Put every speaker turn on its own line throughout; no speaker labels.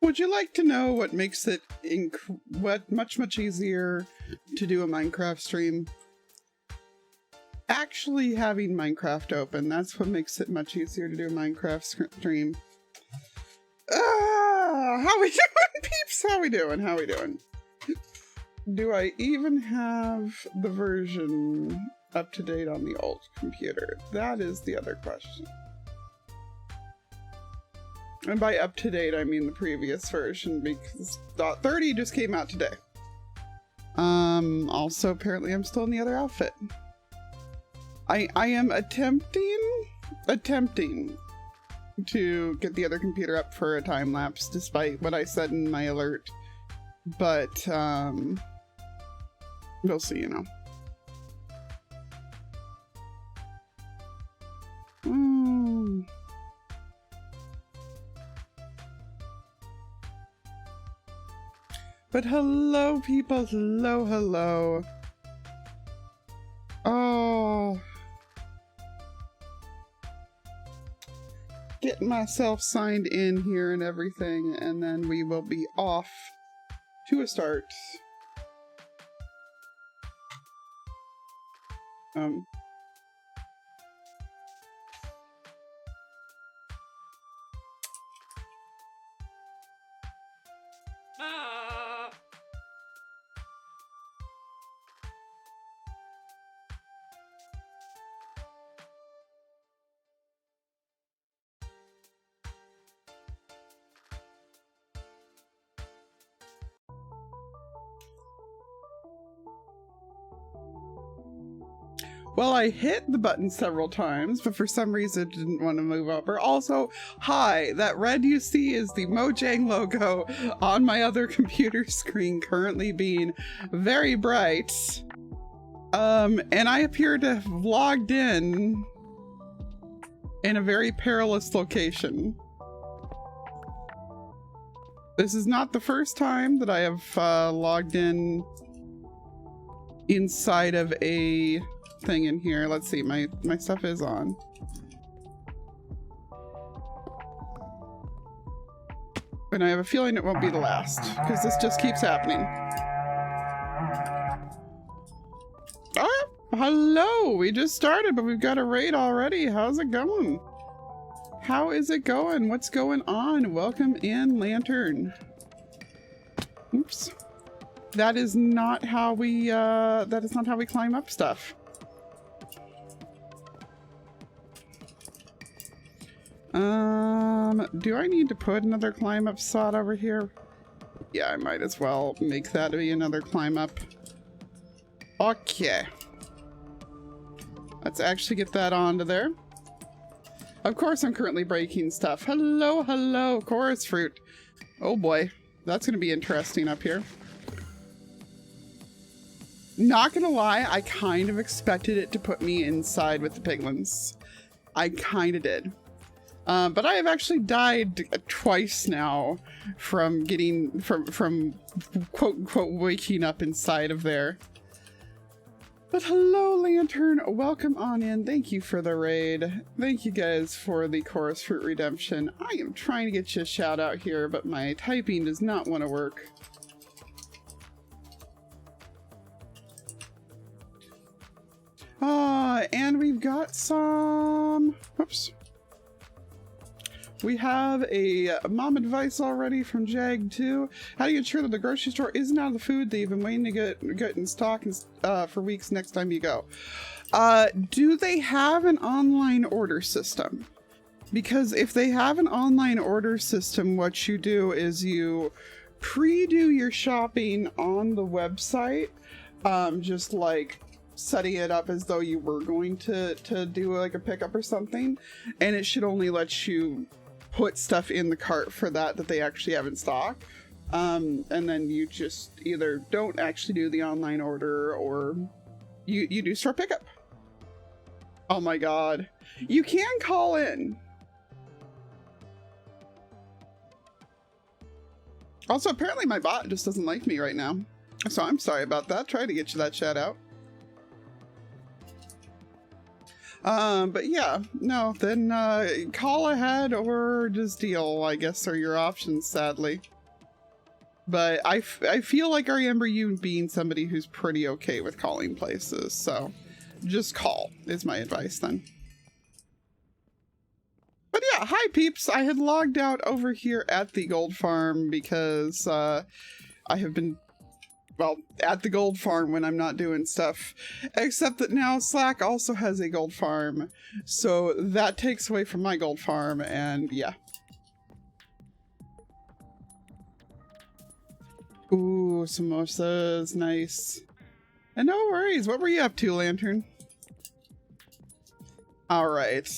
Would you like to know what makes it much easier to do a Minecraft stream? Actually having Minecraft open, that's what makes it much easier to do a Minecraft stream. How we doing, peeps? How we doing? Do I even have the version up to date on the old computer? That is the other question. And by up to date, I mean the previous version, because .30 just came out today. Also, apparently I'm still in the other outfit. I am attempting to get the other computer up for a time lapse, despite what I said in my alert. But, we'll see, you know. But hello, people. Hello. Oh. Getting myself signed in here and everything, and then we will be off to a start. Well, I hit the button several times, but for some reason it didn't want to move over. Also, hi, that red you see is the Mojang logo on my other computer screen, currently being very bright. And I appear to have logged in a very perilous location. This is not the first time that I have logged in inside of a thing in here. Let's see, my stuff is on. And I have a feeling it won't be the last, because this just keeps happening. Oh, hello! We just started, but we've got a raid already. How's it going? How is it going? What's going on? Welcome in, Lantern. Oops. That is not how we climb up stuff. Do I need to put another climb up slot over here? Yeah, I might as well make that be another climb up. Okay. Let's actually get that onto there. Of course, I'm currently breaking stuff. Hello, chorus fruit. Oh boy, that's gonna be interesting up here. Not gonna lie, I kind of expected it to put me inside with the piglins. I kind of did. But I have actually died twice now from getting, from quote unquote waking up inside of there. But hello, Lantern, welcome on in. Thank you for the raid. Thank you guys for the chorus fruit redemption. I am trying to get you a shout out here, but my typing does not want to work. And we've got some, oops. We have a mom advice already from Jag 2. How do you ensure that the grocery store isn't out of the food that you've been waiting to get in stock for weeks next time you go? Do they have an online order system? Because if they have an online order system, what you do is you pre-do your shopping on the website, just like setting it up as though you were going to do like a pickup or something, and it should only let you put stuff in the cart for that they actually have in stock, and then you just either don't actually do the online order or you do store pickup. Oh my god, you can call in. Also, apparently my bot just doesn't like me right now, so I'm sorry about that. Try to get you that shout out. But yeah, no, then call ahead or just deal, I guess, are your options, sadly. But I feel like I remember you being somebody who's pretty okay with calling places, so just call is my advice then. But yeah, hi peeps! I had logged out over here at the gold farm because I have been, well, at the gold farm when I'm not doing stuff. Except that now Slack also has a gold farm, so that takes away from my gold farm, and yeah. Ooh, samosas, nice. And no worries, what were you up to, Lantern? Alright.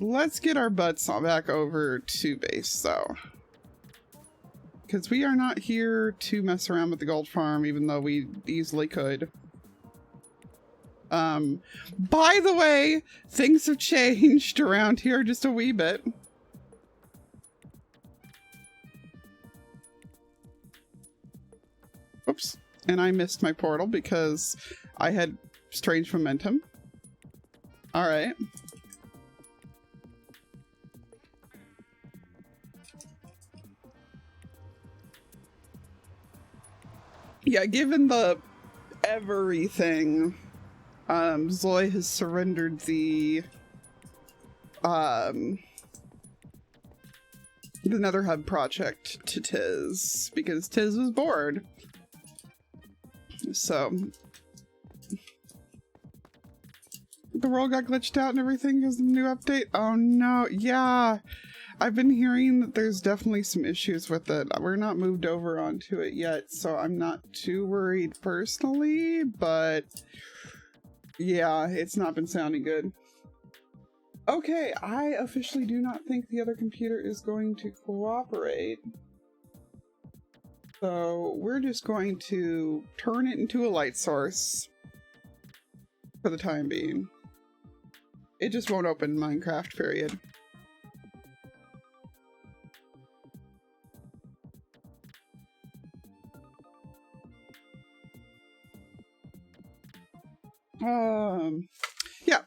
Let's get our butts back over to base, though. Because we are not here to mess around with the gold farm, even though we easily could. By the way, things have changed around here just a wee bit. Oops. And I missed my portal because I had strange momentum. Alright. Yeah, given the everything, Zoe has surrendered the Nether Hub project to Tiz because Tiz was bored. So the world got glitched out and everything because of the new update. Oh no, yeah. I've been hearing that there's definitely some issues with it. We're not moved over onto it yet, so I'm not too worried personally, but yeah, it's not been sounding good. Okay, I officially do not think the other computer is going to cooperate. So we're just going to turn it into a light source for the time being. It just won't open Minecraft, period. Yeah.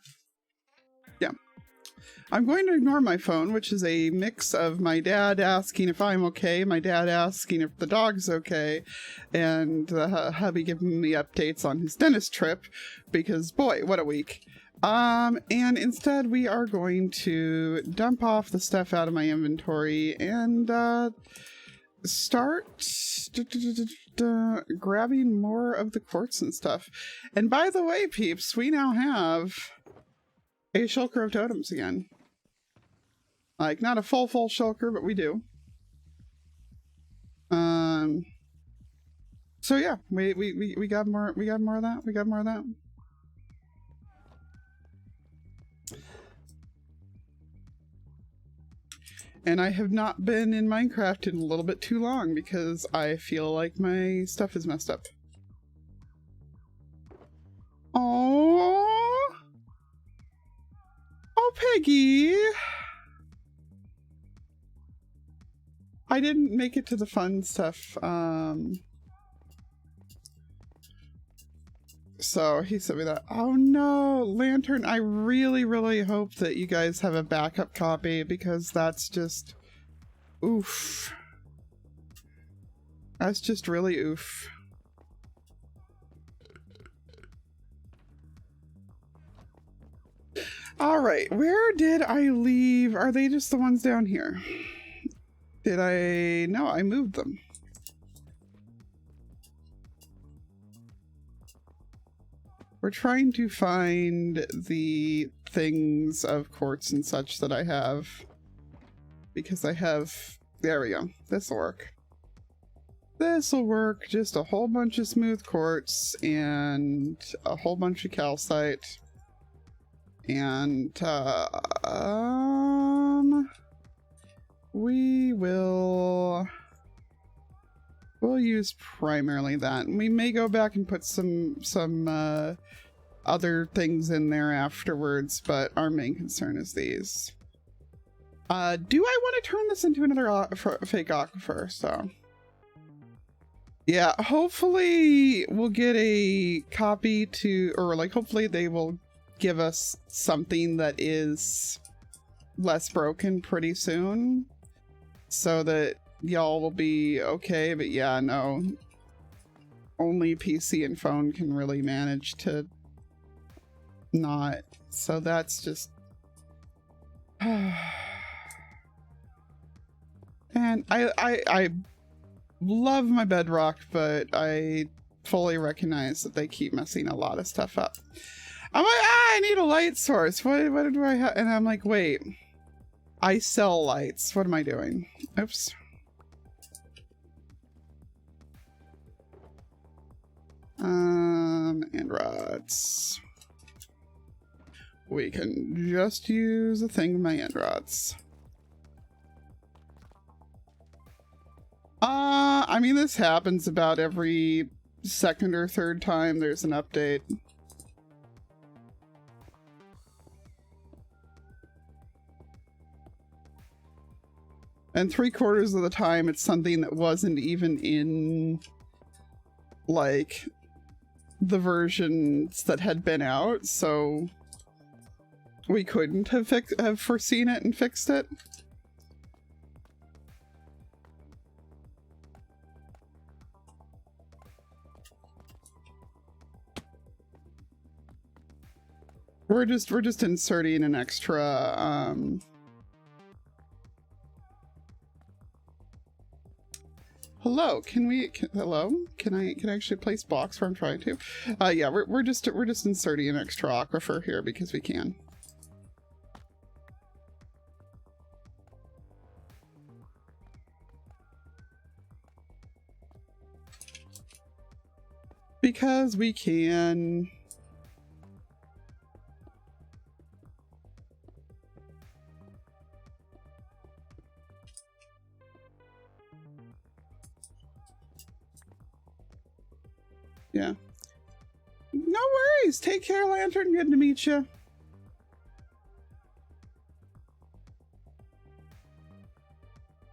I'm going to ignore my phone, which is a mix of my dad asking if I'm okay, my dad asking if the dog's okay, and hubby giving me updates on his dentist trip, because boy, what a week. And instead we are going to dump off the stuff out of my inventory and start grabbing more of the quartz and stuff. And by the way, peeps, we now have a shulker of totems again. Like, not a full shulker, but we do. So yeah, we got more of that. We got more of that. And I have not been in Minecraft in a little bit too long because I feel like my stuff is messed up. Oh, Peggy. I didn't make it to the fun stuff. So he sent me that. Oh no, Lantern, I really hope that you guys have a backup copy because that's just oof. That's just really oof. Alright, where did I leave? Are they just the ones down here? Did I? No, I moved them. We're trying to find the things of quartz and such that I have. Because I have... There we go. This'll work. This'll work. Just a whole bunch of smooth quartz and a whole bunch of calcite. And, we'll use primarily that. And we may go back and put some other things in there afterwards, but our main concern is these. Do I want to turn this into another fake aquifer? So yeah, hopefully we'll get a copy to, or like hopefully they will give us something that is less broken pretty soon, so that y'all will be okay, but yeah, no. Only PC and phone can really manage to not. So that's just... And I love my Bedrock, but I fully recognize that they keep messing a lot of stuff up. I'm like, I need a light source. What do I have? And I'm like, wait, I sell lights. What am I doing? Oops. And rods. We can just use a thing of my end rods. I mean, this happens about every second or third time there's an update. And 3/4 of the time it's something that wasn't even in, like, the versions that had been out, so we couldn't have foreseen it and fixed it. We're just inserting an extra, hello, hello? Can I actually place blocks where I'm trying to? Yeah, we're just inserting an extra aquifer here because we can. Because we can. Yeah. No worries. Take care, Lantern. Good to meet you.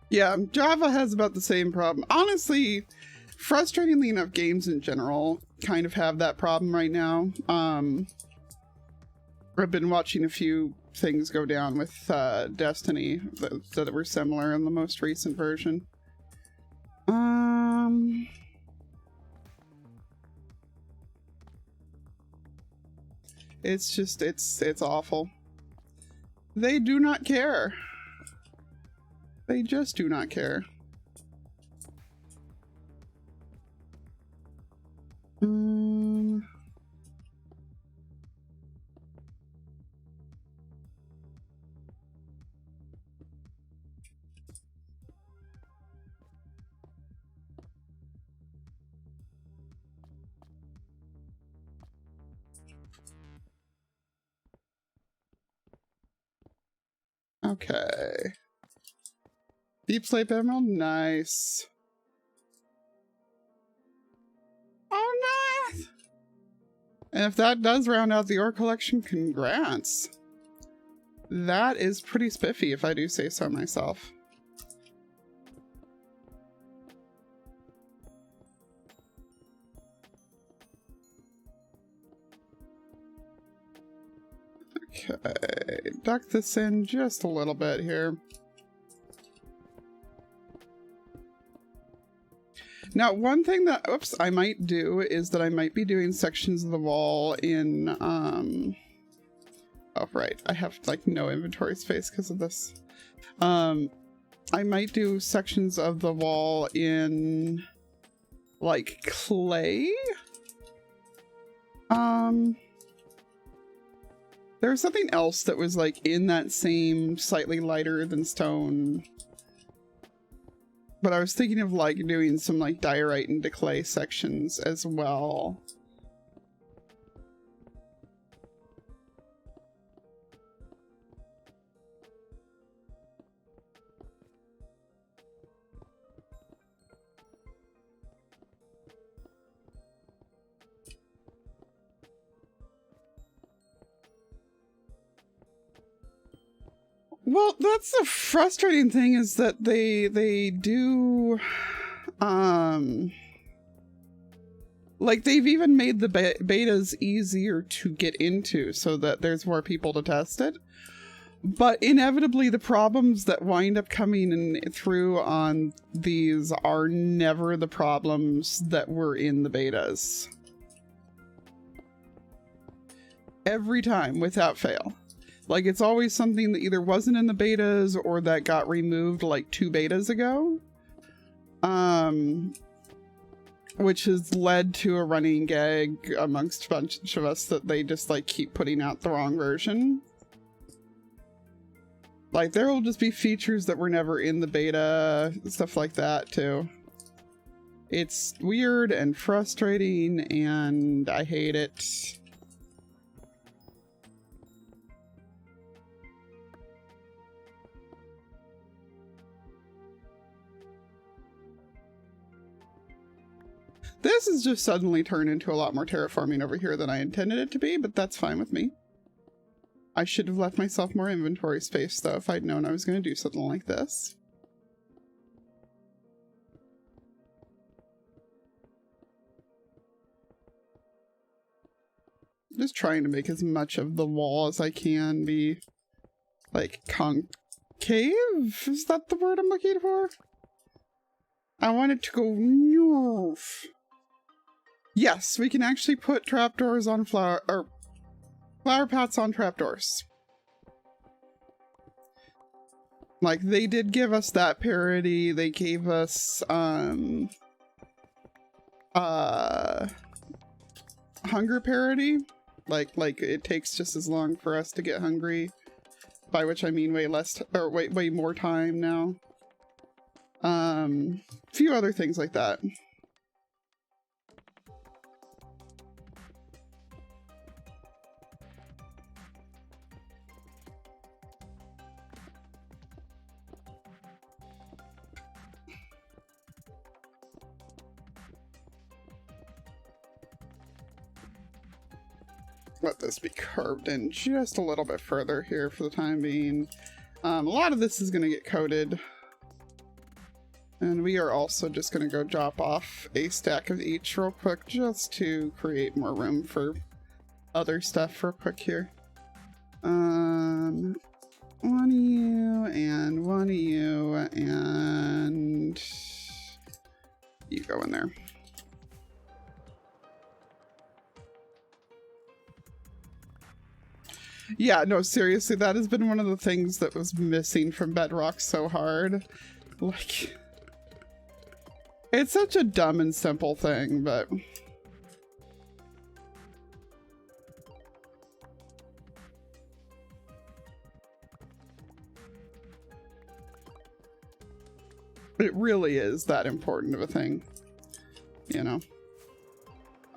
Yeah, Java has about the same problem. Honestly, frustratingly enough, games in general kind of have that problem right now. I've been watching a few things go down with Destiny that were similar in the most recent version. It's just, it's awful. They do not care. They just do not care. Okay. Deep Sleep Emerald, nice. Oh, nice! And if that does round out the ore collection, congrats. That is pretty spiffy, if I do say so myself. Okay, duck this in just a little bit here. Now, one thing that, oops, I might do is that I might be doing sections of the wall in, oh, right, I have, like, no inventory space because of this. I might do sections of the wall in, like, clay? There was something else that was, like, in that same slightly lighter than stone. But I was thinking of, like, doing some, like, diorite into clay sections as well. Well, that's the frustrating thing, is that they do, like, they've even made the betas easier to get into so that there's more people to test it. But inevitably, the problems that wind up coming through on these are never the problems that were in the betas. Every time, without fail. Like, it's always something that either wasn't in the betas or that got removed like 2 betas ago. Which has led to a running gag amongst a bunch of us that they just like keep putting out the wrong version. Like, there will just be features that were never in the beta, stuff like that too. It's weird and frustrating and I hate it. This has just suddenly turned into a lot more terraforming over here than I intended it to be, but that's fine with me. I should have left myself more inventory space, though, if I'd known I was going to do something like this. Just trying to make as much of the wall as I can be, like, concave? Is that the word I'm looking for? I want it to go north. Yes, we can actually put trapdoors on flower pots on trapdoors. Like, they did give us that parity. They gave us hunger parity. Like it takes just as long for us to get hungry, by which I mean way less or way more time now. A few other things like that. Let this be curved in just a little bit further here for the time being. A lot of this is going to get coated. And we are also just going to go drop off a stack of each real quick just to create more room for other stuff real quick here. One of you and one of you and you go in there. Yeah, no, seriously, that has been one of the things that was missing from Bedrock so hard. Like, it's such a dumb and simple thing, but it really is that important of a thing, you know?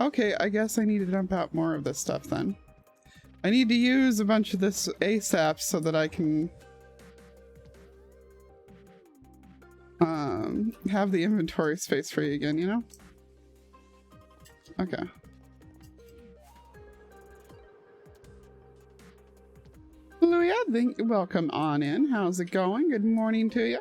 Okay, I guess I need to dump out more of this stuff then. I need to use a bunch of this ASAP so that I can have the inventory space for you again, you know? Okay. Louia, welcome on in. How's it going? Good morning to you.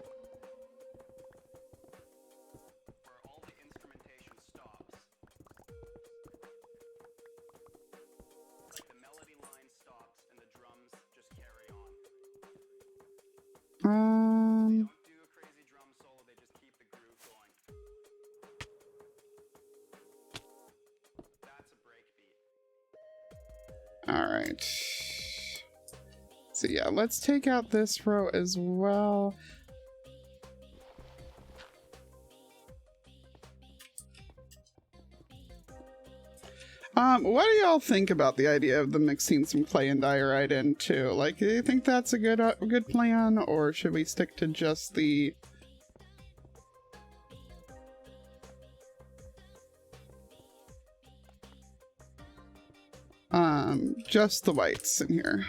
Alright. So yeah, let's take out this row as well. What do y'all think about the idea of them mixing some clay and diorite in too? Like, do you think that's a good plan, or should we stick to just the whites in here?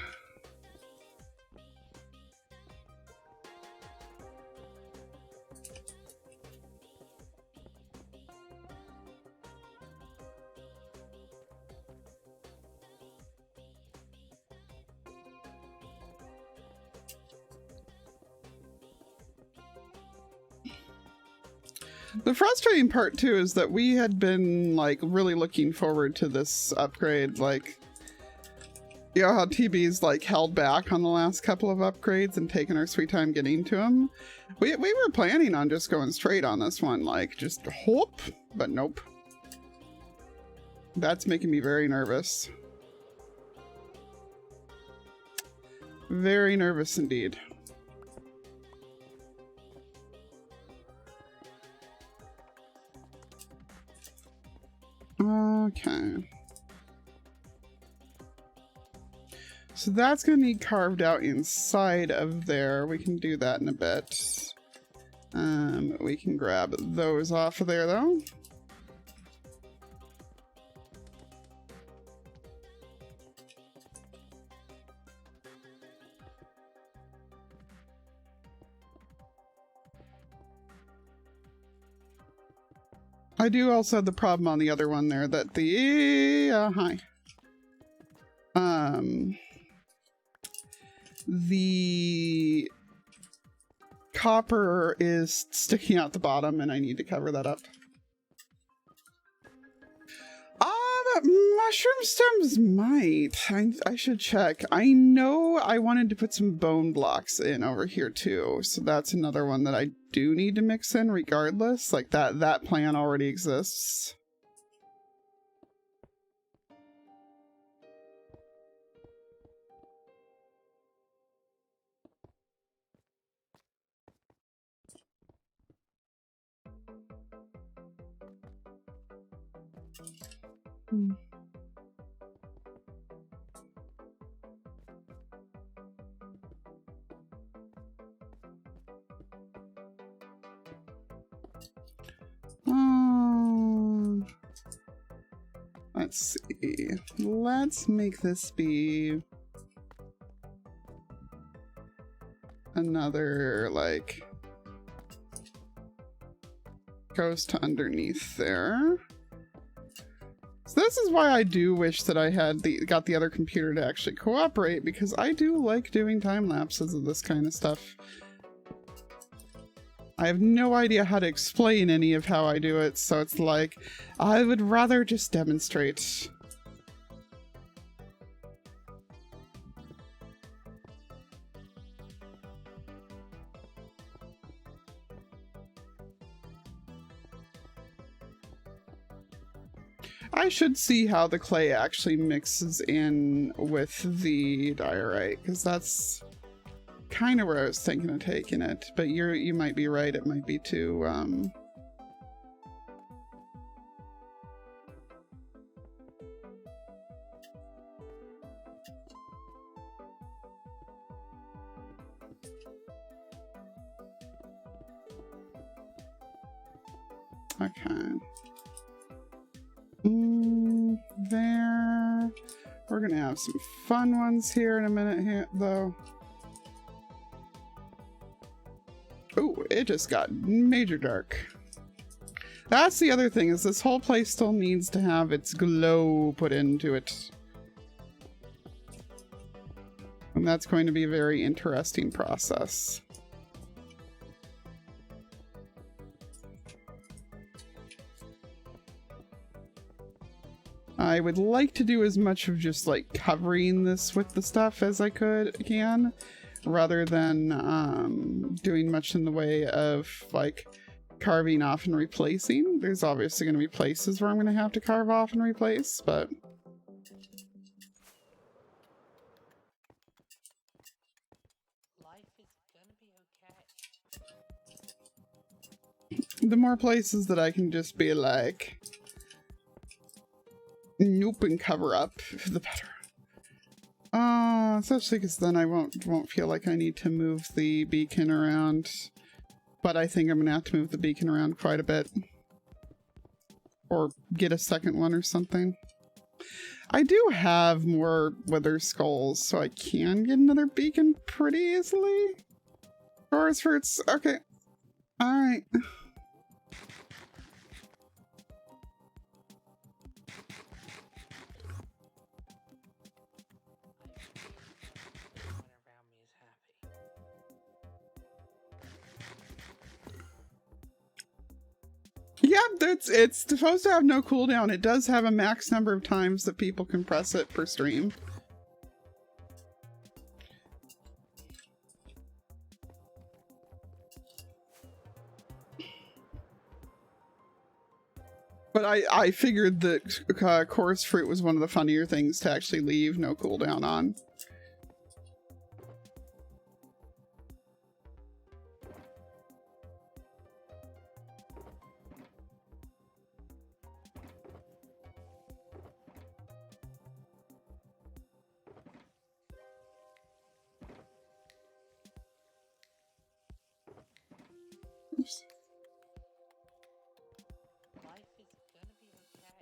The frustrating part too is that we had been like really looking forward to this upgrade. Like, You know how TB's like held back on the last couple of upgrades and taken our sweet time getting to them? We were planning on just going straight on this one, like just hope, but nope. That's making me very nervous. Very nervous indeed. Okay. So that's going to need carved out inside of there. We can do that in a bit. We can grab those off of there though. I do also have the problem on the other one there that the copper is sticking out the bottom and I need to cover that up. Mushroom stems might. I should check. I know I wanted to put some bone blocks in over here too, so that's another one that I do need to mix in regardless. Like that plan already exists. Let's see. Let's make this be another, like, goes to underneath there. So this is why I do wish that I had got the other computer to actually cooperate, because I do like doing time lapses of this kind of stuff. I have no idea how to explain any of how I do it, so it's like, I would rather just demonstrate. I should see how the clay actually mixes in with the diorite, because that's kind of where I was thinking of taking it, but you might be right, it might be too okay. There. We're gonna have some fun ones here in a minute here though. Oh, it just got major dark. That's the other thing, is this whole place still needs to have its glow put into it. And that's going to be a very interesting process. I would like to do as much of just like covering this with the stuff as I can, rather than doing much in the way of like carving off and replacing. There's obviously going to be places where I'm going to have to carve off and replace, but
life is gonna be okay.
the more places that I can just be like nope and cover up, the better. Especially because then I won't feel like I need to move the beacon around. But I think I'm gonna have to move the beacon around quite a bit. Or get a second one or something. I do have more wither skulls, so I can get another beacon pretty easily. Doors fruits, okay. Alright. Yeah, it's supposed to have no cooldown. It does have a max number of times that people can press it per stream. But I figured that coarse fruit was one of the funnier things to actually leave no cooldown on. Oops.
Life is gonna be okay.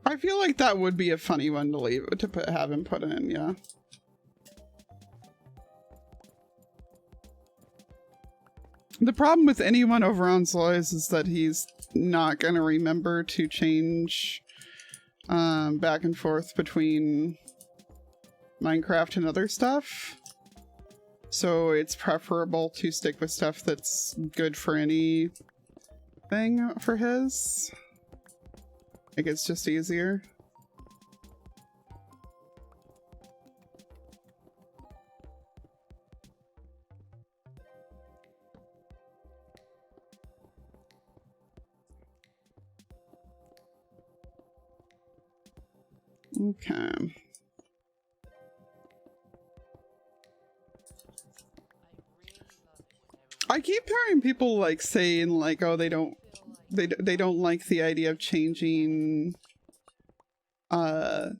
I feel like that would be a funny one to leave to have him put in, yeah. The problem with anyone over on Sloy's is that he's not gonna remember to change back and forth between Minecraft and other stuff. So it's preferable to stick with stuff that's good for anything for his. Like, it's just easier. Okay. I keep hearing people like saying like, oh, they don't like the idea of changing the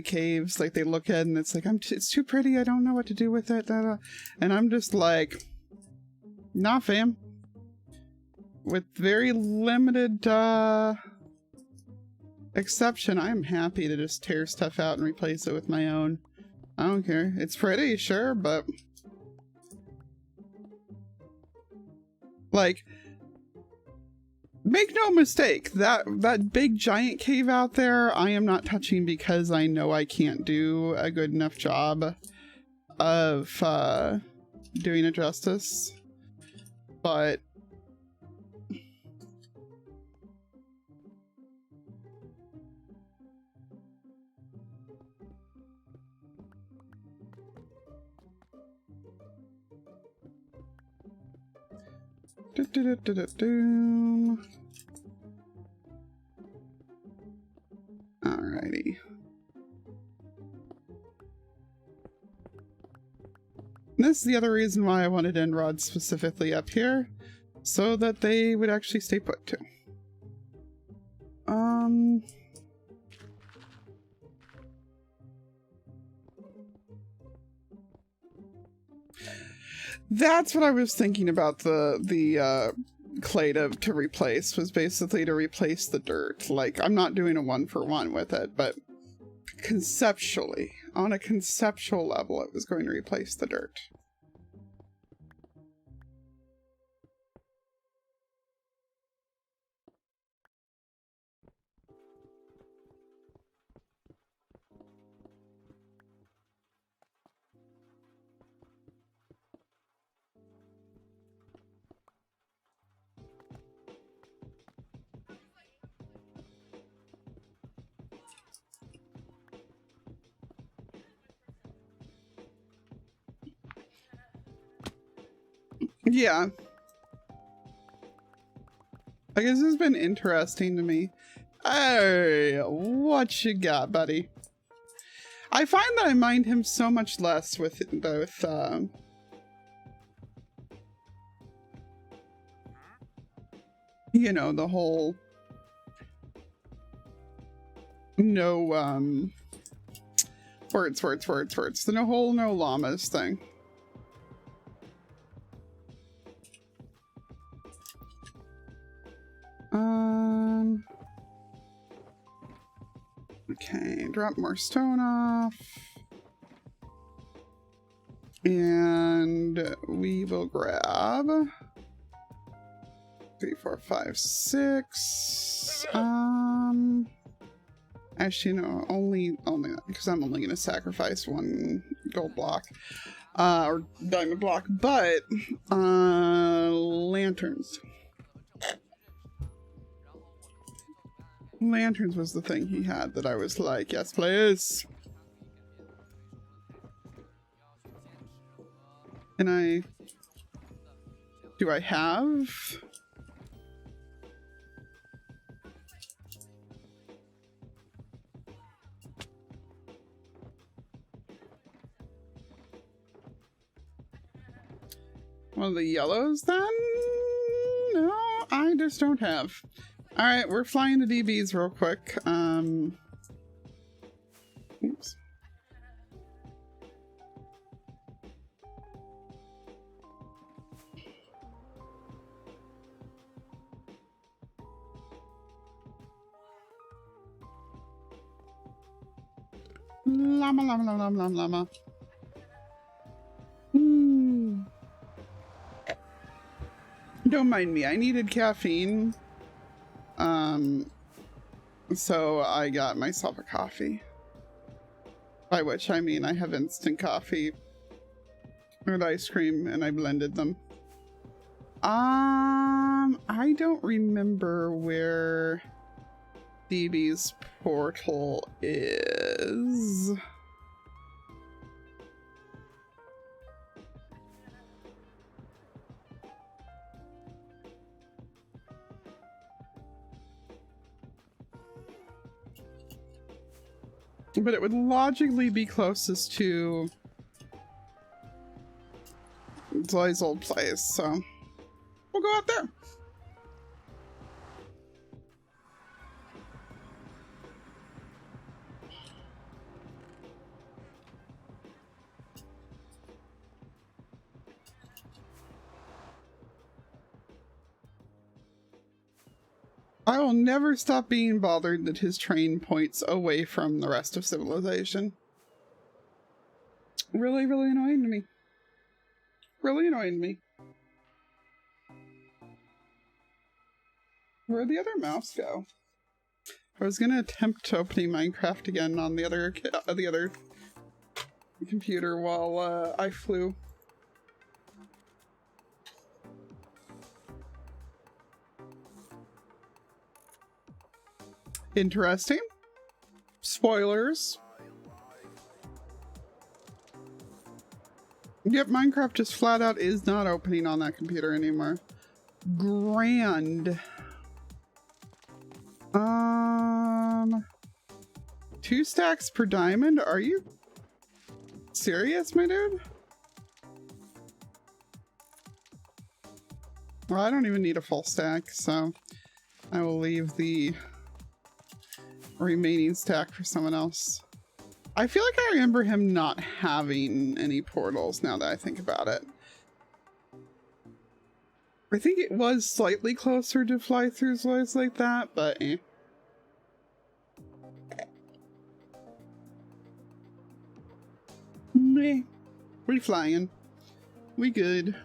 caves. Like, they look at it and it's like, it's too pretty, I don't know what to do with it. And I'm just like, nah, fam. With very limited exception, I'm happy to just tear stuff out and replace it with my own. I don't care. It's pretty, sure, but like, make no mistake, that big giant cave out there, I am not touching because I know I can't do a good enough job of doing it justice. But alrighty. This is the other reason why I wanted end rods specifically up here, so that they would actually stay put too. That's what I was thinking about the clay to replace, was basically to replace the dirt. Like, I'm not doing a 1-for-1 with it, but conceptually, on a conceptual level, it was going to replace the dirt. Yeah. I guess this has been interesting to me. Hey, what you got, buddy? I find that I mind him so much less with you know, the whole no words, the no llamas thing. Okay, drop more stone off. And we will grab 3, 4, 5, 6. Actually, no, only because I'm only gonna sacrifice 1 gold block. Or diamond block, but lanterns. Lanterns was the thing he had that I was like, yes, please. And Do I have? One of the yellows then? No, I just don't have. Alright, we're flying the DBs real quick. Oops. Llama, llama, llama, llama, llama. Don't mind me, I needed caffeine. So I got myself a coffee. By which I mean I have instant coffee and ice cream and I blended them. I don't remember where DB's portal is. But it would logically be closest to Zoe's old place, so we'll go out there. I will never stop being bothered that his train points away from the rest of civilization. Really, really annoying to me. Really annoying me. Where'd the other mouse go? I was gonna attempt opening Minecraft again on the other computer while I flew. Interesting. Spoilers. Yep, Minecraft just flat out is not opening on that computer anymore. Grand. 2 stacks per diamond? Are you serious, my dude? Well, I don't even need a full stack, so I will leave the remaining stack for someone else. I feel like I remember him not having any portals now that I think about it. I think it was slightly closer to fly-throughs like that, but eh. Meh. We flying. We good.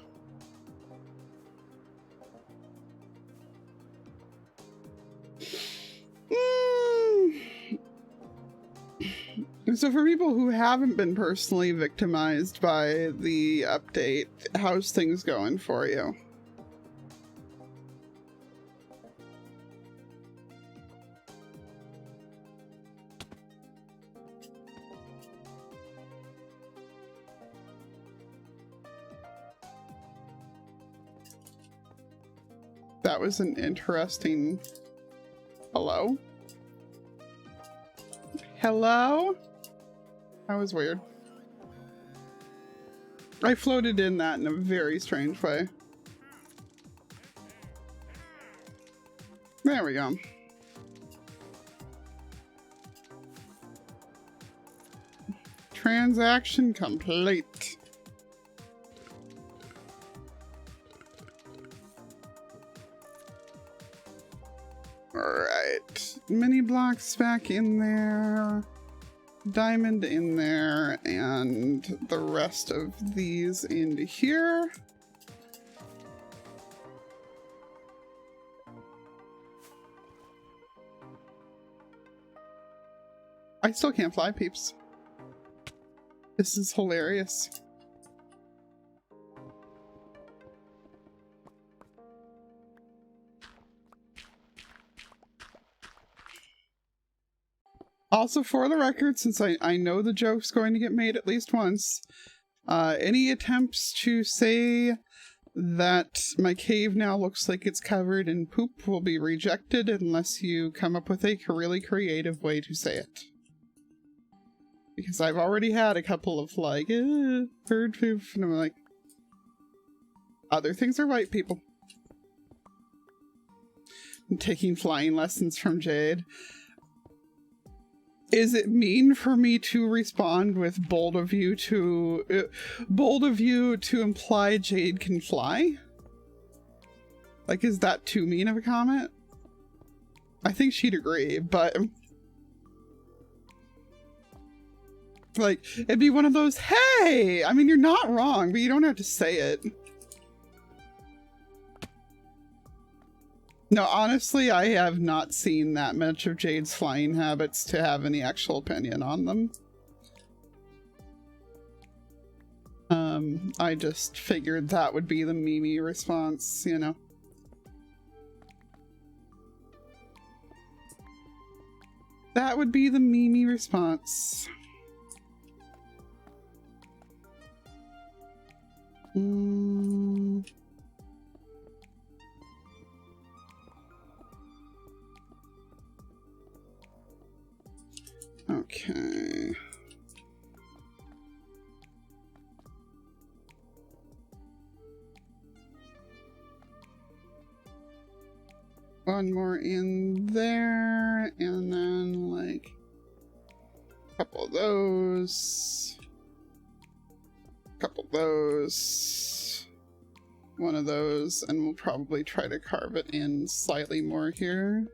So for people who haven't been personally victimized by the update, how's things going for you? That was an interesting... Hello? Hello? That was weird. I floated in that in a very strange way. There we go. Transaction complete. Alright. Mini blocks back in there. Diamond in there. And the rest of these into here. I still can't fly, peeps. This is hilarious. Also, for the record, since I know the joke's going to get made at least once, any attempts to say that my cave now looks like it's covered in poop will be rejected unless you come up with a really creative way to say it. Because I've already had a couple of like, bird poop, and I'm like, other things are white people. I'm taking flying lessons from Jade. Is it mean for me to respond with bold of you to imply Jade can fly? Like, is that too mean of a comment? I think she'd agree, but like, it'd be one of those, hey, I mean, you're not wrong, but you don't have to say it. No, honestly, I have not seen that much of Jade's flying habits to have any actual opinion on them. I just figured that would be the Mimi response, you know. That would be the Mimi response. Okay. One more in there, and then like a couple of those, couple of those, one of those, and we'll probably try to carve it in slightly more here.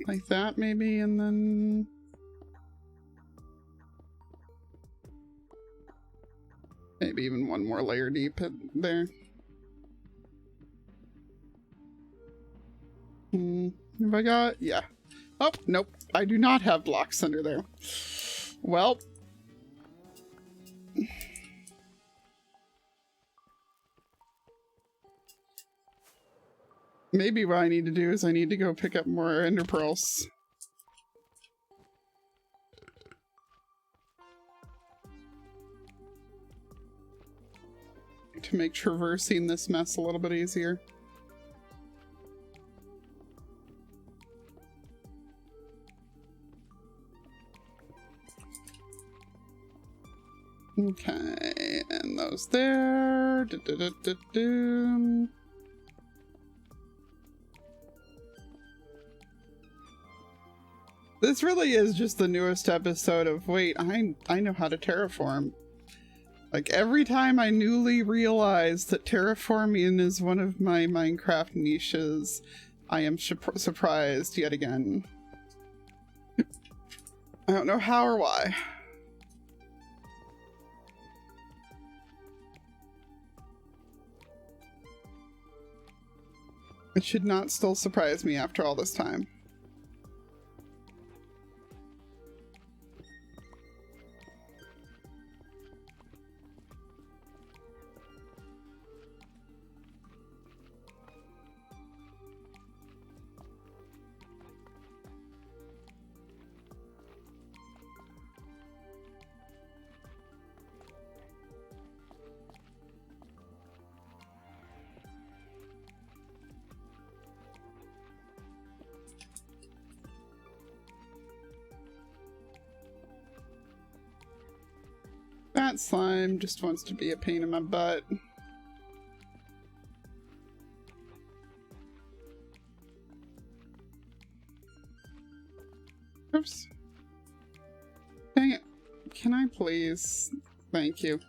Like that maybe, and then maybe even one more layer deep there. Have I got? Yeah. Oh, nope. I do not have blocks under there. Well. Maybe what I need to do is I need to go pick up more ender pearls. To make traversing this mess a little bit easier. Okay, and those there. This really is just the newest episode of, wait, I know how to terraform. Like, every time I newly realize that terraforming is one of my Minecraft niches, I am surprised yet again. I don't know how or why. It should not still surprise me after all this time. That slime just wants to be a pain in my butt. Oops. Dang it. Can I please? Thank you.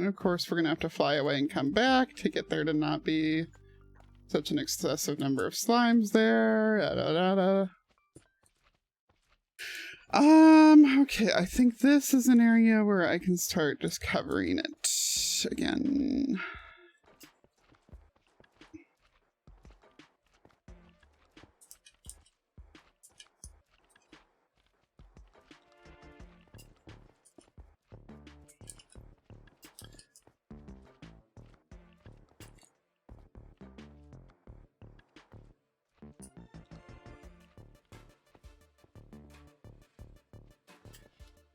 Of course, we're gonna have to fly away and come back to get there to not be such an excessive number of slimes there. Okay, I think this is an area where I can start just covering it again.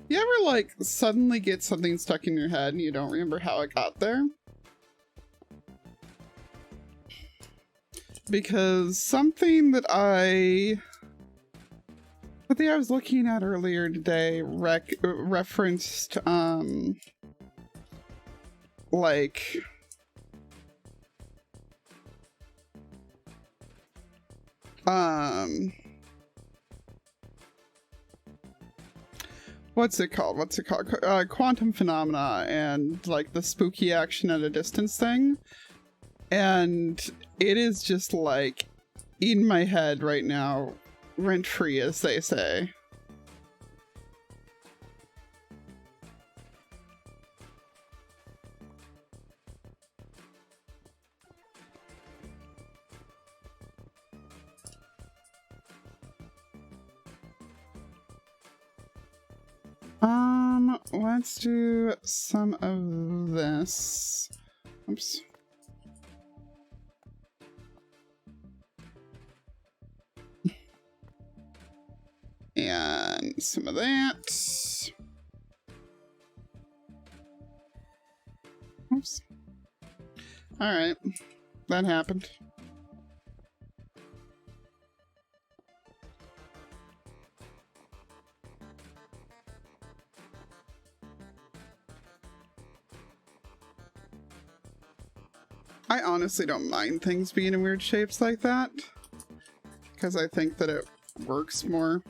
You ever like suddenly get something stuck in your head and you don't remember how it got there? Because something that I was looking at earlier today referenced like what's it called? Quantum phenomena and like the spooky action at a distance thing. And it is just like in my head right now, rent free, as they say. Let's do some of this. Oops. And some of that. Oops. Alright. That happened. I honestly don't mind things being in weird shapes like that, because I think that it works more.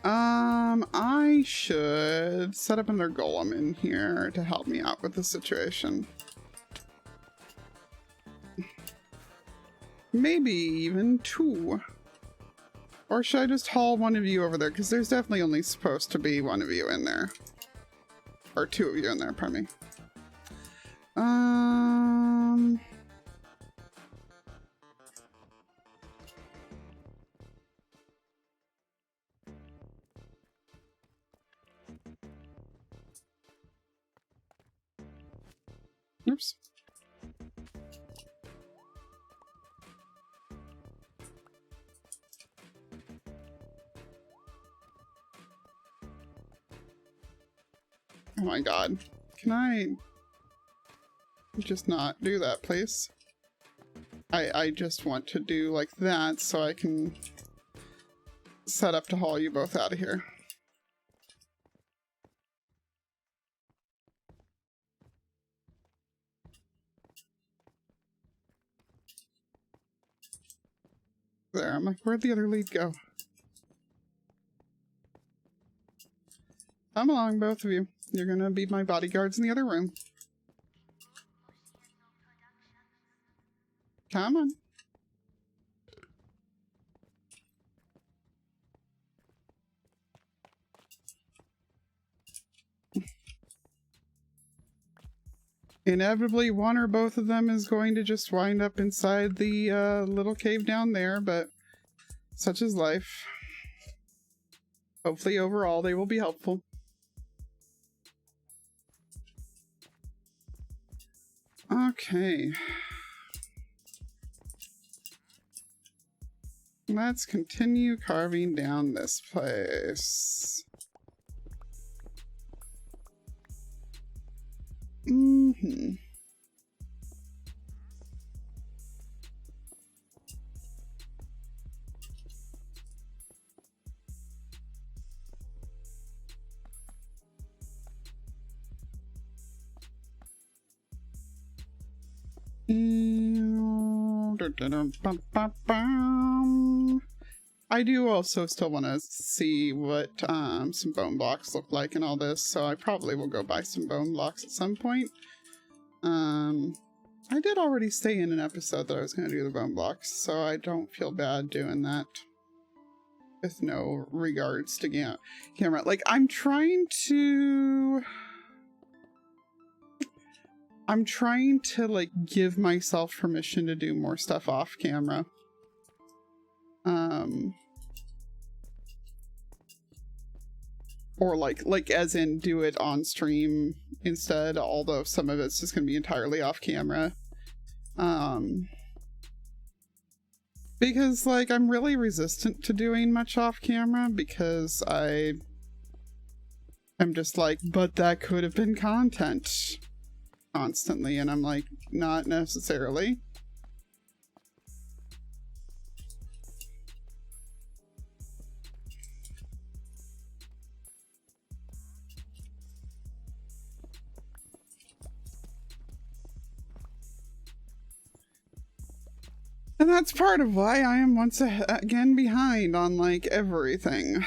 I should set up another golem in here to help me out with the situation. Maybe even 2. Or should I just haul one of you over there? Because there's definitely only supposed to be 1 of you in there. Or 2 of you in there, pardon me. Oops. Oh my god. Can I just not do that, please? I just want to do like that so I can set up to haul you both out of here. There, I'm like, where'd the other lead go? Come along, both of you. You're gonna be my bodyguards in the other room. Come on. Inevitably, one or both of them is going to just wind up inside the little cave down there, but such is life. Hopefully, overall, they will be helpful. Okay. Let's continue carving down this place. Mm-hmm. I do also still want to see what some bone blocks look like and all this, so I probably will go buy some bone blocks at some point. I did already say in an episode that I was going to do the bone blocks, so I don't feel bad doing that with no regards to camera. Like, I'm trying to like give myself permission to do more stuff off camera. Or like as in do it on stream instead, although some of it's just gonna be entirely off camera. Because, like, I'm really resistant to doing much off camera because I'm just like, but that could have been content constantly, and I'm like, not necessarily. And that's part of why I am once again behind on, like, everything.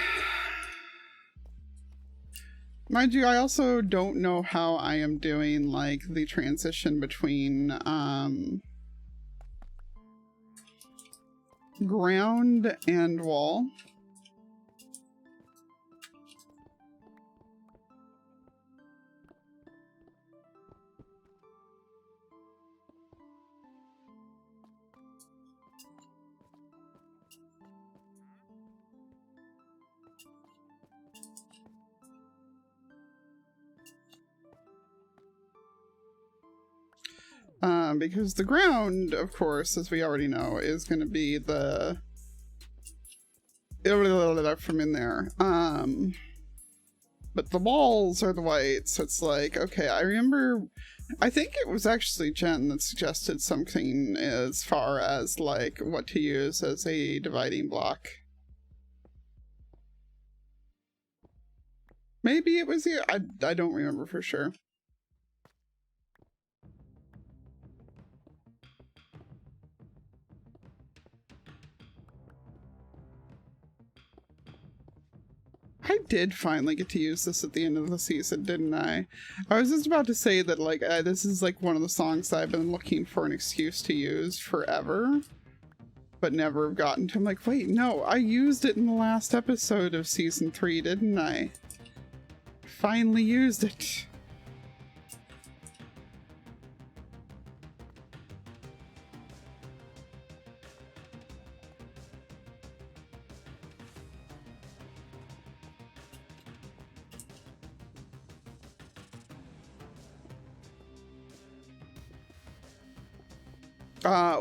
Mind you, I also don't know how I am doing, like, the transition between, ground and wall. Because the ground, of course, as we already know, is going to be the from in there. But the walls are the white, so it's like, okay, I remember, I think it was actually Jen that suggested something as far as, like, what to use as a dividing block. Maybe it was you. I don't remember for sure. I did finally get to use this at the end of the season, didn't I? I was just about to say that, like, this is, like, one of the songs that I've been looking for an excuse to use forever, but never have gotten to. I'm like, wait, no, I used it in the last episode of season 3, didn't I? Finally used it.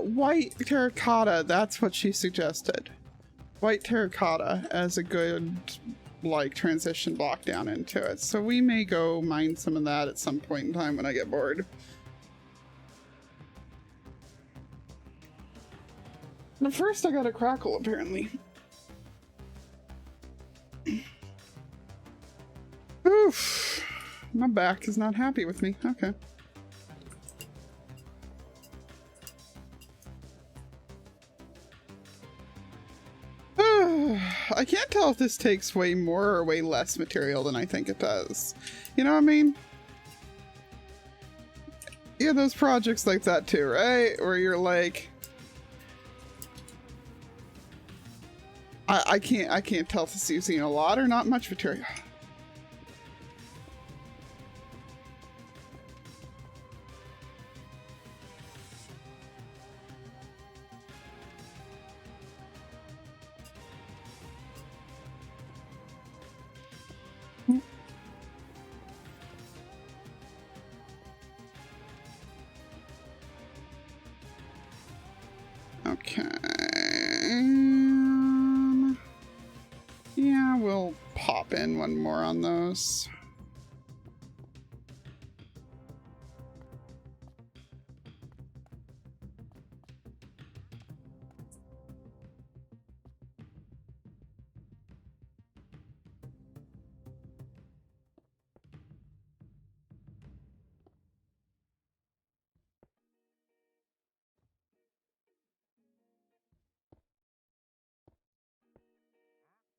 White terracotta, that's what she suggested. White terracotta as a good, like, transition block down into it. So we may go mine some of that at some point in time when I get bored. But first I got a crackle, apparently. Oof. My back is not happy with me. Okay. I can't tell if this takes way more or way less material than I think it does. You know what I mean? Yeah, those projects like that too, right? Where you're like, I can't tell if it's using a lot or not much material. Okay. Yeah, we'll pop in one more on those.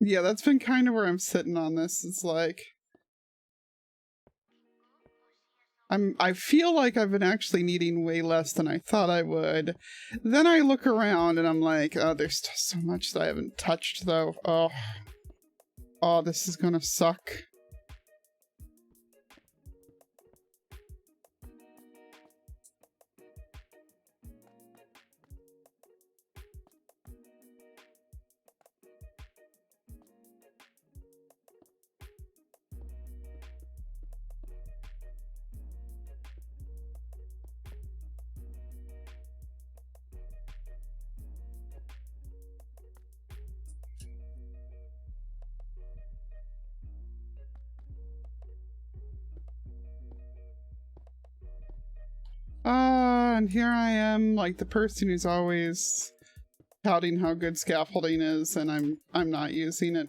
Yeah, that's been kind of where I'm sitting on this. It's like, I feel like I've been actually needing way less than I thought I would. Then I look around and I'm like, oh, there's still so much that I haven't touched though. Oh, this is gonna suck. and here I am, like the person who's always touting how good scaffolding is, and I'm not using it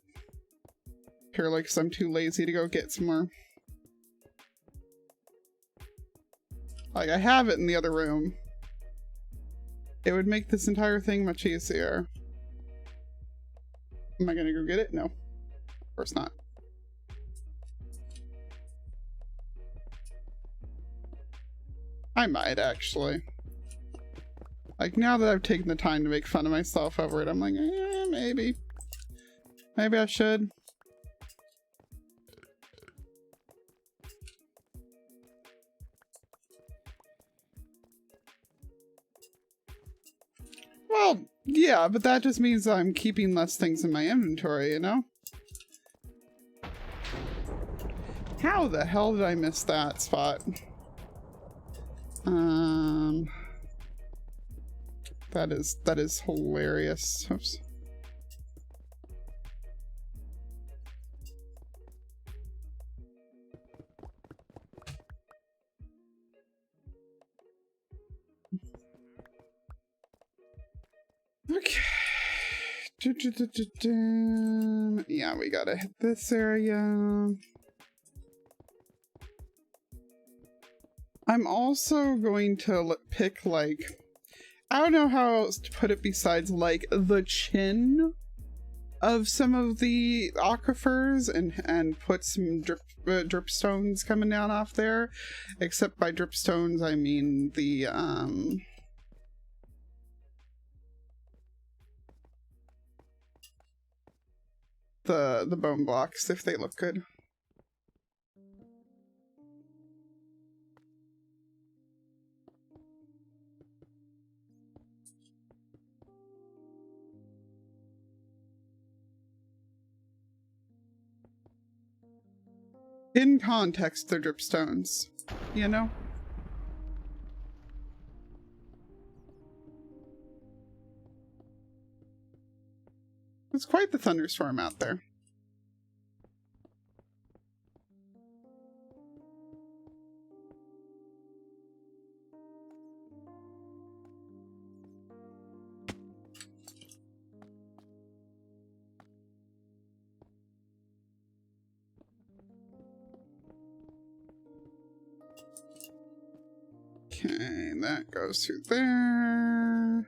purely because I'm too lazy to go get some more. Like, I have it in the other room. It would make this entire thing much easier. Am I gonna go get it? No. Of course not. I might, actually. Like, now that I've taken the time to make fun of myself over it, I'm like, maybe. Maybe I should. Well, yeah, but that just means I'm keeping less things in my inventory, you know? How the hell did I miss that spot? That is hilarious. Oops. Okay. Yeah, we gotta hit this area. I'm also going to pick, like, I don't know how else to put it besides, like, the chin of some of the aquifers and put some dripstones coming down off there. Except by dripstones, I mean the bone blocks, if they look good. In context, they're dripstones, you know? It's quite the thunderstorm out there. Okay, that goes through there.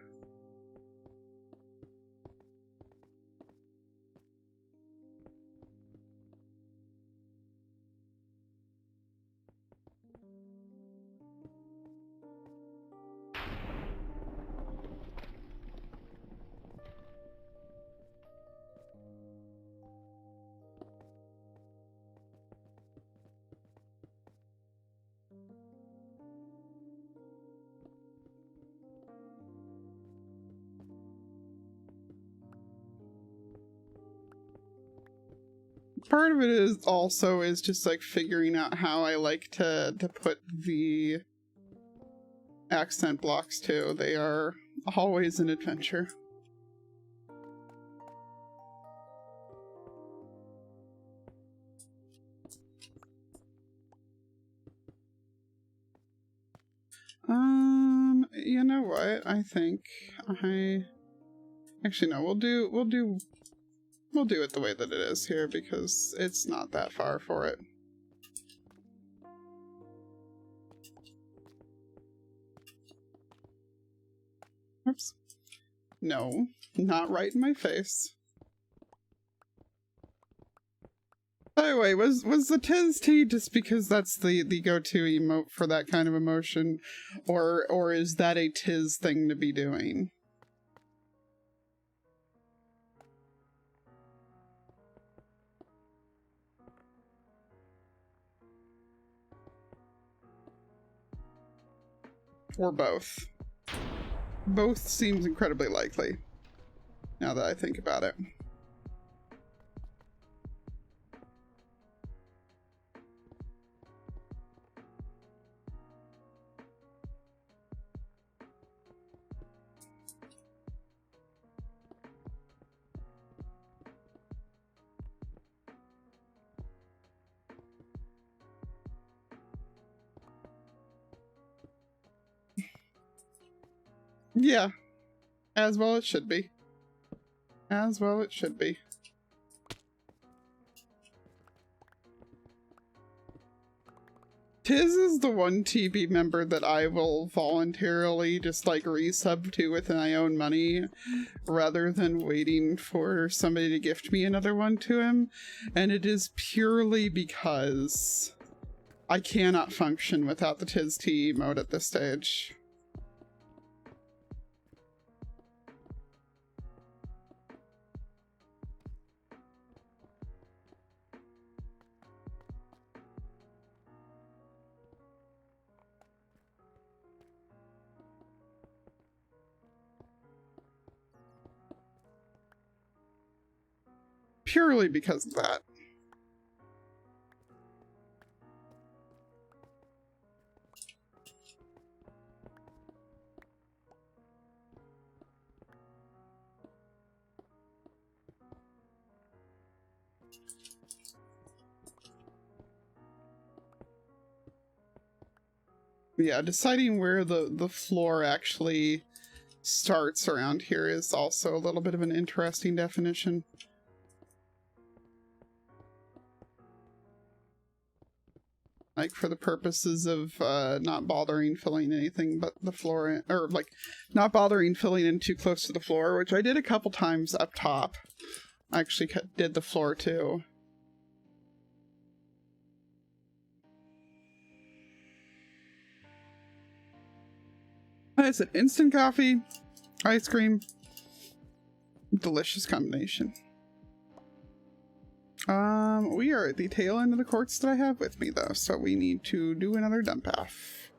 Part of it is just like figuring out how I like to put the accent blocks too. They are always an adventure. You know what? I think actually no, we'll do it the way that it is here because it's not that far for it. Oops. No, not right in my face. By the way, was the Tiz tea just because that's the go-to emote for that kind of emotion, or is that a Tiz thing to be doing? Or both. Both seems incredibly likely, now that I think about it. Yeah, as well it should be. As well it should be. Tiz is the one TB member that I will voluntarily just like resub to with my own money rather than waiting for somebody to gift me another one to him. And it is purely because I cannot function without the Tiz T emote at this stage. Purely because of that. Yeah, deciding where the floor actually starts around here is also a little bit of an interesting definition. Like, for the purposes of not bothering filling anything but the floor in, or like not bothering filling in too close to the floor, which I did a couple times up top. I actually did the floor too. It's an instant coffee, ice cream, delicious combination. We are at the tail end of the quartz that I have with me though, so we need to do another dump path.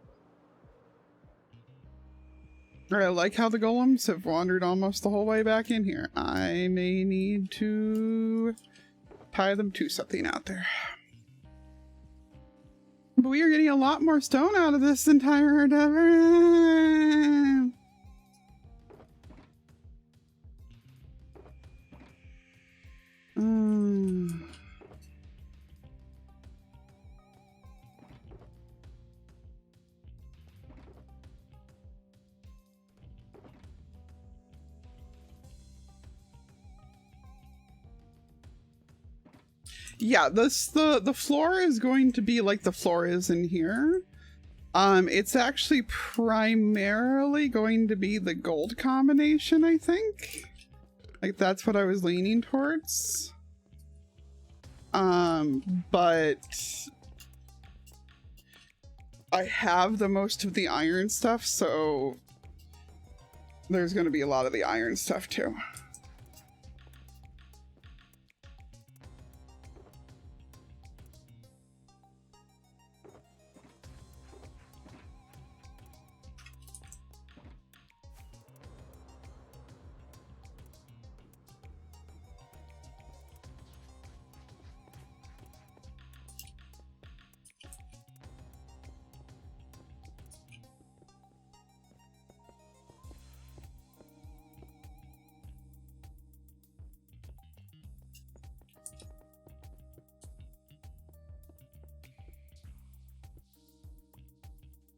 I like how the golems have wandered almost the whole way back in here. I may need to tie them to something out there. But we are getting a lot more stone out of this entire endeavor. Yeah, the floor is going to be like the floor is in here. It's actually primarily going to be the gold combination, I think. Like, that's what I was leaning towards. But I have the most of the iron stuff, so there's going to be a lot of the iron stuff too.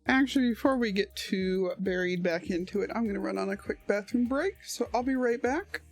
Actually, before we get too buried back into it, I'm going to run on a quick bathroom break, so I'll be right back.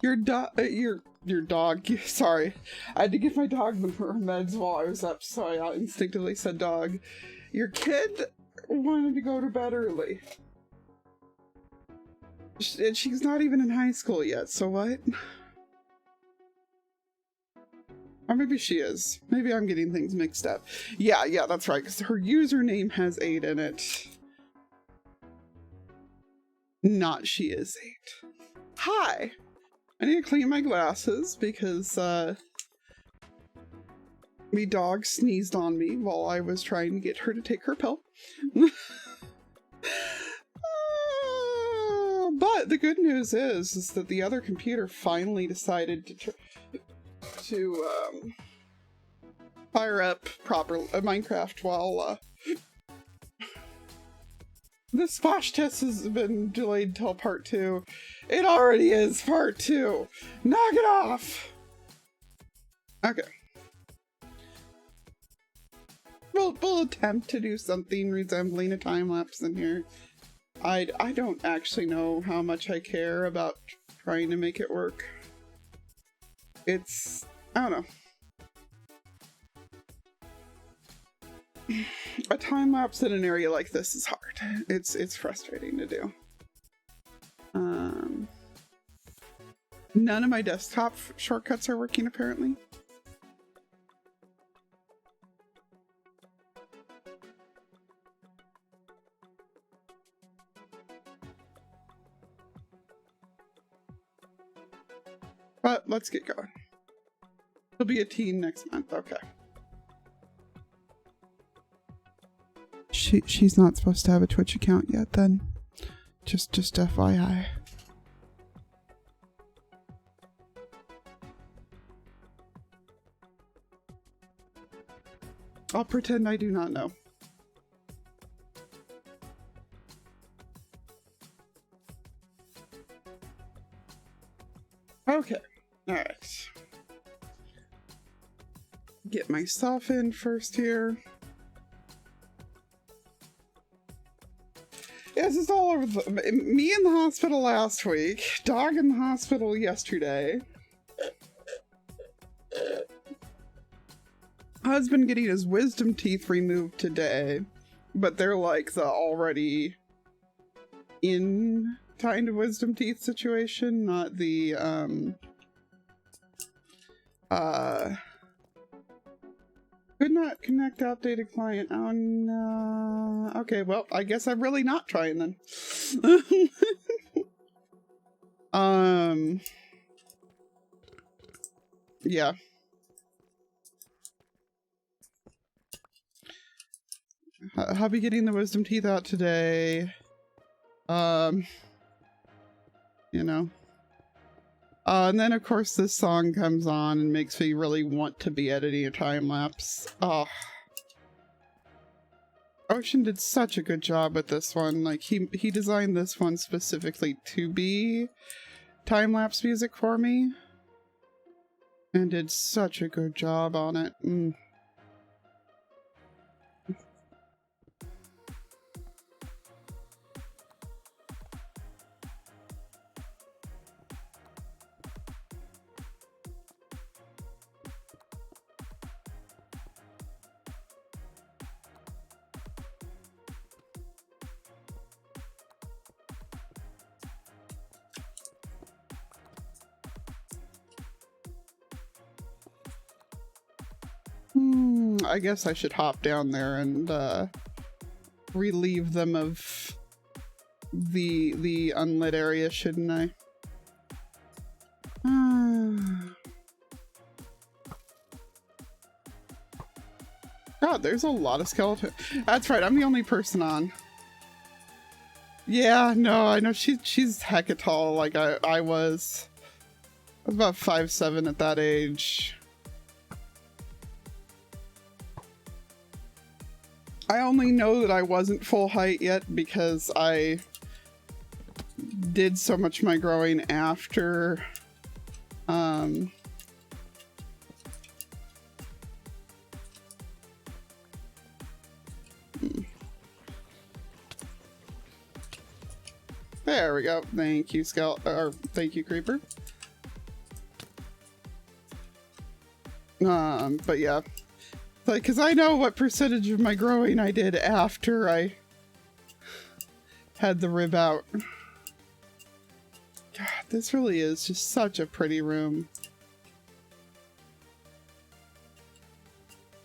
Your dog, your dog, sorry. I had to give my dog her meds while I was up, so I instinctively said dog. Your kid wanted to go to bed early. And she's not even in high school yet, so what? Or maybe she is. Maybe I'm getting things mixed up. Yeah, that's right, because her username has 8 in it. Not she is 8. Hi! I need to clean my glasses because, me dog sneezed on me while I was trying to get her to take her pill. But the good news is that the other computer finally decided to fire up proper Minecraft while, the splash test has been delayed till part 2. It already is part 2. Knock it off. Okay. We'll attempt to do something resembling a time lapse in here. I don't actually know how much I care about trying to make it work. It's, I don't know. A time lapse in an area like this is hard. It's frustrating to do. None of my desktop shortcuts are working apparently. But let's get going. He'll be a teen next month. Okay. She's not supposed to have a Twitch account yet then. Just FYI. I'll pretend I do not know. Okay. All right. Get myself in first here. Yeah, this is all over me in the hospital last week, dog in the hospital yesterday. Husband getting his wisdom teeth removed today, but they're like the already in kind of wisdom teeth situation, not the could not connect outdated client. Oh no. Okay, well, I guess I'm really not trying then. Yeah. Hubby getting the wisdom teeth out today. You know. And then of course this song comes on and makes me really want to be editing a time lapse. Oh. Ocean did such a good job with this one. Like he designed this one specifically to be time lapse music for me. And did such a good job on it. I guess I should hop down there and relieve them of the unlit area, shouldn't I? God, there's a lot of skeletons. That's right, I'm the only person on. Yeah, no, I know she's hecka tall like I was. I was about 5'7" at that age. I only know that I wasn't full height yet because I did so much of my growing after There we go. Thank you, Scout, or thank you, Creeper. But yeah. Like, because I know what percentage of my growing I did after I had the rib out. God, this really is just such a pretty room.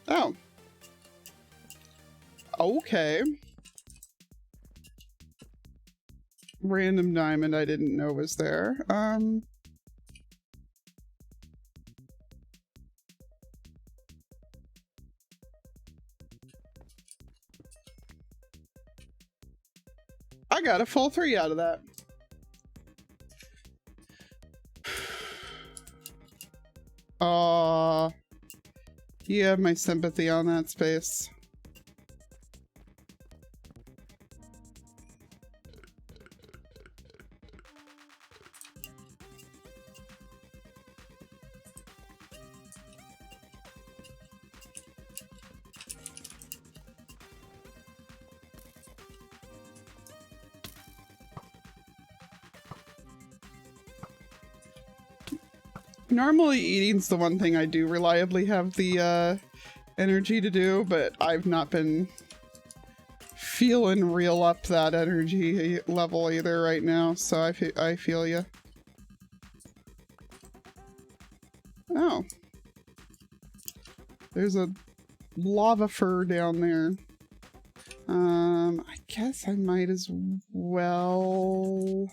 Oh. Okay. Random diamond I didn't know was there. I got a full 3 out of that. You have my sympathy on that space. Normally eating's the one thing I do reliably have the energy to do, but I've not been feeling real up that energy level either right now, so I feel you. Oh. There's a lava fur down there. I guess I might as well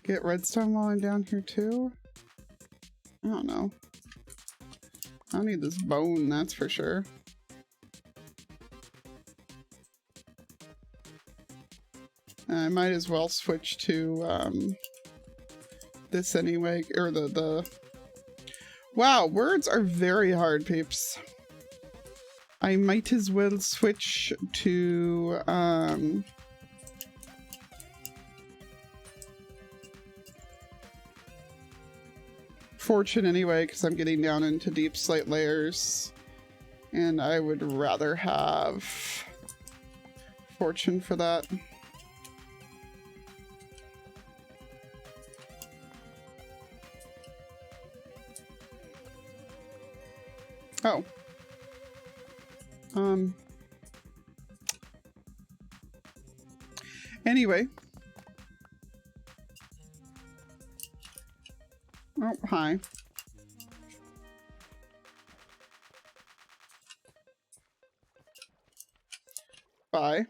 get redstone while I'm down here too. I don't know. I need this bone, that's for sure. I might as well switch to this anyway, or the wow, words are very hard, peeps. I might as well switch to fortune anyway, because I'm getting down into deep slate layers, and I would rather have fortune for that. Oh. Anyway. Oh, hi. Bye.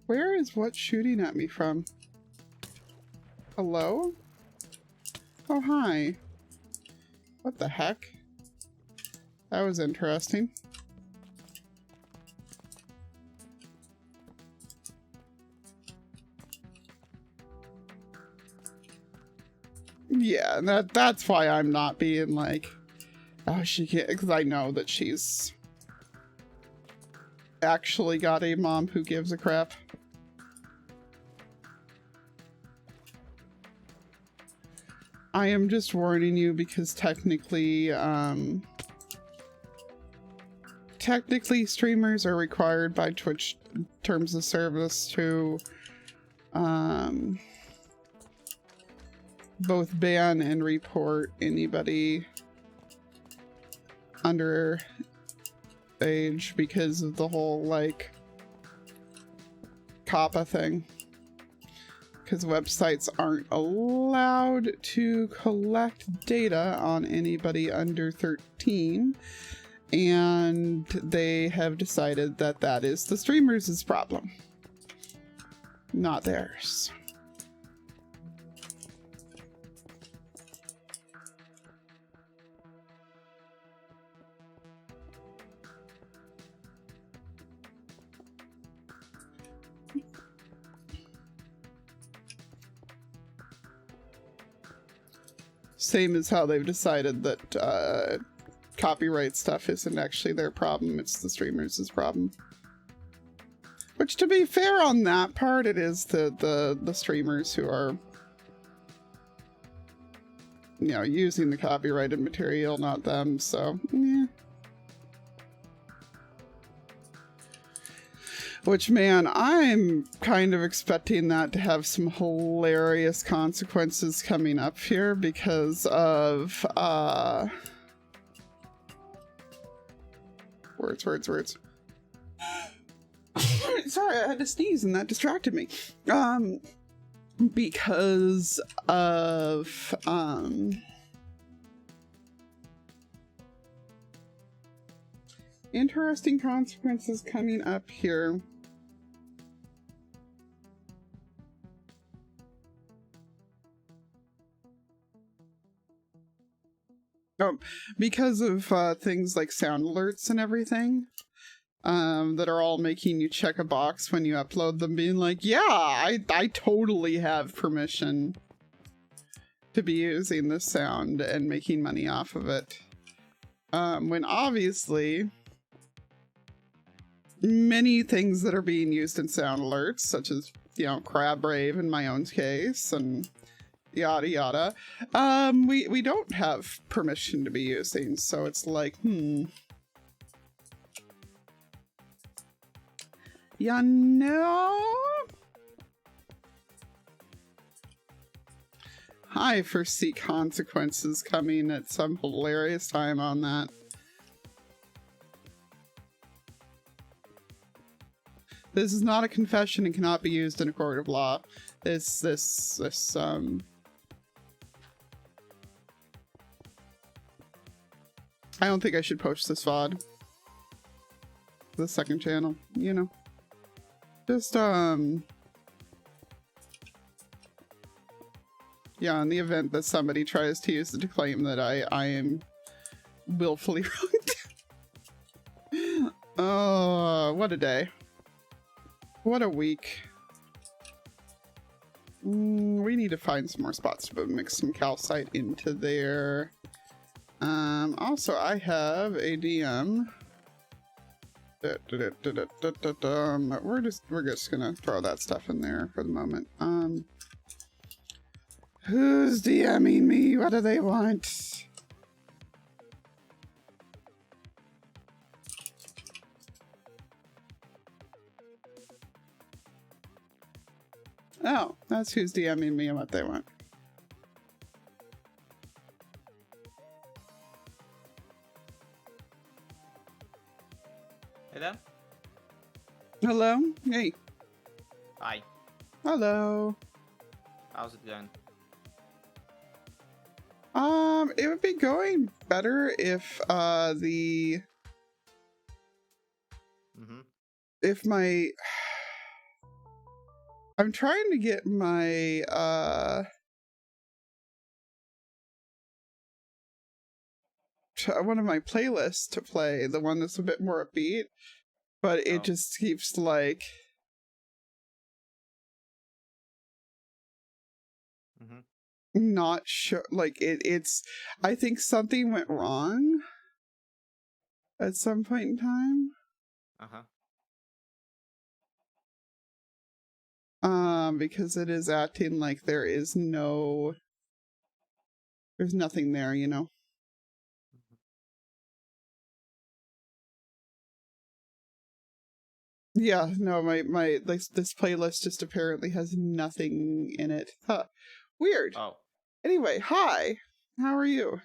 Where is what shooting at me from? Hello? Oh, hi. What the heck? That was interesting. Yeah, that's why I'm not being like, oh, she can't, because I know that she's actually got a mom who gives a crap. I am just warning you because technically streamers are required by Twitch terms of service to both ban and report anybody under age because of the whole like COPPA thing. Because websites aren't allowed to collect data on anybody under 13, and they have decided that that is the streamers' problem, not theirs. Same as how they've decided that copyright stuff isn't actually their problem, it's the streamers' problem. Which, to be fair on that part, it is the streamers who are, you know, using the copyrighted material, not them, so, yeah. Which, man, I'm kind of expecting that to have some hilarious consequences coming up here because of, words. Sorry, I had to sneeze and that distracted me. Because of, interesting consequences coming up here. Oh, because of things like sound alerts and everything, that are all making you check a box when you upload them, being like, yeah, I totally have permission to be using this sound and making money off of it. When obviously many things that are being used in sound alerts, such as, you know, Crab Rave in my own case, and yada yada, we don't have permission to be using, so it's like, you know, I foresee consequences coming at some hilarious time on that. This is not a confession and cannot be used in a court of law. This, I don't think I should post this VOD. The second channel, you know. Just, yeah, in the event that somebody tries to use it to claim that I am willfully wronged. Oh, what a day. What a week. We need to find some more spots to mix some calcite into there. Also, I have a DM. We're just gonna throw that stuff in there for the moment. Who's DMing me? What do they want? Oh, that's who's DMing me and what they want.
Hey there.
Hello? Hey.
Hi.
Hello.
How's it going?
It would be going better if, if my... I'm trying to get my, one of my playlists to play, the one that's a bit more upbeat, but it just keeps, like... not sure, like, it's... I think something went wrong at some point in time. Because it is acting like there's nothing there, you know? Yeah, no, this playlist just apparently has nothing in it. Huh. Weird.
Oh.
Anyway, hi. How are you?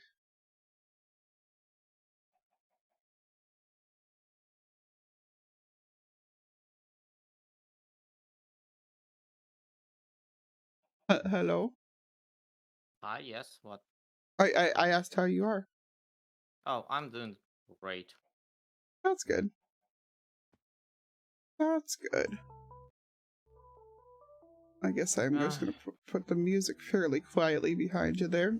Hello?
Hi, yes, what?
I asked how you are.
Oh, I'm doing great.
That's good. That's good. I guess I'm just gonna put the music fairly quietly behind you there.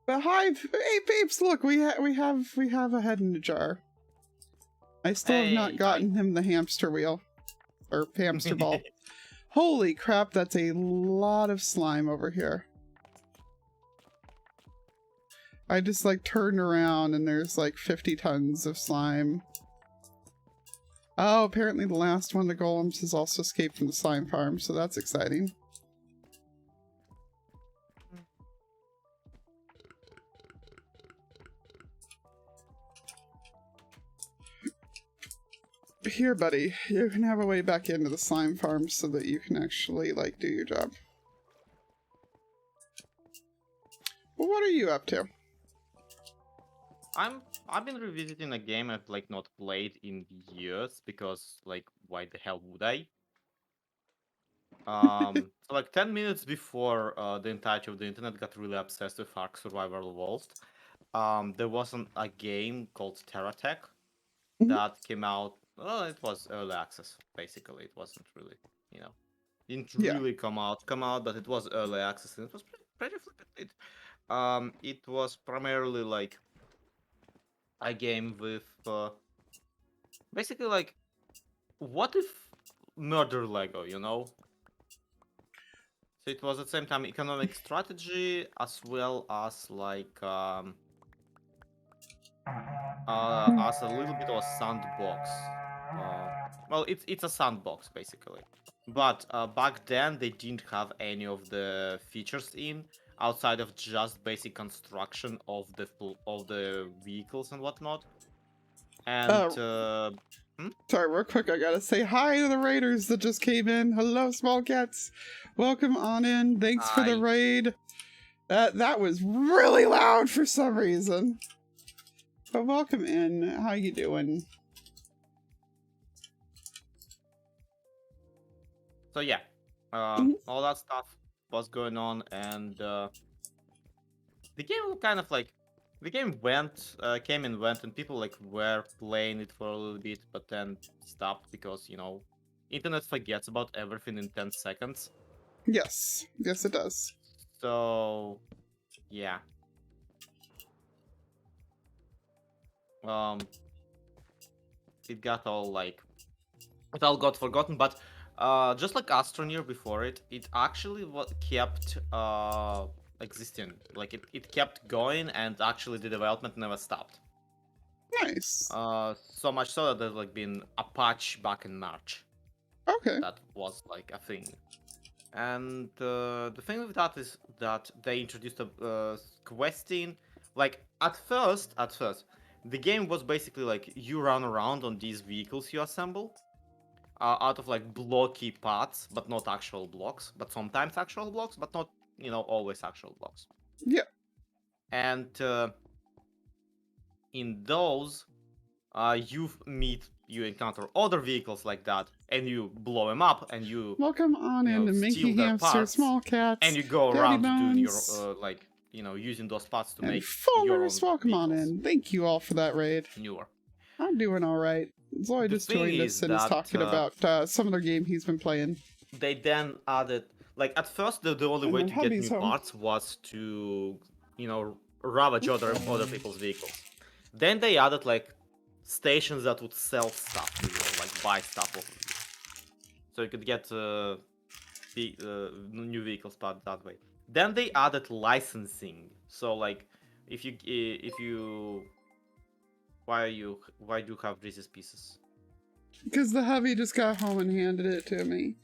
But hi, hey babes, look, we have a head in a jar. I still have not gotten him the hamster wheel. Or hamster ball. Holy crap, that's a lot of slime over here. I just like turned around and there's like 50 tons of slime. Oh, apparently the last one of the golems has also escaped from the slime farm, so that's exciting. here, buddy. You can have a way back into the slime farm so that you can actually, like, do your job. Well, what are you up to?
I've been revisiting a game I've like not played in years because like why the hell would I? So like 10 minutes before the entirety of the internet got really obsessed with Ark Survival Evolved, there wasn't a game called TerraTech
Mhm.
that came out. Well, it was early access basically. It wasn't really, you know, didn't
Yeah.
really come out, but it was early access and it was pretty flippin' lit. It was primarily like a game with basically like what if murder Lego, you know? So it was at the same time economic strategy as well as like as a little bit of a sandbox. Well, it's a sandbox basically, but back then they didn't have any of the features in outside of just basic construction of the vehicles and whatnot. And
Sorry, real quick, I gotta say hi to the raiders that just came in. Hello, small cats. Welcome on in. Thanks for the
I
raid. That was really loud for some reason. But welcome in. How you doing?
So yeah,
Mhm.
all that stuff was going on, and the game kind of like the game came and went, and people like were playing it for a little bit, but then stopped because internet forgets about everything in 10 seconds.
Yes. Yes, it does.
So yeah, um, it got all like it all got forgotten, but just like Astroneer before it, it actually what kept existing. Like it kept going, and actually the development never stopped.
Nice.
So much so that there's like been a patch back in March
Okay.
that was like a thing. And the thing with that is that they introduced a questing. Like at first, the game was basically like you run around on these vehicles you assemble out of like blocky paths, but not actual blocks, but sometimes actual blocks, but not always actual blocks.
Yeah.
And in those, you encounter other vehicles like that, and you blow them up, and you
Welcome on in to Minky
steal their
Hamster,
parts,
Small Cats,
and you go
Daddy
around doing your
Bones,
using those parts to
and
make your
Fulmers.
own
Welcome on
vehicles
in. Thank you all for that raid.
newer.
I'm doing all right. Zoe
The
just
thing
joined us
is
and is
that
talking about some other game he's been playing.
they then added, like, at first the only
And
way
then
to get
hubby's
new
home.
parts was to ravage other people's vehicles. Then they added like stations that would sell stuff to you, or like buy stuff off of you, so you could get new vehicles part that way. Then they added licensing. So like if you why do you have Reese's Pieces?
Because the hubby just got home and handed it to me.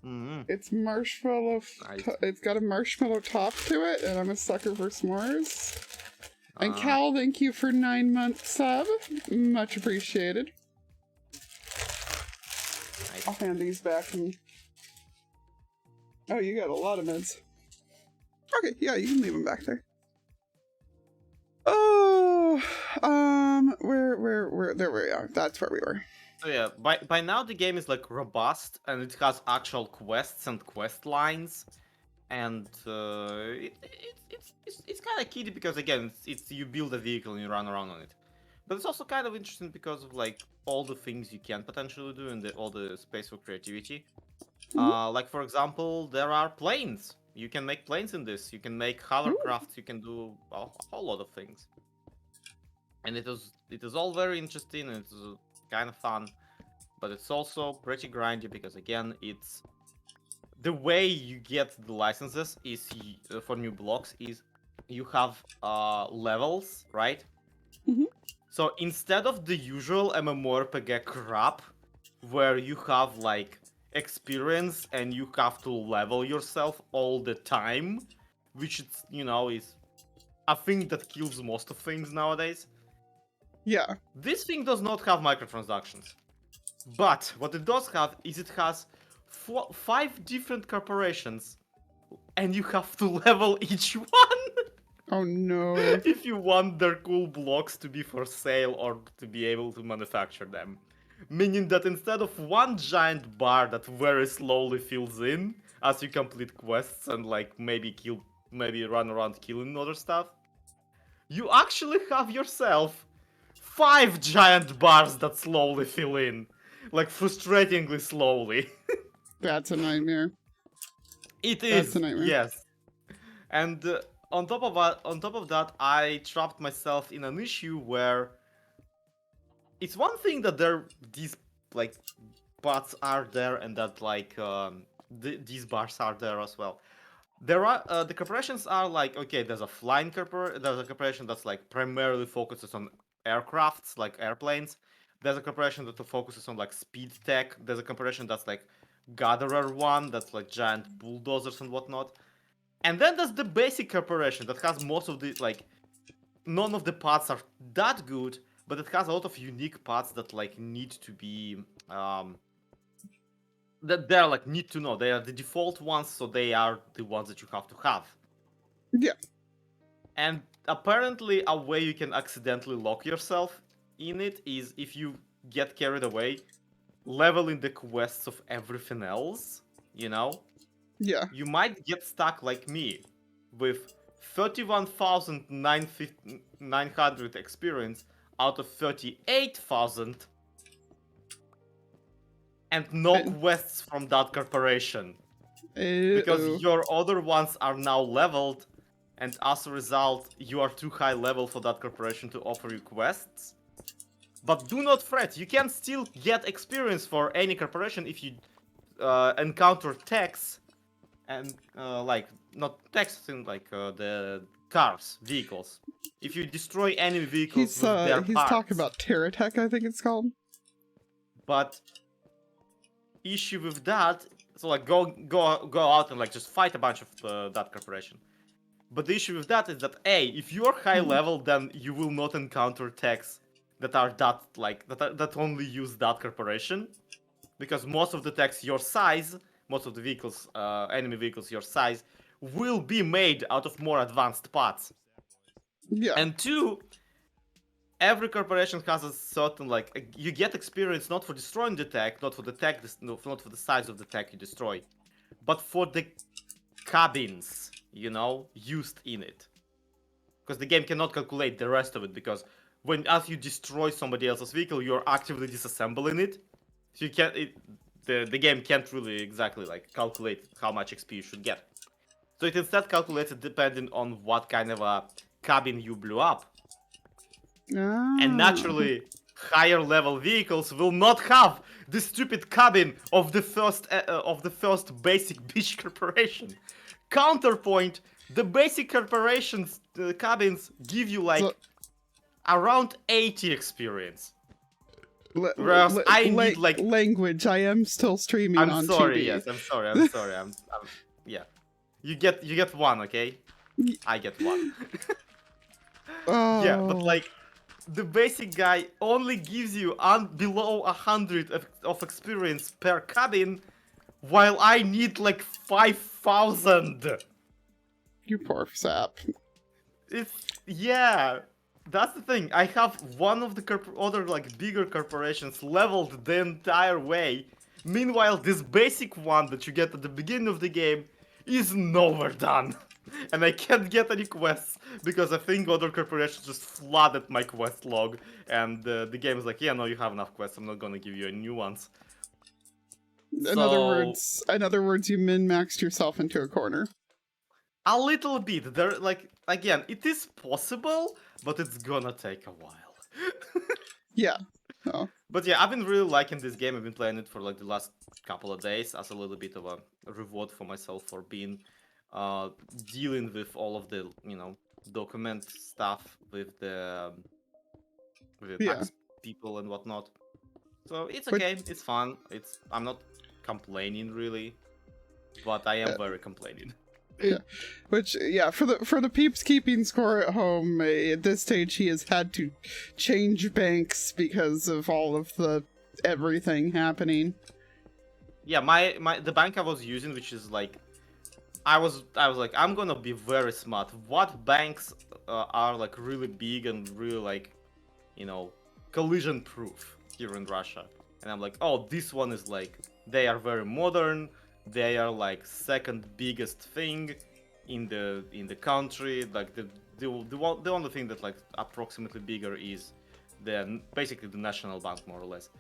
Mm-hmm.
It's marshmallow.
Nice.
It's got a marshmallow top to it, and I'm a sucker for s'mores. And
Uh,
Cal, thank you for 9 months sub. Much appreciated.
nice.
I'll hand these back and... Oh, you got a lot of meds. Okay, yeah, you can leave them back there. Oh, where, there we are. That's where we were.
So yeah, by now the game is like robust, and it has actual quests and quest lines, and it's kind of kiddie because again it's you build a vehicle and you run around on it, but it's also kind of interesting because of like all the things you can potentially do and all the space for creativity. Like for example, there are planes. You can make planes in this. You can make hovercrafts. You can do a whole lot of things, and it is all very interesting and it's kind of fun, but it's also pretty grindy because again it's the way you get the licenses is for new blocks is you have levels, right?
Mhm.
So instead of the usual MMORPG crap where you have like experience and you have to level yourself all the time, which is a thing that kills most of things nowadays.
Yeah.
This thing does not have microtransactions. But what it does have is it has 5 different corporations, and you have to level each one.
Oh no.
If you want their cool blocks to be for sale or to be able to manufacture them. Meaning that instead of one giant bar that very slowly fills in as you complete quests and like maybe run around killing other stuff, you actually have yourself 5 giant bars that slowly fill in. Like frustratingly slowly.
That's a nightmare.
It
That's
is,
a nightmare.
yes. And on top of that, I trapped myself in an issue where it's one thing that these like bots are there and that like these bars are there as well. There are the corporations are like, okay, there's a there's a corporation that's like primarily focuses on aircrafts like airplanes. There's a corporation that focuses on like speed tech. There's a corporation that's like gatherer one that's like giant bulldozers and whatnot. And then there's the basic corporation that has most of the like none of the parts are that good, but it has a lot of unique parts that like need to be that they're like need to know. They are the default ones, so they are the ones that you have to have.
Yeah.
And apparently a way you can accidentally lock yourself in it is if you get carried away, leveling the quests of everything else, you know?
Yeah.
You might get stuck like me with 31,900 experience out of 38,000 and no quests from that corporation. Because your other ones are now leveled, and as a result, you are too high level for that corporation to offer you quests. But do not fret, you can still get experience for any corporation if you encounter techs, and like, not techs in like the cars, vehicles. If you destroy enemy vehicles with their
he's
parts.
talking about Terratech, I think it's called.
But issue with that, so like go out and like just fight a bunch of that corporation. But the issue with that is that if you are high level, then you will not encounter techs that are that like that only use that corporation, because most of the techs your size, most of the vehicles, enemy vehicles your size, will be made out of more advanced parts.
Yeah.
And 2, every corporation has a certain like you get experience not for destroying the tech, not for the tech, not for the size of the tech you destroy, but for the cabins, you know, used in it. Because the game cannot calculate the rest of it, because as you destroy somebody else's vehicle, you're actively disassembling it. So you can't the game can't really exactly like calculate how much XP you should get. So it instead calculates it depending on what kind of a cabin you blew up. And naturally, higher level vehicles will not have the stupid cabin of the first basic bitch corporation. Counterpoint: the basic corporations cabins give you like around 80 experience. Whereas I need like
language. I am still streaming on
sorry,
TV.
yes, I'm sorry. Yeah. You get 1, okay? I get 1.
Oh.
Yeah, but like the basic guy only gives you below 100 of experience per cabin, while I need like 5,000.
You poor sap.
Yeah, that's the thing. I have one of the other like bigger corporations leveled the entire way. Meanwhile, this basic one that you get at the beginning of the game is nowhere done. And I can't get any quests because I think other corporations just flooded my quest log, and the game is like, yeah, no, you have enough quests. I'm not gonna give you any new ones.
In other words, you min-maxed yourself into a corner.
A little bit. There, like, again, it is possible, but it's gonna take a while.
Yeah. Oh.
But yeah, I've been really liking this game. I've been playing it for like the last couple of days as a little bit of a reward for myself for being dealing with all of the, you know, document stuff with the tax people and whatnot. So it's okay, it's fun. I'm not complaining really, but I am very complaining.
Yeah, which for the peeps keeping score at home, at this stage he has had to change banks because of all of the everything happening.
Yeah, the bank I was using, which is like, I was like, I'm gonna be very smart. What banks are like really big and really like, you know, collision proof here in Russia? And I'm like, oh, this one is like, they are very modern. They are like second biggest thing in the country. Like the only thing that like approximately bigger is basically the national bank, more or less.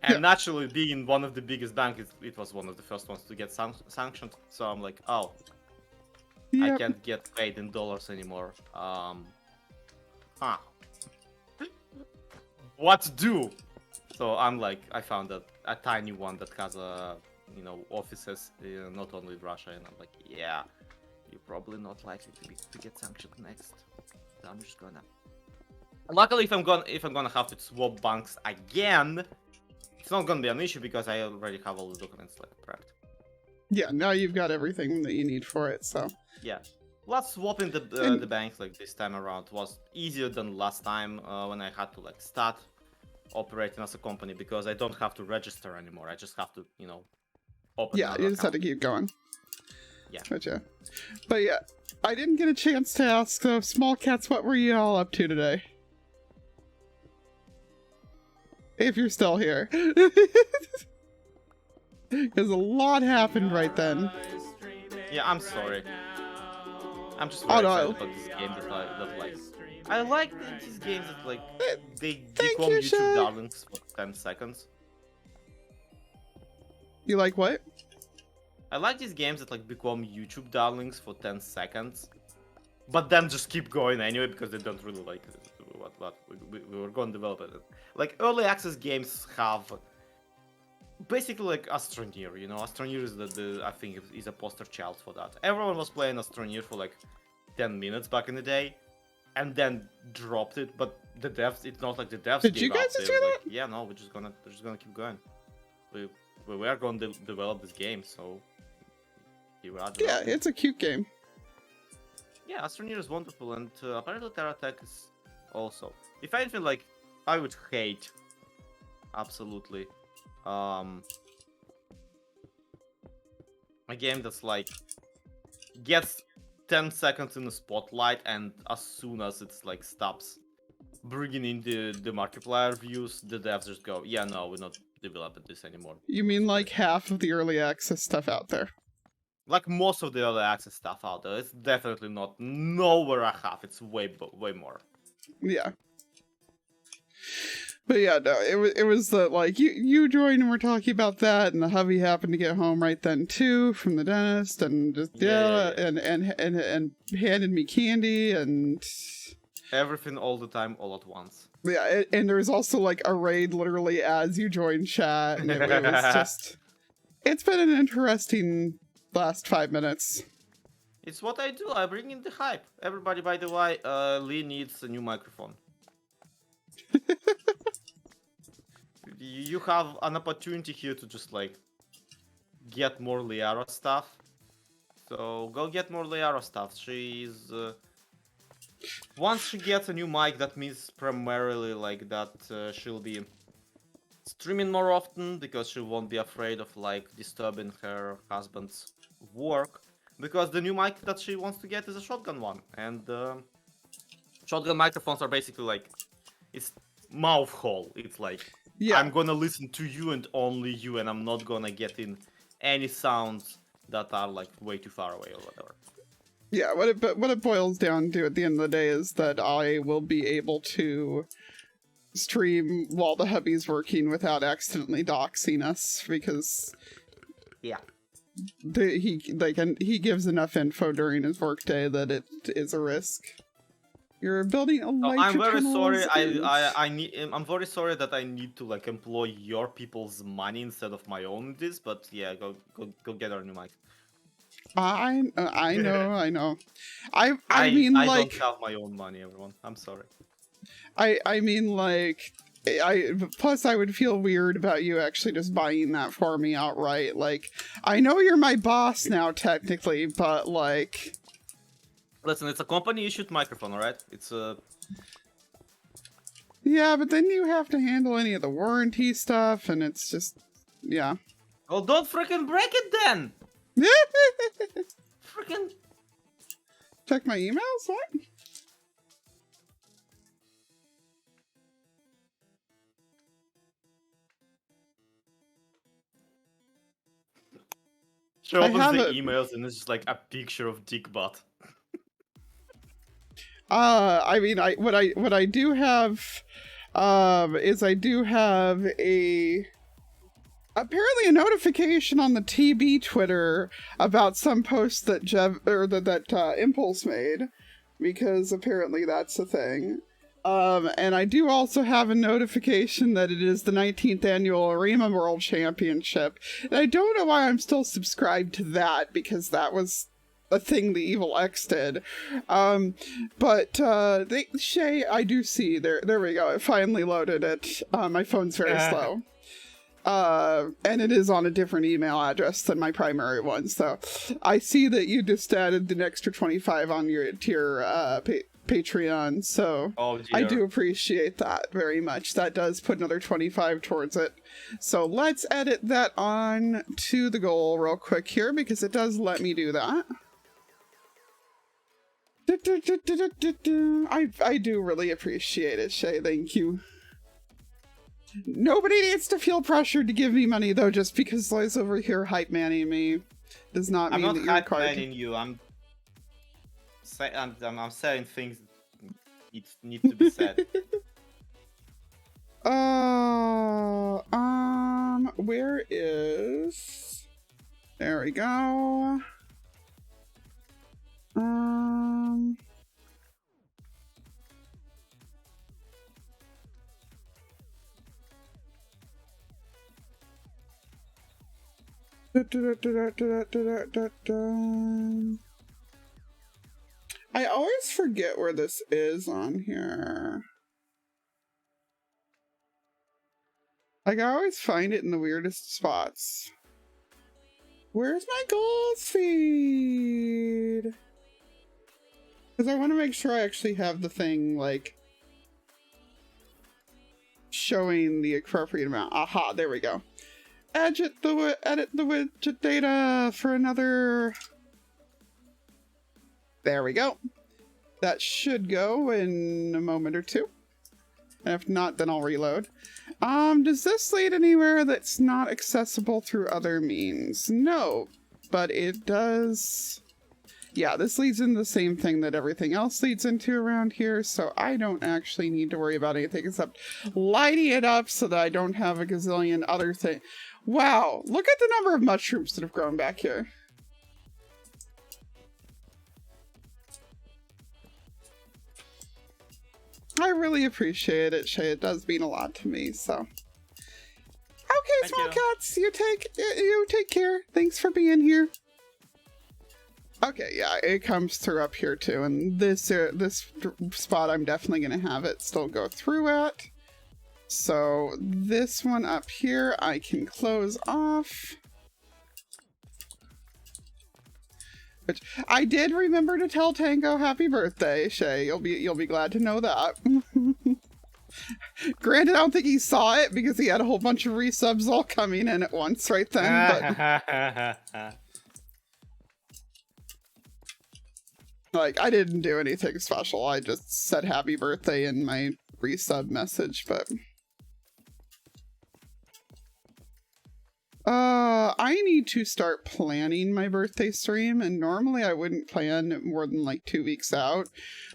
And
Yeah.
naturally, being one of the biggest banks, it was one of the first ones to get sanctioned. So I'm like, oh, I
Yep.
can't get paid in dollars anymore. Huh. What to do? So I'm like, I found a tiny one that has offices not only in Russia, and I'm like, yeah, you're probably not likely to get sanctioned next. So I'm just gonna. Luckily, if I'm gonna have to swap banks again, it's not gonna be an issue because I already have all the documents like prepped.
Yeah, now you've got everything that you need for it, so.
Yeah. Plus, swapping the banks like this time around was easier than last time when I had to like start operating as a company, because I don't have to register anymore. I just have to, open.
Yeah, you just have to keep going.
Yeah.
Gotcha. But yeah, I didn't get a chance to ask Small Cats, what were you all up to today? If you're still here. Because a lot happened right then.
Yeah, I'm sorry. I'm just very excited about this game that like I like these games that like they become YouTube darlings for 10 seconds.
You like what?
I like these games that like become YouTube darlings for 10 seconds, but then just keep going anyway because they don't really like what we were going to develop it. Like early access games have basically like Astroneer, Astroneer is I think is a poster child for that. Everyone was playing Astroneer for like 10 minutes back in the day, and then dropped it. But the devs, it's not like the devs.
Did you guys just do that?
Yeah, no, we're just gonna keep going. We are going to develop this game, so here we are.
Yeah, it's a cute game.
Yeah, Astroneer is wonderful, and apparently Terra Tech is also. If anything, like I would hate absolutely. A game that's like gets 10 seconds in the spotlight, and as soon as it's like stops bringing in the Markiplier views, the devs just go, yeah, no, we're not developing this anymore.
You mean like half of the early access stuff out there?
Like most of the early access stuff out there, it's definitely not nowhere a half. It's way more.
Yeah. But yeah, no, it was the like you joined and we're talking about that, and the hubby happened to get home right then too from the dentist, and just yeah. And handed me candy and
everything all the time, all at once.
Yeah, and there's also like a raid literally as you join chat, and it was just it's been an interesting last 5 minutes.
It's what I do. I bring in the hype. Everybody, by the way, Lee needs a new microphone. You have an opportunity here to just like get more Liara stuff. So go get more Liara stuff. She's once she gets a new mic, that means primarily like that she'll be streaming more often, because she won't be afraid of like disturbing her husband's work, because the new mic that she wants to get is a shotgun one, and shotgun microphones are basically like, it's mouth hole. It's like, yeah, I'm gonna listen to you and only you, and I'm not gonna get in any sounds that are like way too far away or whatever.
Yeah, what it boils down to at the end of the day is that I will be able to stream while the hubby's working without accidentally doxing us, because
yeah,
he gives enough info during his workday that it is a risk. You're building a light.
I'm very sorry. I'm very sorry that I need to like employ your people's money instead of my own. This, but yeah, go get our new mic.
I know. I mean,
I
like,
don't have my own money, everyone. I'm sorry.
I mean, like, plus I would feel weird about you actually just buying that for me outright. Like, I know you're my boss now, technically, but like,
listen, it's a company issued microphone, alright? It's a
Yeah, but then you have to handle any of the warranty stuff, and it's just, yeah.
Well, don't freaking break it then! Freaking...
Check my emails? What?
She opens the emails and it's just like a picture of dick butt.
I mean, what I do have, is I do have apparently a notification on the TB Twitter about some post that that Impulse made, because apparently that's a thing. And I do also have a notification that it is the 19th annual Arima World Championship. And I don't know why I'm still subscribed to that, because that was a thing the Evil X did. But Shay, I do see, there we go, it finally loaded it. My phone's very slow. And it is on a different email address than my primary one, so I see that you just added an extra 25 on your Patreon, so I do appreciate that very much. That does put another 25 towards it. So let's edit that on to the goal real quick here, because it does let me do that. I do really appreciate it, Shay. Thank you. Nobody needs to feel pressured to give me money, though, just because Lois over here hype manning me does not mean that you're
hype manning you. I'm saying things that need to be said.
Where is... There we go. I always forget where this is on here. Like, I always find it in the weirdest spots. Where's my goals feed? Because I want to make sure I actually have the thing, like, showing the appropriate amount. Aha, there we go. Edit the widget data for another... There we go. That should go in a moment or two. And if not, then I'll reload. Does this lead anywhere that's not accessible through other means? No, but it does. Yeah, this leads into the same thing that everything else leads into around here, so I don't actually need to worry about anything except lighting it up so that I don't have a gazillion other things. Wow, look at the number of mushrooms that have grown back here. I really appreciate it, Shay. It does mean a lot to me, so. Okay, small cats, you take care. Thanks for being here. Okay, yeah, it comes through up here too, and this spot I'm definitely gonna have it still go through at. So this one up here I can close off. Which I did remember to tell Tango happy birthday, Shay. You'll be glad to know that. Granted, I don't think he saw it because he had a whole bunch of resubs all coming in at once right then. But like, I didn't do anything special. I just said happy birthday in my resub message, but I need to start planning my birthday stream, and normally I wouldn't plan more than like 2 weeks out,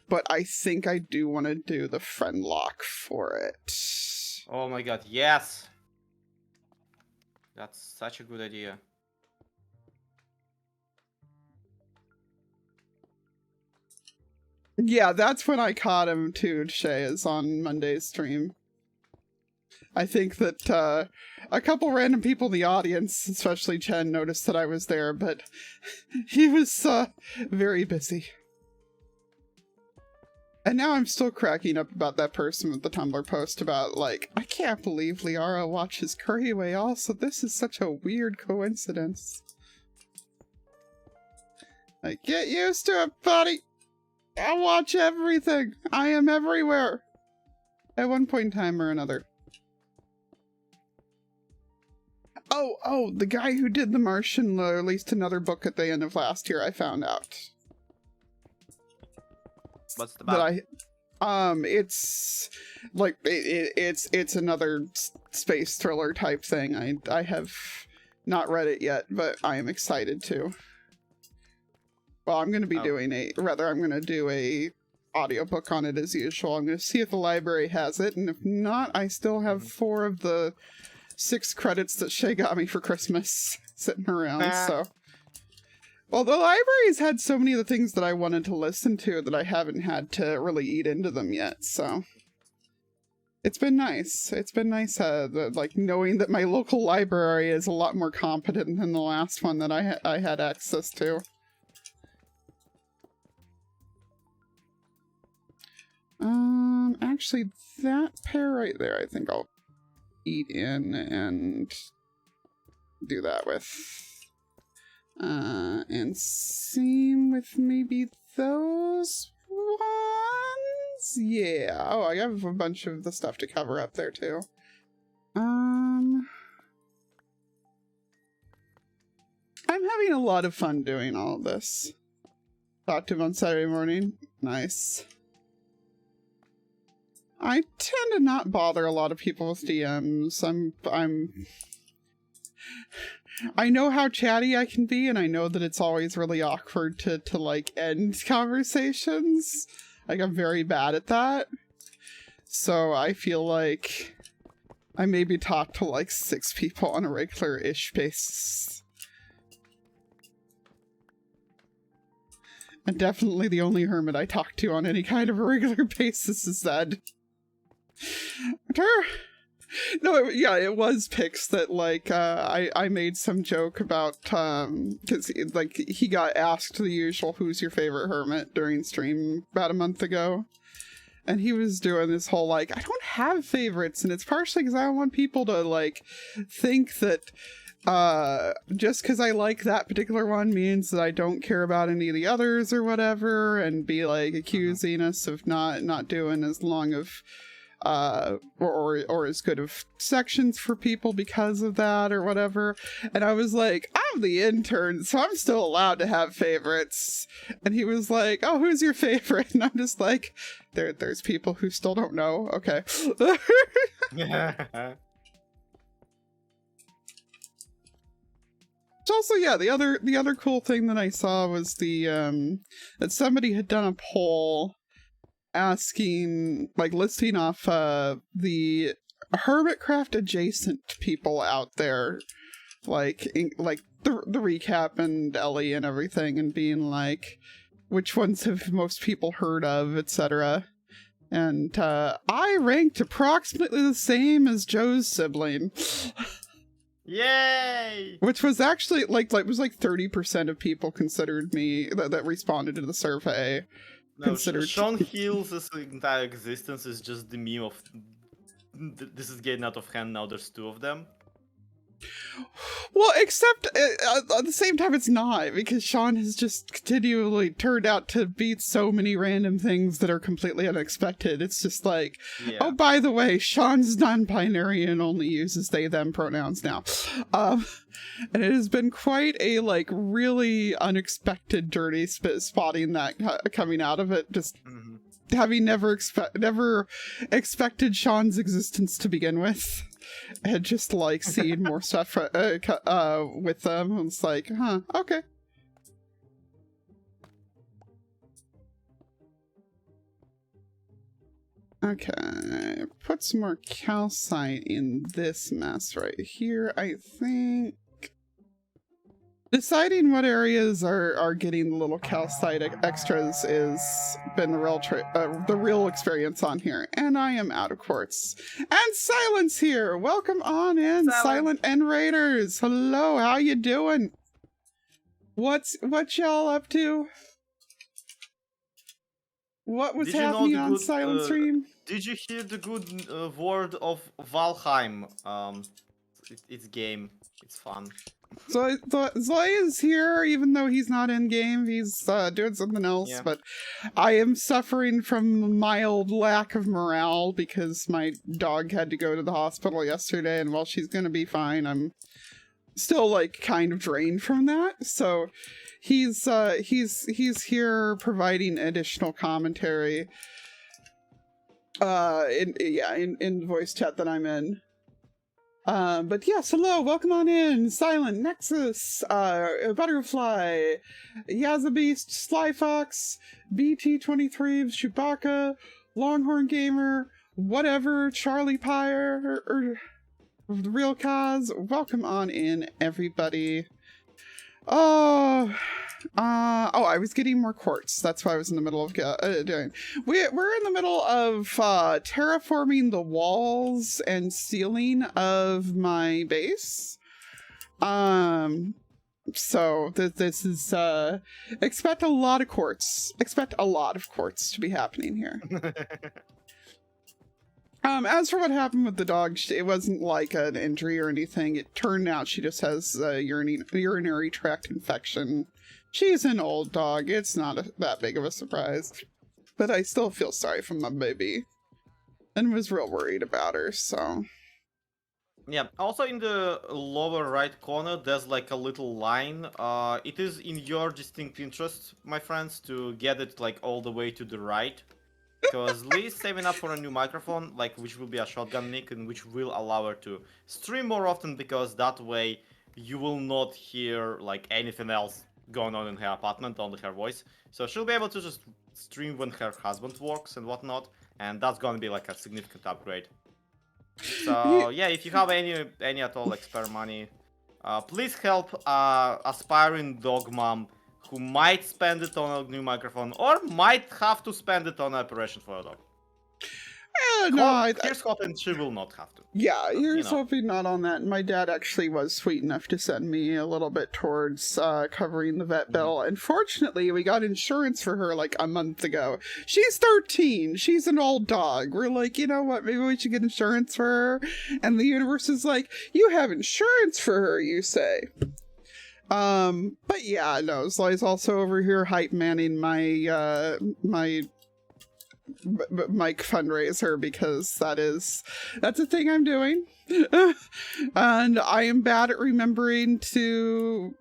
but I think I do want to do the friend lock for it.
Oh my god, yes! That's such a good idea.
Yeah, that's when I caught him too, Shay, is on Monday's stream. I think that a couple random people in the audience, especially Chen, noticed that I was there, but he was very busy. And now I'm still cracking up about that person with the Tumblr post about, like, I can't believe Liara watches Curryway also. This is such a weird coincidence. Like, get used to it, buddy. I watch everything. I am everywhere. At one point in time or another. Oh, the guy who did The Martian released another book at the end of last year, I found out.
What's it about?
It's like it's another space thriller type thing. I have not read it yet, but I am excited to. Well, I'm going to be doing I'm going to do a audiobook on it as usual. I'm going to see if the library has it, and if not, I still have 4 of the 6 credits that Shay got me for Christmas sitting around, so. Well, the library's had so many of the things that I wanted to listen to that I haven't had to really eat into them yet, so. It's been nice. It's been nice, like, knowing that my local library is a lot more competent than the last one that I had access to. Actually, that pair right there, I think I'll eat in and do that with. And same with maybe those ones? Yeah. Oh, I have a bunch of the stuff to cover up there too. I'm having a lot of fun doing all of this. Talked to him on Saturday morning. Nice. I tend to not bother a lot of people with DMs. I know how chatty I can be, and I know that it's always really awkward to like end conversations. Like, I'm very bad at that. So I feel like I maybe talk to like 6 people on a regular-ish basis. And definitely the only hermit I talk to on any kind of a regular basis is Zed. No, yeah, it was Pix that, like, I made some joke about, because, like, he got asked the usual, who's your favorite hermit during stream about a month ago. And he was doing this whole, like, I don't have favorites, and it's partially because I don't want people to, like, think that, just because I like that particular one means that I don't care about any of the others or whatever, and be, like, accusing us of not doing as long of or as good of sections for people because of that or whatever. And I was like, I'm the intern, so I'm still allowed to have favorites. And he was like, oh, who's your favorite? And I'm just like, there's people who still don't know. Okay. Also, yeah, the other cool thing that I saw was the that somebody had done a poll asking, like, listing off the Hermitcraft adjacent people out there, like the recap and Ellie and everything, and being like, which ones have most people heard of, etc. And I ranked approximately the same as Joe's sibling.
Yay!
Which was actually like was like 30% of people considered me that responded to the survey.
No, Sean Hill's entire existence is just the meme of this is getting out of hand, now there's 2 of them.
Well, except at the same time it's not, because Sean has just continually turned out to beat so many random things that are completely unexpected. It's just like, yeah. Oh, by the way, Sean's non-binary and only uses they them pronouns now. And it has been quite a, like, really unexpected journey spotting that coming out of it, just having never expected Sean's existence to begin with. And just, like, seeing more stuff with them. And it's like, huh, okay. Okay, put some more calcite in this mess right here, I think. Deciding what areas are getting the little calcite extras is been the real experience on here. And I am out of quartz. And Silence here! Welcome on in, Silent and Raiders! Hello, how you doing? What y'all up to? What was happening on Silent Stream?
Did you hear the good word of Valheim? It's game. It's fun.
Zoe is here, even though he's not in game. He's doing something else.
Yeah.
But I am suffering from mild lack of morale because my dog had to go to the hospital yesterday, and while she's gonna be fine, I'm still like kind of drained from that. So he's here providing additional commentary. In the voice chat that I'm in. But yes, hello, welcome on in. Silent, Nexus, Butterfly, Yazabeast, Slyfox, BT23, Chewbacca, Longhorn Gamer, whatever, Charlie Pyre, or The Real Cause. Welcome on in, everybody. I was getting more quartz. That's why I was in the middle of doing. We're in the middle of terraforming the walls and ceiling of my base. So this is expect a lot of quartz. Expect a lot of quartz to be happening here. As for what happened with the dog, it wasn't like an injury or anything. It turned out she just has a urinary tract infection. She's an old dog. It's not that big of a surprise. But I still feel sorry for my baby. And was real worried about her, so...
Yeah, also in the lower right corner, there's like a little line. It is in your distinct interest, my friends, to get it like all the way to the right. Because Lee is saving up for a new microphone, like which will be a shotgun mic, and which will allow her to stream more often, because that way you will not hear like anything else going on in her apartment, only her voice. So she'll be able to just stream when her husband works and whatnot, and that's gonna be like a significant upgrade. So yeah, if you have any at all like spare money, please help aspiring dog mom who might spend it on a new microphone or might have to spend it on an operation for a dog. Here's hoping she will not have to.
Yeah, here's hoping not on that. My dad actually was sweet enough to send me a little bit towards covering the vet bill. Unfortunately, we got insurance for her like a month ago. She's 13. She's an old dog. We're like, you know what? Maybe we should get insurance for her. And the universe is like, you have insurance for her, you say. But yeah, no, Sly's also over here hype manning my mic fundraiser, because that's a thing I'm doing. And I am bad at remembering to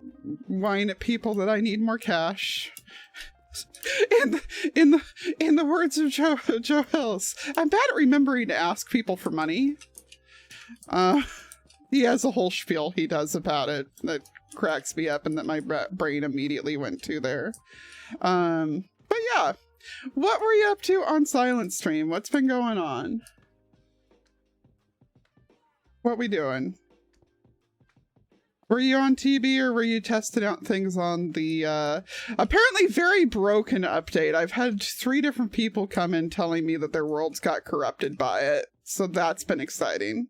whine at people that I need more cash. In the words of Joe Hills, I'm bad at remembering to ask people for money. He has a whole spiel he does about it that cracks me up and that my brain immediately went to there. But yeah, what were you up to on Silent Stream? What's been going on? What we doing? Were you on TB, or were you testing out things on the apparently very broken update? I've had 3 different people come in telling me that their worlds got corrupted by it, so that's been exciting.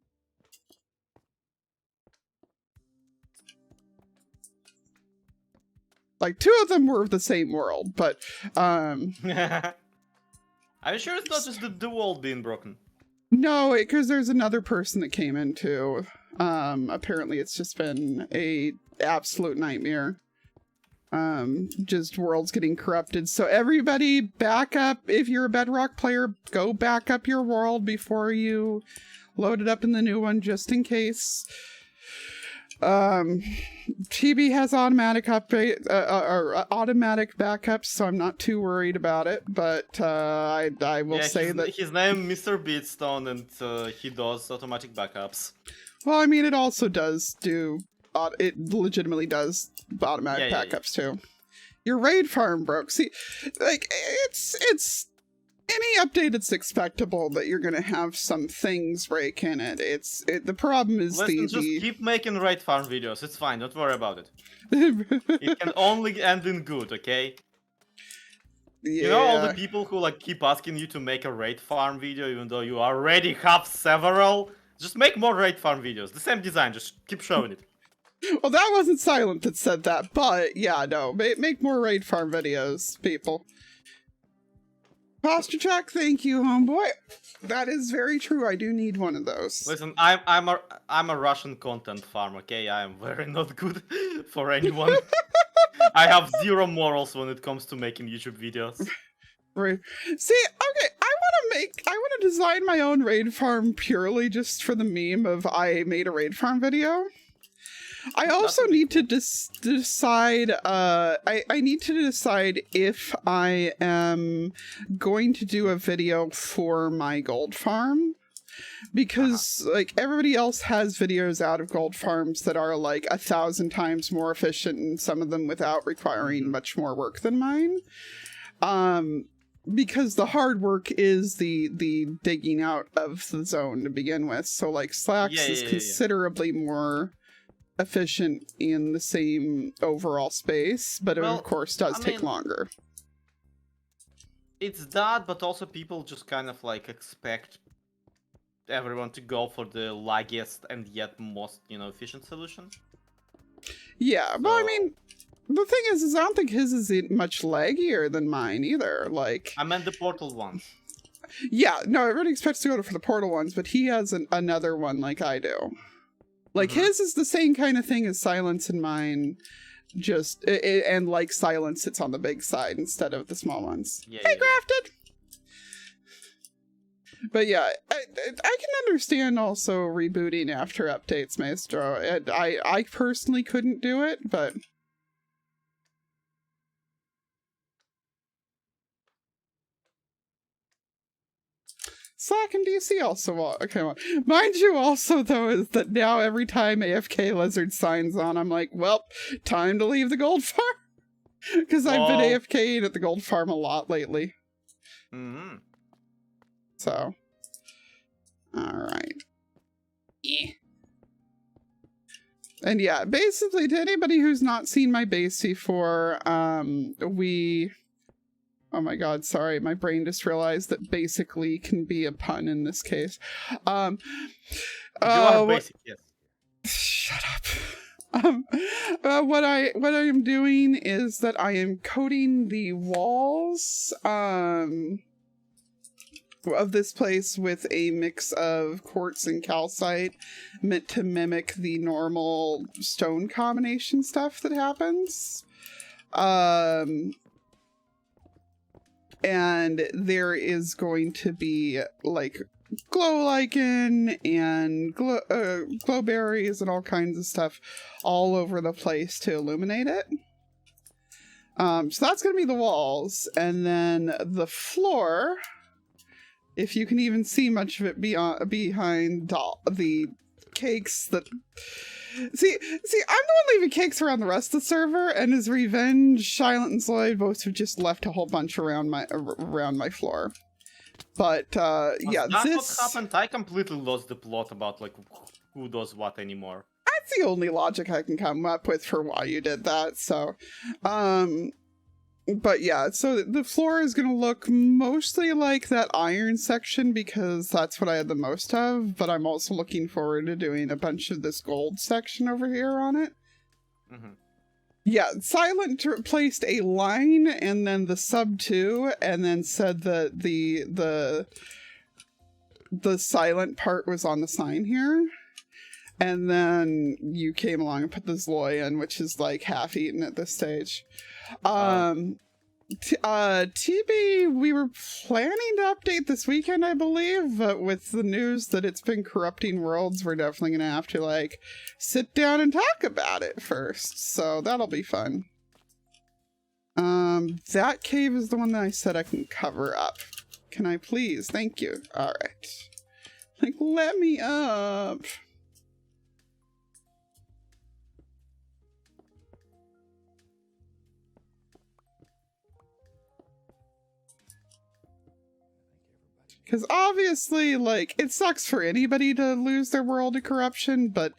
Like 2 of them were the same world, but
Are you sure it's not just the world being broken?
No, because there's another person that came in too. Apparently it's just been a absolute nightmare. Just worlds getting corrupted. So everybody back up. If you're a Bedrock player, go back up your world before you load it up in the new one, just in case. TB has automatic update or automatic backups, so I'm not too worried about it. But I will say that
his name Mr. Beatstone, and he does automatic backups.
Well, I mean, it also does do. It legitimately does automatic backups too. Your raid farm broke. See, like it's. Any update, it's expectable that you're gonna have some things break in it. The problem is
just keep making raid farm videos. It's fine. Don't worry about it. It can only end in good, okay? Yeah. You know all the people who like keep asking you to make a raid farm video, even though you already have several. Just make more raid farm videos. The same design. Just keep showing it.
Well, that wasn't Silent that said that, but yeah, no, make more raid farm videos, people. Posture check, thank you, homeboy. That is very true. I do need one of those.
Listen, I'm a Russian content farm, okay? I am very not good for anyone. I have zero morals when it comes to making YouTube videos.
Right. See, okay, I want to design my own raid farm purely just for the meme of I made a raid farm video. I also need to decide, I need to decide if I am going to do a video for my gold farm. Because, like, everybody else has videos out of gold farms that are, like, 1,000 times more efficient, and some of them without requiring much more work than mine. Because the hard work is the digging out of the zone to begin with. So, like, Slacks is considerably more efficient in the same overall space, but it, of course, does take longer.
It's that, but also people just kind of, like, expect everyone to go for the laggiest and yet most, efficient solution.
Yeah, well, I mean, the thing is I don't think his is much laggier than mine either. Like,
I meant the portal ones.
Yeah, no, everybody expects to go for the portal ones, but he has another one like I do. Like, his is the same kind of thing as Silence in mine, just, and like Silence, it's on the big side instead of the small ones.
Yeah,
hey, Grafted! But yeah, I can understand also rebooting after updates, Maestro. And I personally couldn't do it, but... Slack and DC also want. Okay, well, mind you also, though, is that now every time AFK Lizard signs on, I'm like, well, time to leave the gold farm. Because I've been AFKing at the gold farm a lot lately. So. Alright. Yeah. And yeah, basically, to anybody who's not seen my base before, oh my god, sorry, my brain just realized that basically can be a pun in this case.
You are basic, yes.
Shut up. What I am doing is that I am coating the walls of this place with a mix of quartz and calcite, meant to mimic the normal stone combination stuff that happens. And there is going to be, like, glow lichen and glow berries and all kinds of stuff all over the place to illuminate it. So that's going to be the walls. And then the floor, if you can even see much of it behind the cakes that... See, I'm the one leaving cakes around the rest of the server, and as revenge, Silent and Sloyd both have just left a whole bunch around my floor. But yeah,
that's what happened. I completely lost the plot about like who does what anymore.
That's the only logic I can come up with for why you did that. So, but yeah, so the floor is going to look mostly like that iron section because that's what I had the most of, but I'm also looking forward to doing a bunch of this gold section over here on it. Yeah, Silent placed a line and then the sub 2 and then said that the silent part was on the sign here. And then you came along and put the Zloy in, which is like half eaten at this stage. TB, we were planning to update this weekend, I believe, but with the news that it's been corrupting worlds, we're definitely gonna have to, like, sit down and talk about it first, so that'll be fun. That cave is the one that I said I can cover up. Can I please? Thank you. Alright. Like, let me up. Because obviously, like, it sucks for anybody to lose their world to corruption, but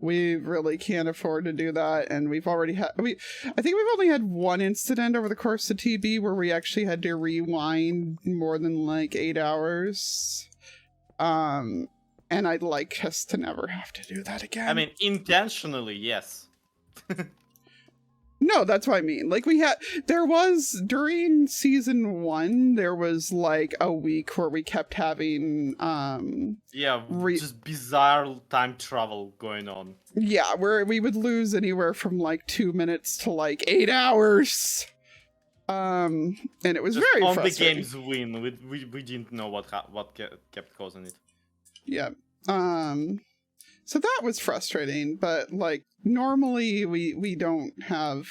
we really can't afford to do that. And we've already had, I think we've only had one incident over the course of TB where we actually had to rewind more than like 8 hours. And I'd like us to never have to do that again.
I mean, intentionally, yes.
No, that's what I mean. Like there was during season 1, there was like a week where we kept having
Yeah, just bizarre time travel going on.
yeah, where we would lose anywhere from like 2 minutes to like 8 hours. And it was
just
very
on
frustrating.
the game's win. We didn't know what kept causing it.
Yeah. So that was frustrating, but like normally we don't have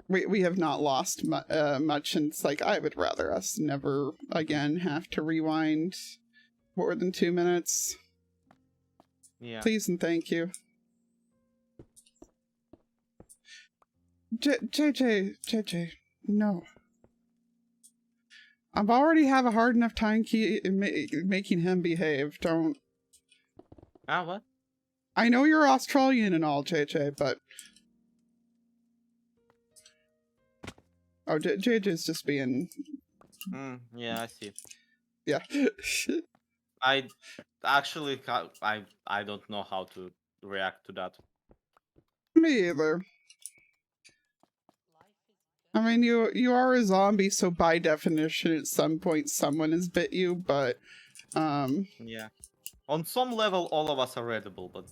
we have not lost much, and it's like I would rather us never again have to rewind more than 2 minutes.
Yeah.
Please and thank you. JJ, no. I've already have a hard enough time making him behave. Don't.
Ah, what?
I know you're Australian and all, JJ, but... Oh, JJ's just being...
Yeah, I see.
Yeah.
I actually, I don't know how to react to that.
Me either. I mean, you are a zombie, so by definition, at some point, someone has bit you, but...
Yeah. On some level, all of us are edible, but...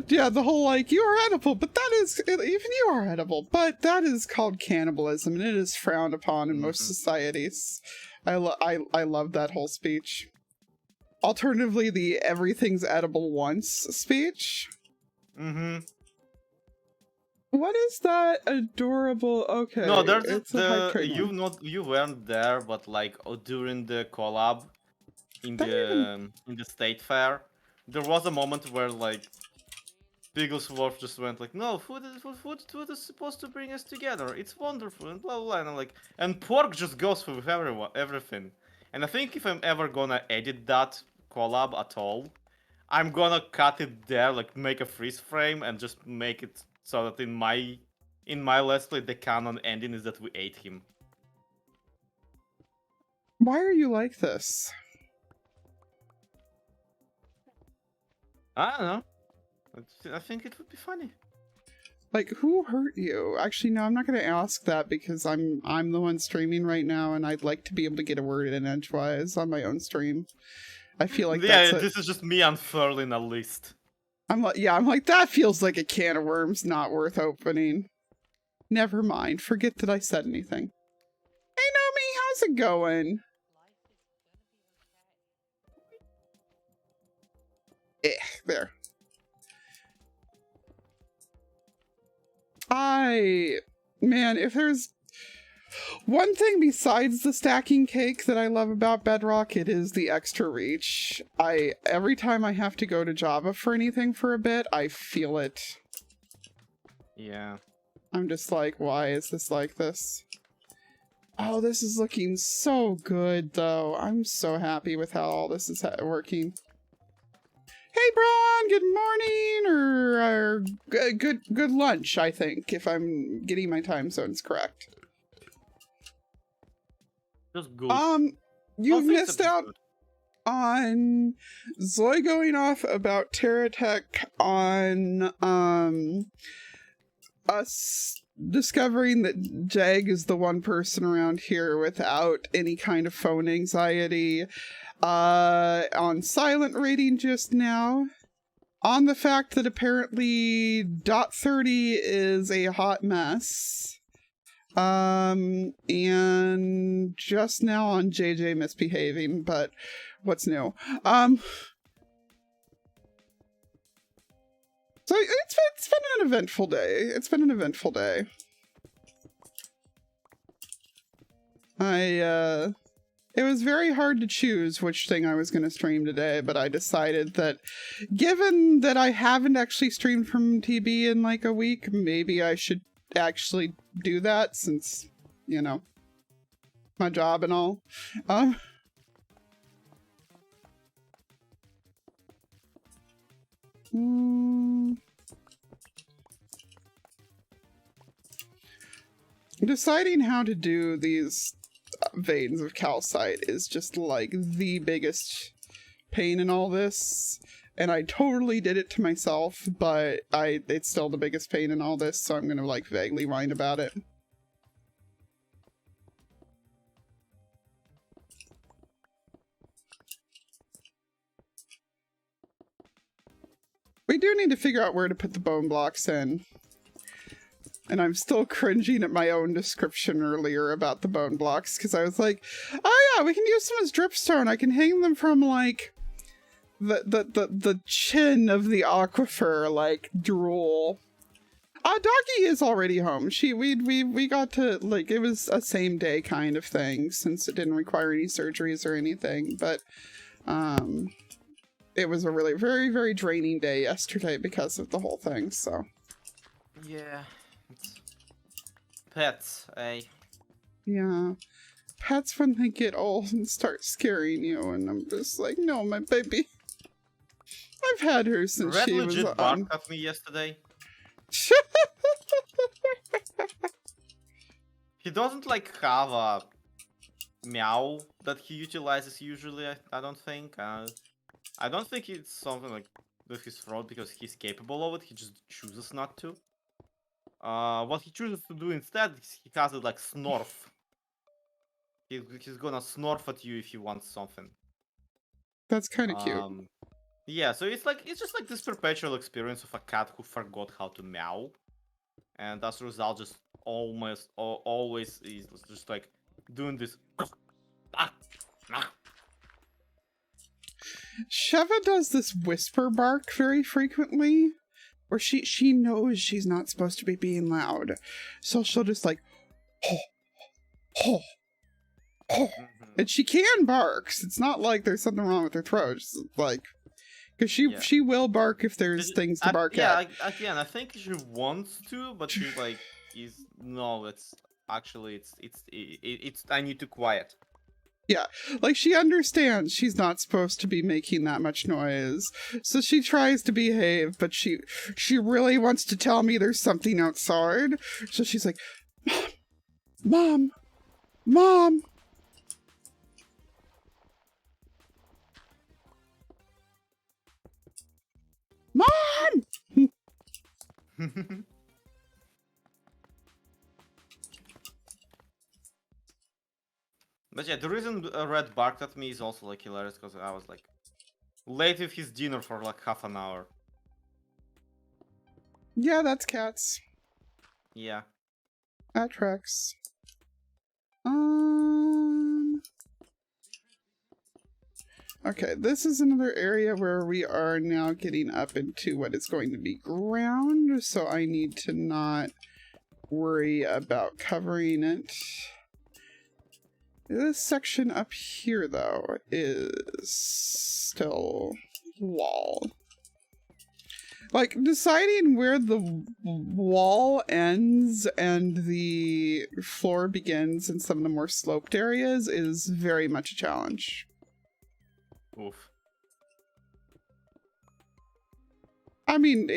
Yeah, the whole, like, you are edible, but that is... Even you are edible, but that is called cannibalism, and it is frowned upon in most societies. I love that whole speech. Alternatively, the everything's edible once speech. What is that adorable? Okay.
No, there's you weren't there, but like during the collab in the state fair, there was a moment where like Bigglesworth just went like, no, food is supposed to bring us together. It's wonderful and blah blah blah. And I'm like, and pork just goes with everything. And I think if I'm ever gonna edit that collab at all, I'm gonna cut it there, like make a freeze frame and just make it so that in my Let's Play the canon ending is that we ate him.
Why are you like this?
I don't know. I think it would be funny.
Like, who hurt you? Actually, no, I'm not going to ask that because I'm the one streaming right now, and I'd like to be able to get a word in edgewise on my own stream. I feel like
this is just me unfurling a list.
I'm like, that feels like a can of worms not worth opening. Never mind. Forget that I said anything. Hey, Nomi, how's it going? There. Man, if there's one thing besides the stacking cake that I love about Bedrock, it is the extra reach. Every time I have to go to Java for anything for a bit, I feel it.
Yeah.
I'm just like, why is this like this? Oh, this is looking so good, though. I'm so happy with how all this is working. Hey, Braun, good morning, or good lunch, I think, if I'm getting my time zones correct.
Just good.
You've missed out on Zoe going off about Terratech, on, us discovering that Jag is the one person around here without any kind of phone anxiety, on silent rating just now, on the fact that apparently .30 is a hot mess, and just now on JJ misbehaving, but what's new? So it's been an eventful day. It's been an eventful day. It was very hard to choose which thing I was going to stream today, but I decided that given that I haven't actually streamed from TB in like a week, maybe I should actually do that since, you know, my job and all. Deciding how to do these veins of calcite is just like the biggest pain in all this. and I totally did it to myself, but it's still the biggest pain in all this, so I'm gonna like vaguely whine about it. We do need to figure out where to put the bone blocks in. And I'm still cringing at my own description earlier about the bone blocks, because I was like, oh yeah, we can use them as dripstone. I can hang them from like the chin of the aquifer, like drool. Doggy is already home. We got to, like, it was a same day kind of thing, since it didn't require any surgeries or anything, but it was a really very, very draining day yesterday because of the whole thing, so.
Yeah. Pets, eh?
Yeah. Pets, when they get old and start scaring you, and I'm just like, no, my baby. I've had her since
Red
she was
legit barked at me yesterday. He doesn't like have a meow that he utilizes usually, I don't think. I don't think it's something like with his throat because he's capable of it, he just chooses not to. What he chooses to do instead is he has it like snorf. He's gonna snorf at you if he wants something.
That's kind of cute.
Yeah, so it's just like this perpetual experience of a cat who forgot how to meow, and as a result, just always is just like doing this.
Sheva does this whisper bark very frequently, where she knows she's not supposed to be being loud, so she'll just like, ho, ho, ho. And she can bark. It's not like there's something wrong with her throat. It's like, because she will bark if there's things to bark at.
Yeah, again, I think she wants to, but she like is no. It's actually it's I need to quiet.
Yeah, like she understands she's not supposed to be making that much noise, so she tries to behave, but she really wants to tell me there's something outside, so she's like, Mom, Mom. Mom!
But yeah, the reason Red barked at me is also like hilarious because I was like late with his dinner for like half an hour.
Yeah, that's cats.
Yeah.
That tracks. Okay, this is another area where we are now getting up into what is going to be ground, so I need to not worry about covering it. This section up here, though, is still wall. Like, deciding where the wall ends and the floor begins in some of the more sloped areas is very much a challenge.
Oof.
I mean,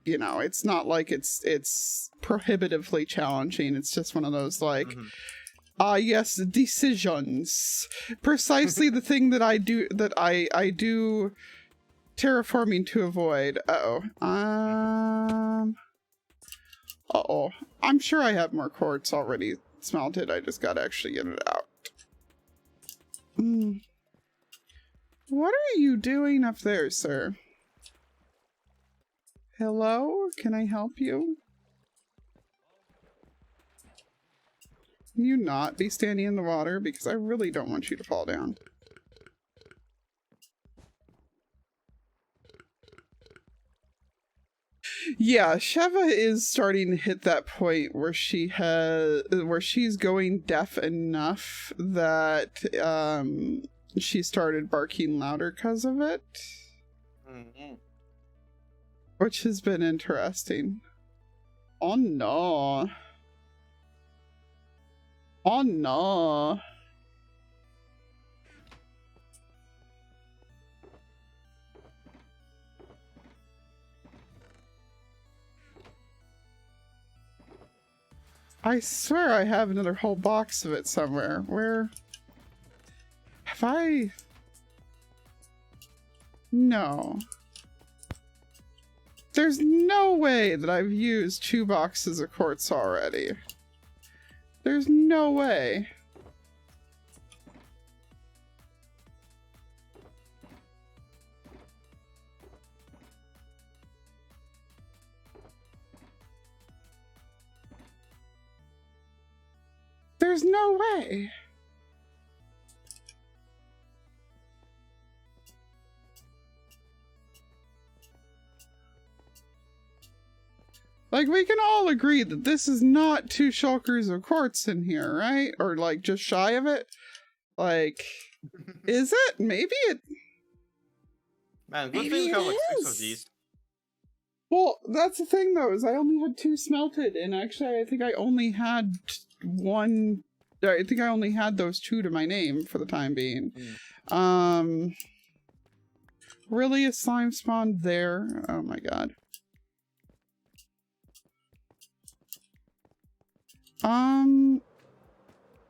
it's not like it's prohibitively challenging. It's just one of those, like, yes, decisions. Precisely the thing that I do terraforming to avoid. Uh-oh. I'm sure I have more quartz already smelted. I just gotta actually get it out. What are you doing up there, sir? Hello? Can I help you? Can you not be standing in the water? Because I really don't want you to fall down. Yeah, Sheva is starting to hit that point where she's going deaf enough that she started barking louder because of it. Which has been interesting. Oh no. Oh no. I swear I have another whole box of it somewhere. Where have I? No. There's no way that I've used 2 boxes of quartz already. There's no way. There's no way. Like, we can all agree that this is not 2 shulkers of quartz in here, right? Or, like, just shy of it? Like, is it? Maybe it...
Man, good
Maybe
thing we
it
have like 6 of
is.
these.
Well, that's the thing, though, is I only had 2 smelted, and actually I think I only had 1... I think I only had those 2 to my name for the time being. Really? A slime spawned there? Oh my god.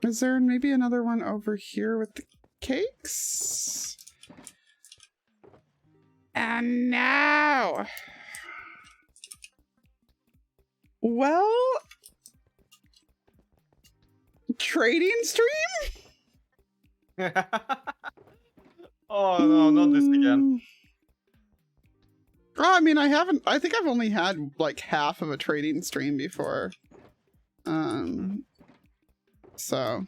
Is there maybe another one over here with the cakes? And now, well, trading stream?
Oh no, not this again.
Oh, I mean, I think I've only had like half of a trading stream before. So.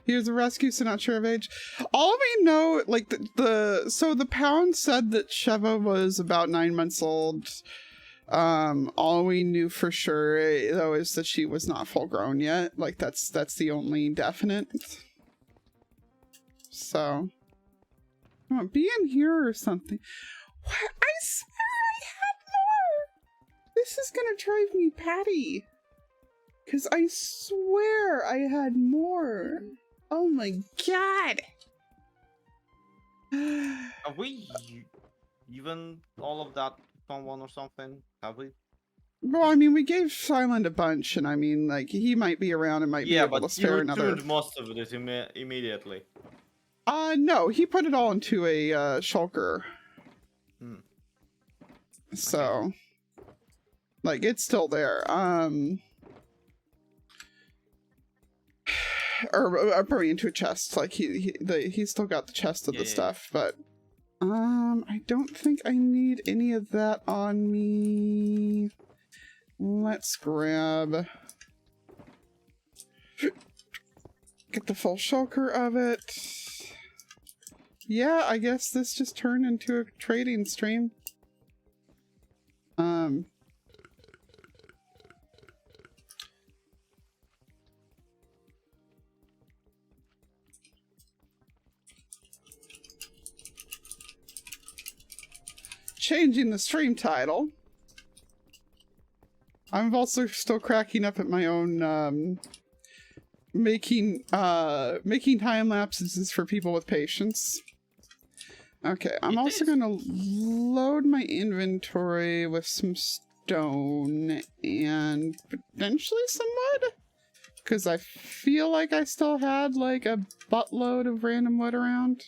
Here's a rescue, so not sure of age. All we know, like, so the pound said that Sheva was about 9 months old. All we knew for sure, though, is that she was not full grown yet. Like, that's the only definite. So. Oh, be in here or something. What? I swear I had more! This is gonna drive me patty. Because I swear I had more. Oh my god!
Have we even all of that someone or something? Have we?
Well, I mean, we gave Silent a bunch, and I mean, like, he might be around and might be able to spare
you
another.
returned most of it immediately.
No, he put it all into a shulker. So, okay. Like, it's still there. Or probably into a chest. Like, he's still got the chest of the stuff, but I don't think I need any of that on me. Let's grab, get the full shulker of it. Yeah, I guess this just turned into a trading stream. Changing the stream title. I'm also still cracking up at my own making time lapses is for people with patience. Okay, I'm also gonna load my inventory with some stone and potentially some wood, because I feel like I still had like a buttload of random wood around.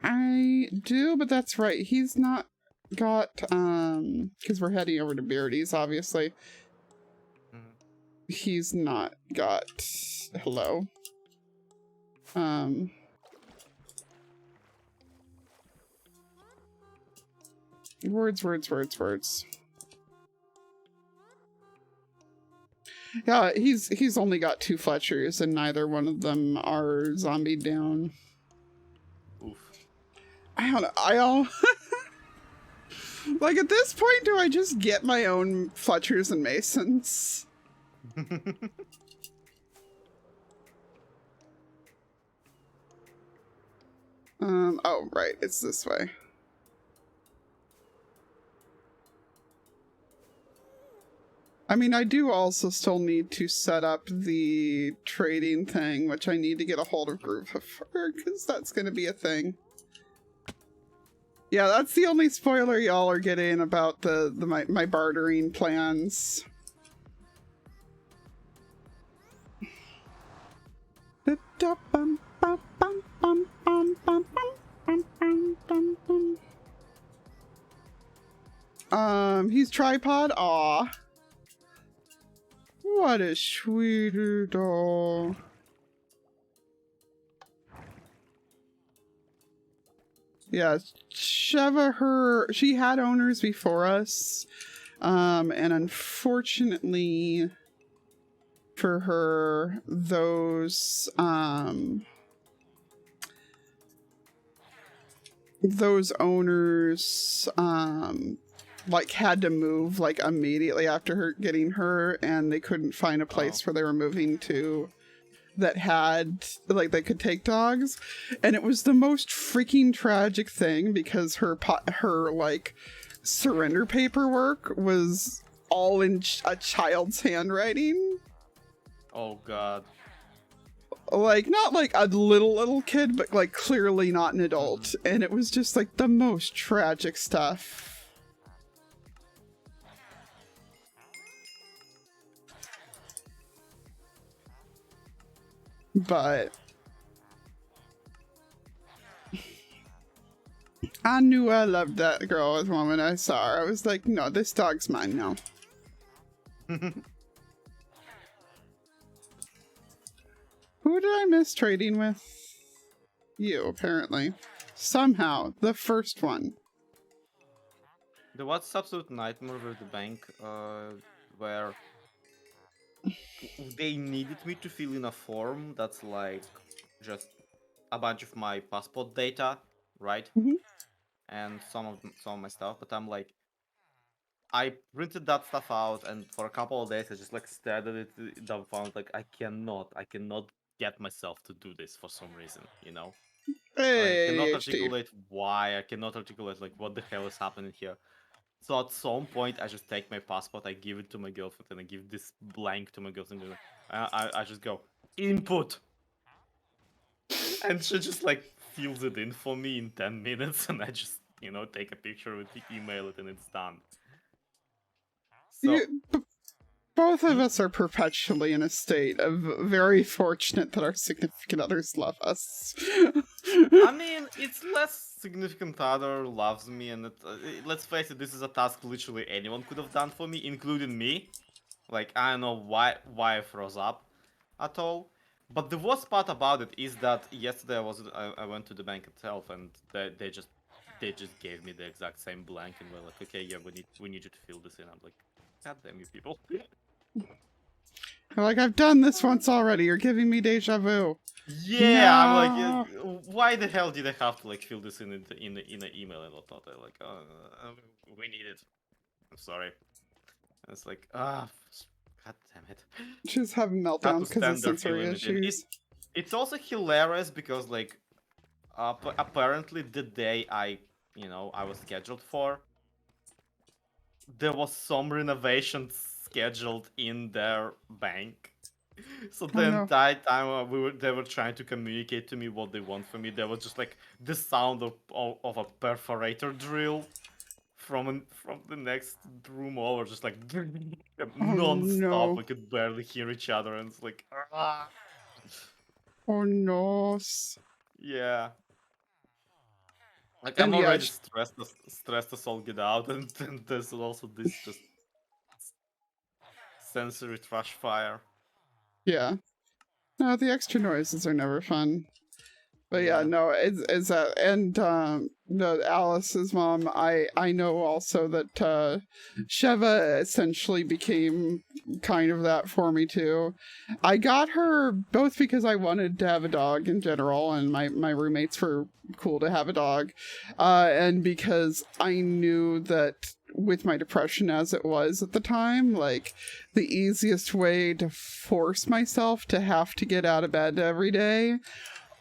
I do, but that's right. He's not got, because we're heading over to Beardy's, obviously. He's not got, hello. Words. Yeah, he's only got 2 Fletchers, and neither one of them are zombied down.
Oof.
I don't know. Like, at this point, do I just get my own Fletchers and Masons? Oh, right, it's this way. I mean, I do also still need to set up the trading thing, which I need to get a hold of Groove for, because that's going to be a thing. Yeah, that's the only spoiler y'all are getting about my bartering plans. He's tripod. Aw. What a sweeter doll. Yeah, Sheva, she had owners before us. And unfortunately for her, those owners, like had to move like immediately after her getting her, and they couldn't find a place where they were moving to that had like they could take dogs, and it was the most freaking tragic thing because her like surrender paperwork was all in a child's handwriting.
Oh god.
Like not like a little kid, but like clearly not an adult, and it was just like the most tragic stuff. But I knew I loved that girl the moment I saw her. I was like, no, this dog's mine now. Who did I miss trading with? You, apparently. Somehow. The first one.
There was absolute nightmare with the bank, where they needed me to fill in a form that's like just a bunch of my passport data, right?
Mm-hmm.
And some of my stuff, but I'm like, I printed that stuff out, and for a couple of days I just like stared at it dumbfounded, like I cannot get myself to do this for some reason, you know? I cannot
ADHD.
articulate why, I cannot articulate like what the hell is happening here. So at some point, I just take my passport, I give it to my girlfriend, and I give this blank to my girlfriend. And I just go, input! And she just like fills it in for me in 10 minutes, and I just, you know, take a picture of it, email it, and it's done. So,
Both of us are perpetually in a state of very fortunate that our significant others love us.
I mean, it's less significant other loves me, and let's face it, this is a task literally anyone could have done for me, including me. Like, I don't know why I froze up at all. But the worst part about it is that yesterday I went to the bank itself, and they just gave me the exact same blank, and were like, okay, yeah, we need you to fill this in. I'm like, god damn you people.
Like, I've done this once already. You're giving me deja vu.
Yeah,
no!
I'm like, why the hell did I have to like fill this in the email and whatnot? I like, we need it. I'm sorry. And it's like, god damn it.
Just having meltdowns because of sensory issues.
It's also hilarious because like, apparently the day I was scheduled for, there was some renovations scheduled in their bank. So the entire time they were trying to communicate to me what they want from me, there was just like the sound of a perforator drill from the next room over, just like non-stop.
No.
We could barely hear each other, and it's like, ah.
Oh no.
Yeah. Like,
And
I'm
yeah,
already stressed as all get out, and then there's also this just sensory trash fire.
Yeah. No, the extra noises are never fun. But yeah, no, it's that, and no, Alice's mom. I know also that Sheva essentially became kind of that for me too. I got her both because I wanted to have a dog in general, and my roommates were cool to have a dog, and because I knew that with my depression as it was at the time, like the easiest way to force myself to have to get out of bed every day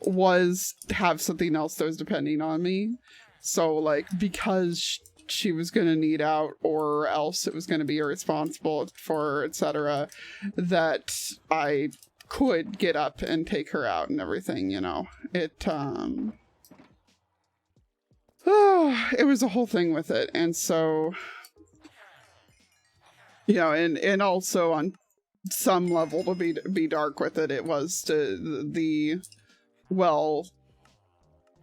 was to have something else that was depending on me. So like, because she was going to need out or else it was going to be irresponsible for her, etc., that I could get up and take her out and everything, you know. It was a whole thing with it. And so, you know, and also on some level to be dark with it. It was to the well,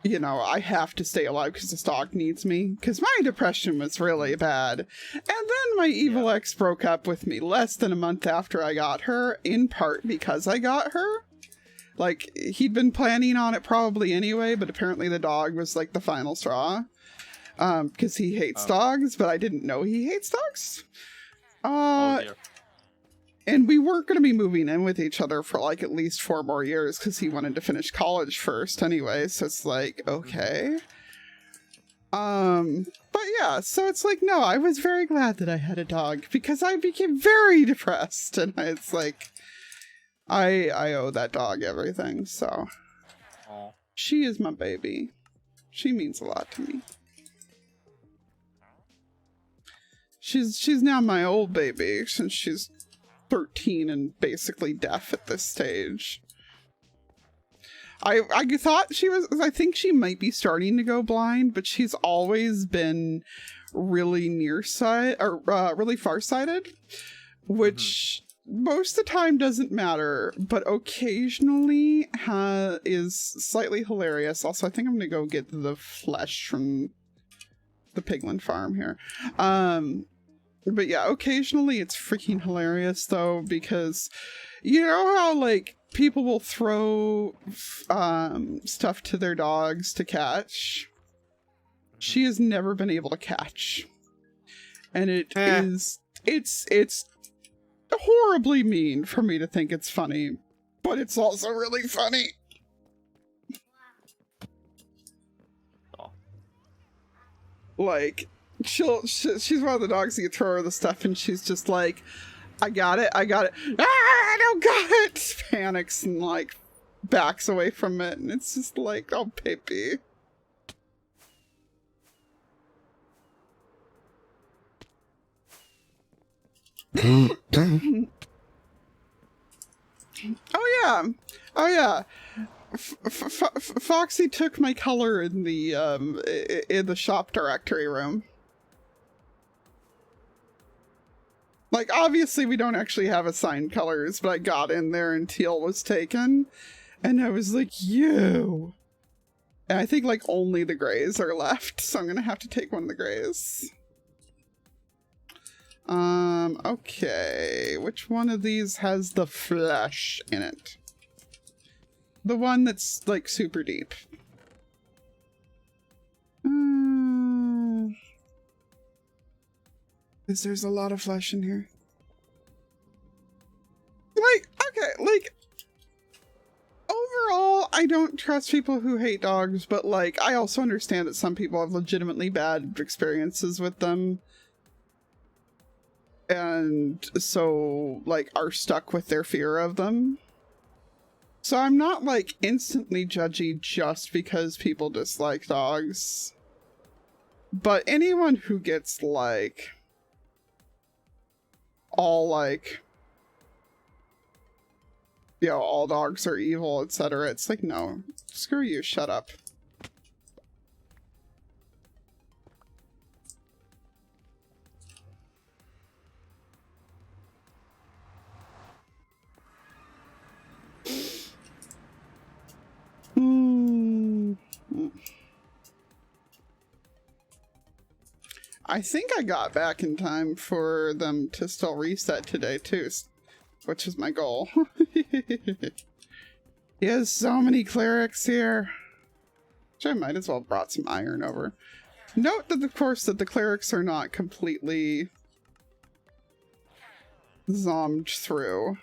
you know, I have to stay alive because this dog needs me, because my depression was really bad. And then my evil ex broke up with me less than a month after I got her, in part because I got her. Like, he'd been planning on it probably anyway, but apparently the dog was like the final straw. Because he hates dogs, but I didn't know he hates dogs.
Oh dear.
And we weren't going to be moving in with each other for like at least 4 more years because he wanted to finish college first anyway. So it's like, okay. But yeah, so it's like, no, I was very glad that I had a dog because I became very depressed. And it's like, I owe that dog everything. So she is my baby. She means a lot to me. She's now my old baby since she's 13 and basically deaf at this stage. I thought she was, I think she might be starting to go blind, but she's always been really nearsighted or really farsighted, which most of the time doesn't matter, but occasionally is slightly hilarious. Also, I think I'm gonna go get the flesh from the piglin farm here. But yeah, occasionally it's freaking hilarious though, because you know how like people will throw stuff to their dogs to catch? She has never been able to catch. And it's horribly mean for me to think it's funny, but it's also really funny. Like, she's one of the dogs that you throw her the stuff and she's just like, I got it. Ah, I don't got it. Panics and like backs away from it. And it's just like, oh, baby. Oh yeah. Foxy took my color in the shop directory room. Like, obviously we don't actually have assigned colors, but I got in there and teal was taken. And I was like, you. And I think like only the grays are left, so I'm gonna have to take one of the grays. Okay. Which one of these has the flesh in it? The one that's like super deep. Because there's a lot of flesh in here. Like, okay, like, overall, I don't trust people who hate dogs, but like, I also understand that some people have legitimately bad experiences with them. And so, like, are stuck with their fear of them. So I'm not, like, instantly judgy just because people dislike dogs. But anyone who gets, like, all, like, you know, all dogs are evil, etc. It's like, no, screw you, shut up. I think I got back in time for them to still reset today too, which is my goal. He has so many clerics here. Which I might as well have brought some iron over. Note that, of course, that the clerics are not completely zommed through.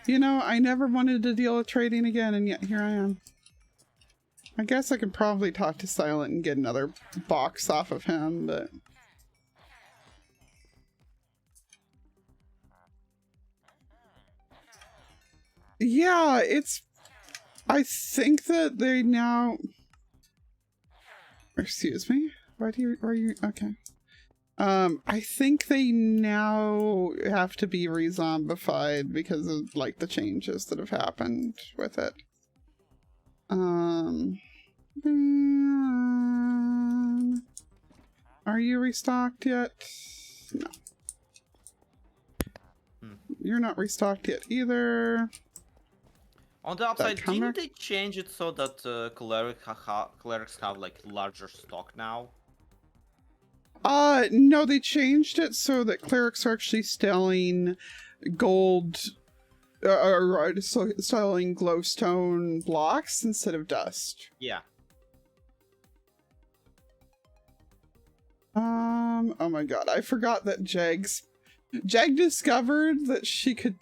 You know, I never wanted to deal with trading again, and yet here I am. I guess I could probably talk to Silent and get another box off of him, but... Yeah, it's... I think that they now... Excuse me? Why are you... Okay. I think they now have to be re-zombified because of like the changes that have happened with it. Are you restocked yet? No. You're not restocked yet either.
On the upside,
come
didn't
back.
they change it so that clerics have like larger stock now?
No, they changed it so that clerics are actually selling gold, or selling glowstone blocks instead of dust.
Yeah.
Oh my god, I forgot that Jag discovered that she could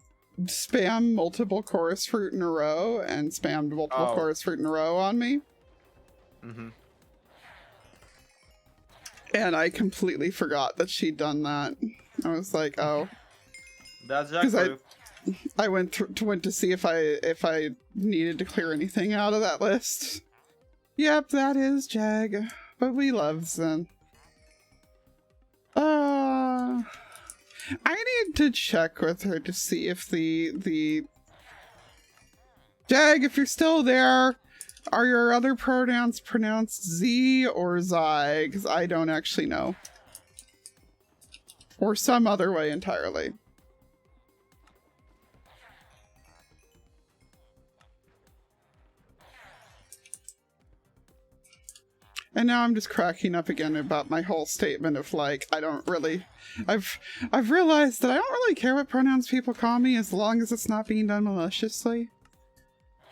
spam multiple chorus fruit in a row and spammed multiple chorus fruit in a row on me.
Mm-hmm.
And I completely forgot that she'd done that. I was like, oh.
That's
Because
exactly.
I went to see if I needed to clear anything out of that list. Yep, that is Jag. But we love Zen. I need to check with her to see if the Jag, if you're still there, are your other pronouns pronounced Z or Zy? Because I don't actually know. Or some other way entirely. And now I'm just cracking up again about my whole statement of like, I don't really, I've realized that I don't really care what pronouns people call me as long as it's not being done maliciously.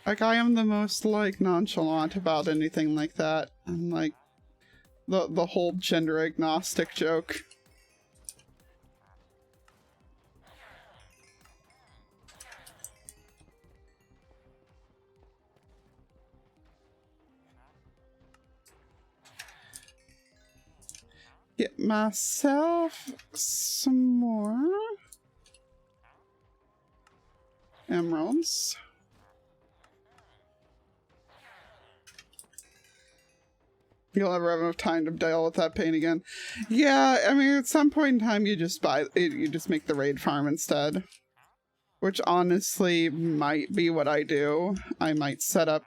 Like, I am the most like nonchalant about anything like that. And like the whole gender agnostic joke. Get myself some more emeralds. You'll never have enough time to deal with that pain again. Yeah, I mean, at some point in time, you just you just make the raid farm instead. Which honestly might be what I do. I might set up,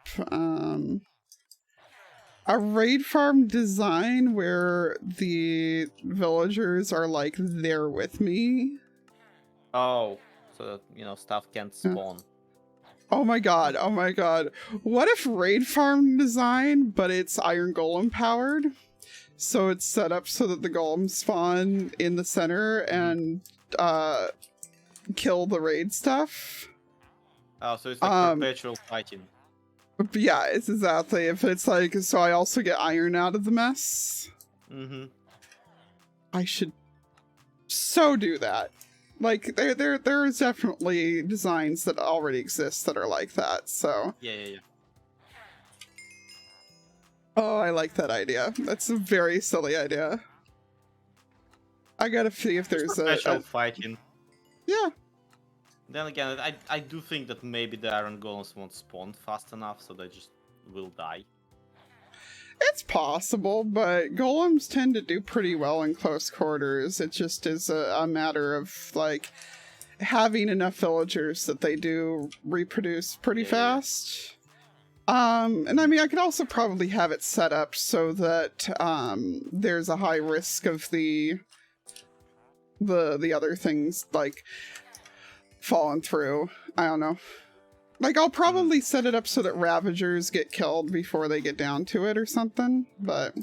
a raid farm design where the villagers are like there with me.
Oh, so that, you know, stuff can't spawn.
Oh my god, oh my god. What if raid farm design, but it's iron golem powered? So it's set up so that the golems spawn in the center and kill the raid stuff.
Oh, so it's like perpetual fighting.
Yeah, it's exactly. If it's like, so I also get iron out of the mess.
Mm-hmm.
I should so do that. Like, there's definitely designs that already exist that are like that, so.
Yeah.
Oh, I like that idea. That's a very silly idea. I gotta see if there's
perpetual fighting.
Yeah.
Then again, I do think that maybe the iron golems won't spawn fast enough, so they just will die.
It's possible, but golems tend to do pretty well in close quarters. It just is a matter of, like, having enough villagers that they do reproduce pretty fast. And I mean, I could also probably have it set up so that there's a high risk of the other things, like, falling through. I don't know. Like, I'll probably set it up so that Ravagers get killed before they get down to it or something, but...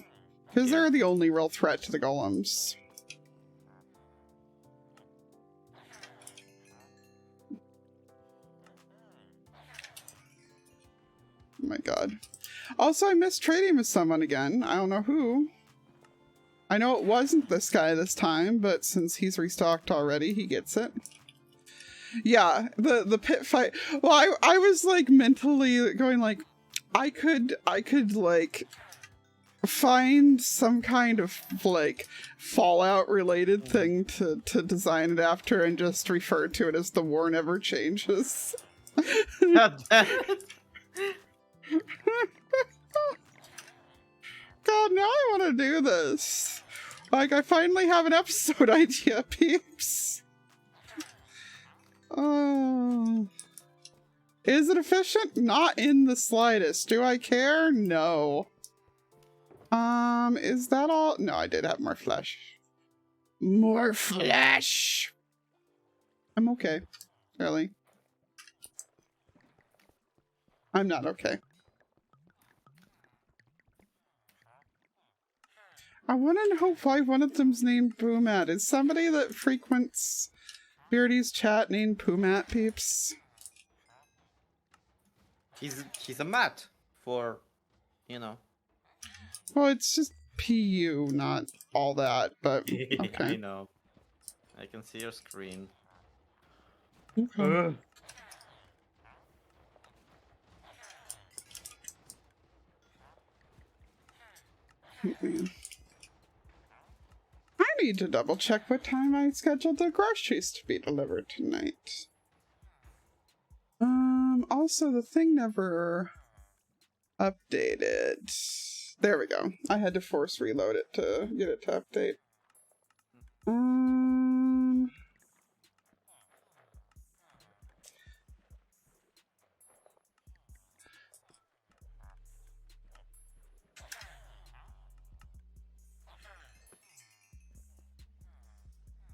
Because they're the only real threat to the golems. Oh my god. Also, I missed trading with someone again. I don't know who. I know it wasn't this guy this time, but since he's restocked already, he gets it. Yeah, the pit fight. Well, I was like mentally going like, I could like find some kind of like Fallout related thing to design it after and just refer to it as the war never changes.
God damn it.
God, now I want to do this. Like, I finally have an episode idea, peeps. Oh. Is it efficient? Not in the slightest. Do I care? No. Is that all? No, I did have more flesh. More flesh! I'm okay. Really. I'm not okay. I want to know why one of them's named Boomat. Is somebody that frequents Beardy's chat named Poomat, peeps?
He's a mat for, you know.
Well, it's just PU, not all that, but okay.
I know. I can see your screen.
Okay. I need to double check what time I scheduled the groceries to be delivered tonight. Also the thing never updated. There we go. I had to force reload it to get it to update.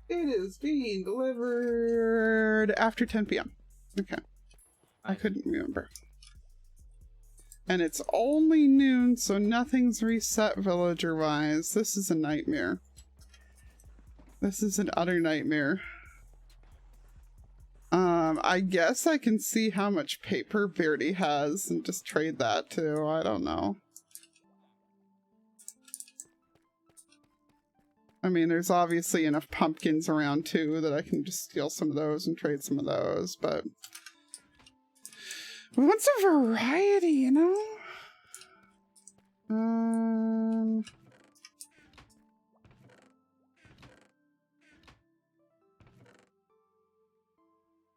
It is being delivered after 10 p.m. Okay. I couldn't remember. And it's only noon, so nothing's reset villager-wise. This is a nightmare. This is an utter nightmare. I guess I can see how much paper Beardy has and just trade that too. I don't know. I mean, there's obviously enough pumpkins around too that I can just steal some of those and trade some of those, but what's a variety, you know?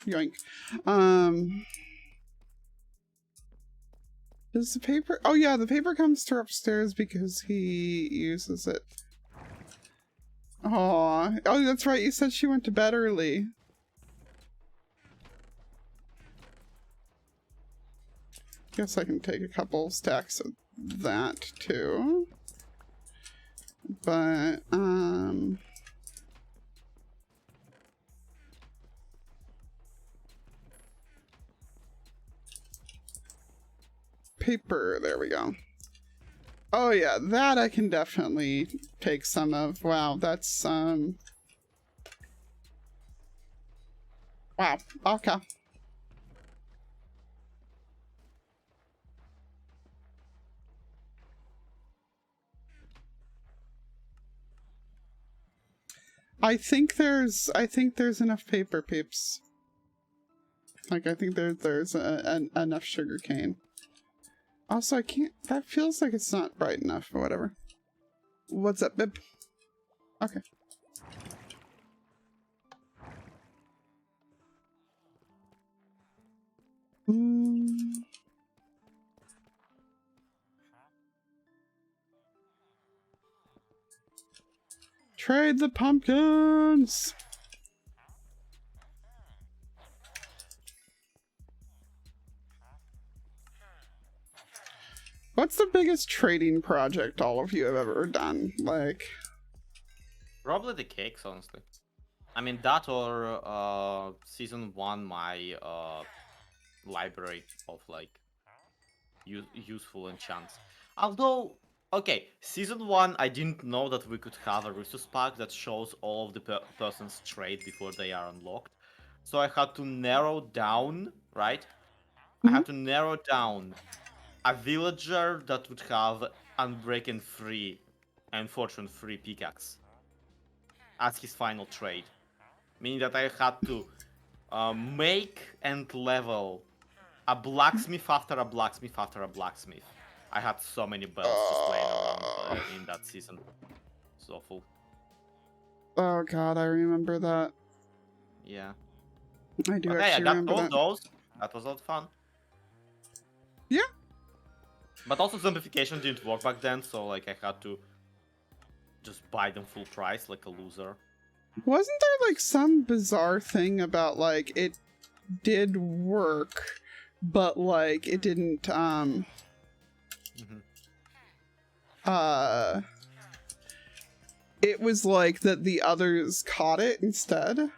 Yoink. Does the paper? Oh yeah, the paper comes to upstairs because he uses it. Aw. Oh, that's right. You said she went to bed early. Guess I can take a couple stacks of that too. But, paper. There we go. Oh yeah, that I can definitely take some of. Wow, that's, wow, okay. I think there's enough paper, peeps. Like, I think there's enough sugar cane. Also, I can't, that feels like it's not bright enough or whatever. What's up, Bib? Okay. Trade the pumpkins! What's the biggest trading project all of you have ever done? Like,
Probably the cakes, honestly. I mean, that or season 1, my library of like useful enchants. Although, okay, season 1, I didn't know that we could have a resource pack that shows all of the person's trade before they are unlocked. So I had to narrow down, right? I had to narrow down a villager that would have Unbreaking free and Fortune free pickaxe as his final trade. Meaning that I had to make and level a blacksmith after a blacksmith after a blacksmith. I had so many bells just laying around in that season. It's awful.
oh god, I remember that.
Yeah.
I do
Okay, I
actually
got
remember
all
that.
those. That was a lot of fun.
Yeah.
But also zombification didn't work back then, so like I had to just buy them full price like a loser.
Wasn't there like some bizarre thing about like it did work, but like it didn't
Mhm.
it was like that the others caught it instead?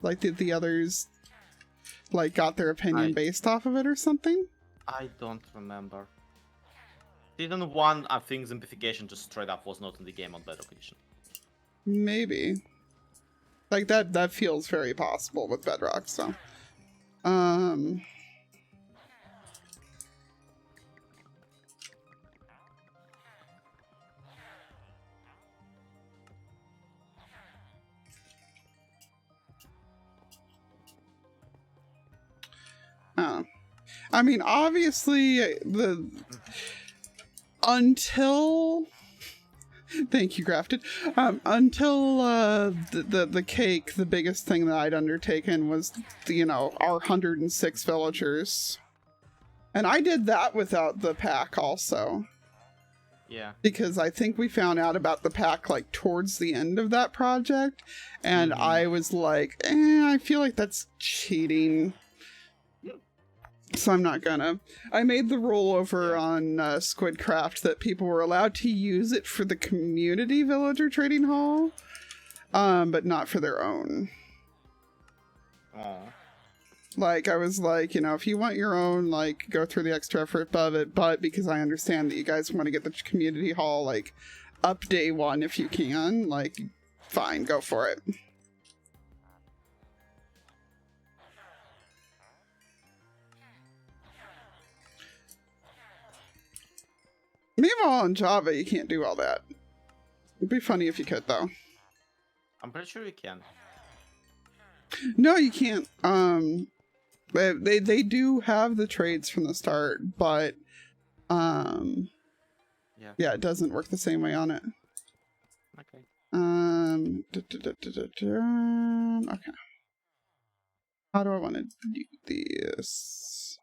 Like did the others like got their opinion based off of it or something?
I don't remember. Season 1, I think zombification just straight up was not in the game on Bedrock Edition.
Maybe. Like that feels very possible with Bedrock, so. I mean, obviously, until thank you, Grafted. Until the cake, the biggest thing that I'd undertaken was, you know, our 106 villagers, and I did that without the pack also.
Yeah.
Because I think we found out about the pack like towards the end of that project, and I was like, I feel like that's cheating. So I'm not gonna. I made the rule over on Squidcraft that people were allowed to use it for the community villager trading hall, but not for their own.
Aww.
Like, I was like, you know, if you want your own, like, go through the extra effort above it, but because I understand that you guys want to get the community hall, like, up day one if you can, like, fine, go for it. Meanwhile, in Java, you can't do all that. It'd be funny if you could, though.
I'm pretty sure you can.
No, you can't. They do have the trades from the start, but yeah, it doesn't work the same way on it.
Okay.
Okay. How do I want to do this?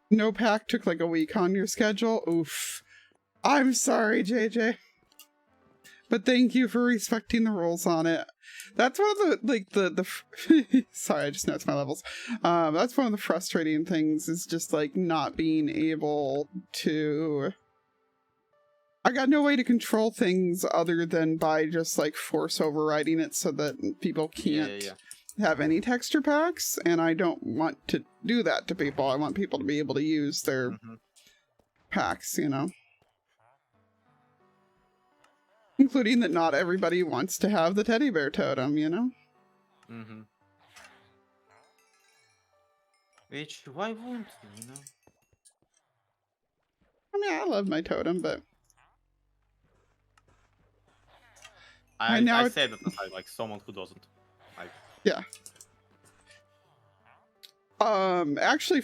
No pack took like a week on your schedule. Oof. I'm sorry, JJ. But thank you for respecting the rules on it. That's one of the, like, the sorry, I just noticed my levels. That's one of the frustrating things, is just, like, not being able to... I got no way to control things other than by just, like, force overriding it so that people can't have any texture packs, and I don't want to do that to people. I want people to be able to use their packs, you know? Including that not everybody wants to have the teddy bear totem, you know?
Which, why won't you know?
I mean, I love my totem, but...
I say that as like someone who doesn't. Like...
Yeah. Actually,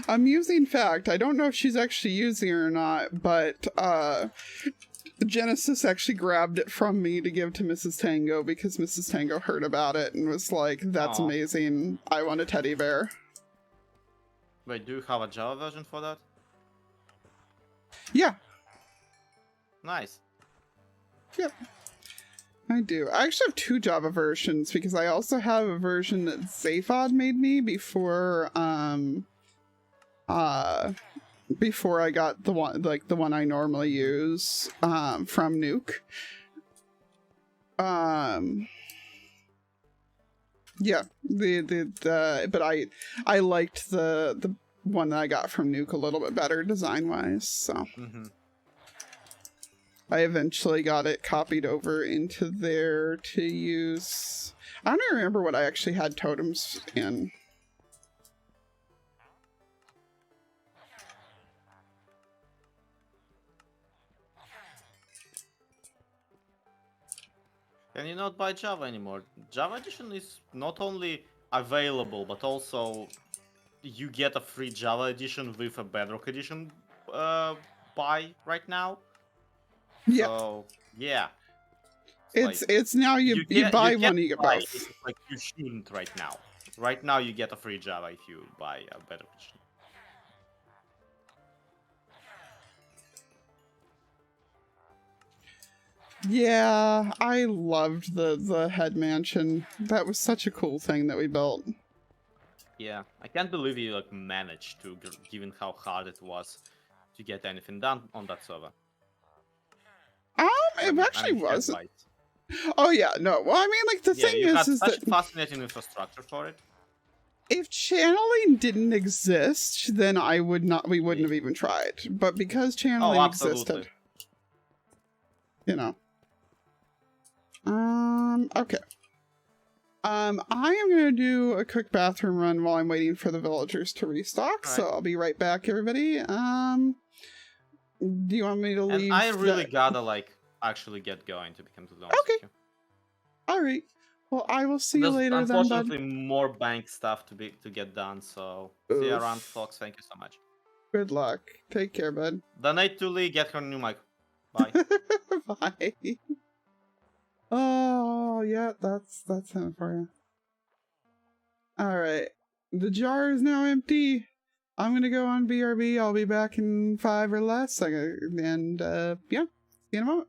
amusing fact, I don't know if she's actually using it or not, but, Genesis actually grabbed it from me to give to Mrs. Tango because Mrs. Tango heard about it and was like, that's amazing, I want a teddy bear.
Wait, do you have a Java version for that?
Yeah.
Nice.
Yep. I do. I actually have 2 Java versions because I also have a version that Zaphod made me before before I got the one I normally use from Nuke. Yeah, but I liked the one that I got from Nuke a little bit better design wise, so I eventually got it copied over into there to use. I don't even remember what I actually had totems in.
Can you not buy Java anymore? Java Edition is not only available, but also you get a free Java Edition with a Bedrock Edition buy right now.
Yeah.
So, yeah.
It's now you buy one, you get both.
It's like you shouldn't right now. Right now you get a free Java if you buy a Bedrock Edition.
Yeah, I loved the head mansion. That was such a cool thing that we built.
Yeah, I can't believe you like managed to, given how hard it was to get anything done on that server.
It
I
actually
mean,
wasn't.
head-wise.
Oh yeah, no. Well, I mean, like the
Yeah,
thing
you had
is
such
that
a fascinating infrastructure for it.
if channeling didn't exist, then I would not. We wouldn't
Yeah.
have even tried. But because channeling
Oh, absolutely.
existed, you know. Okay. I am gonna do a quick bathroom run while I'm waiting for the villagers to restock.
All
So
right.
I'll be right back, everybody. Do you want me to
And
leave?
I really gotta like actually get going, to become totally honest
Okay.
with you.
All right. Well, I will see you
There's
later then, bud.
unfortunately more bank stuff to get done, so see you around,
Oof.
folks. Thank you so much.
Good luck. Take care, bud.
Donate to Lee, get her new mic. Bye.
Bye. Oh, yeah, that's him for you. All right. The jar is now empty. I'm gonna go on BRB. I'll be back in 5 or less. And yeah, see you in a moment.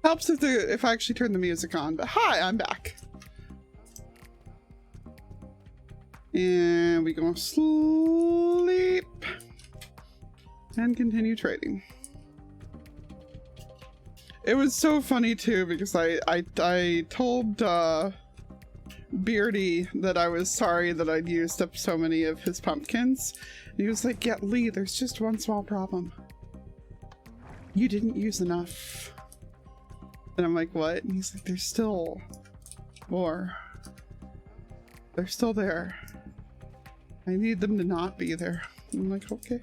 Helps if I actually turn the music on, but hi, I'm back. And we go sleep and continue trading. It was so funny too because I told Beardy that I was sorry that I'd used up so many of his pumpkins. And he was like, yeah, Lee, there's just one small problem. You didn't use enough. And I'm like, what? And he's like, there's still more. They're still there. I need them to not be there. And I'm like, okay.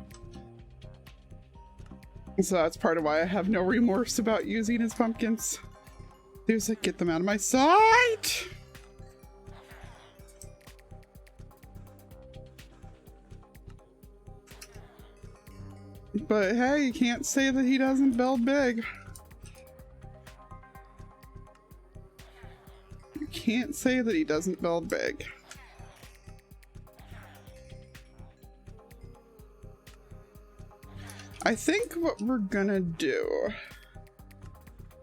So that's part of why I have no remorse about using his pumpkins. He was like, get them out of my sight! But hey, you can't say that he doesn't build big. You can't say that he doesn't build big. I think what we're gonna do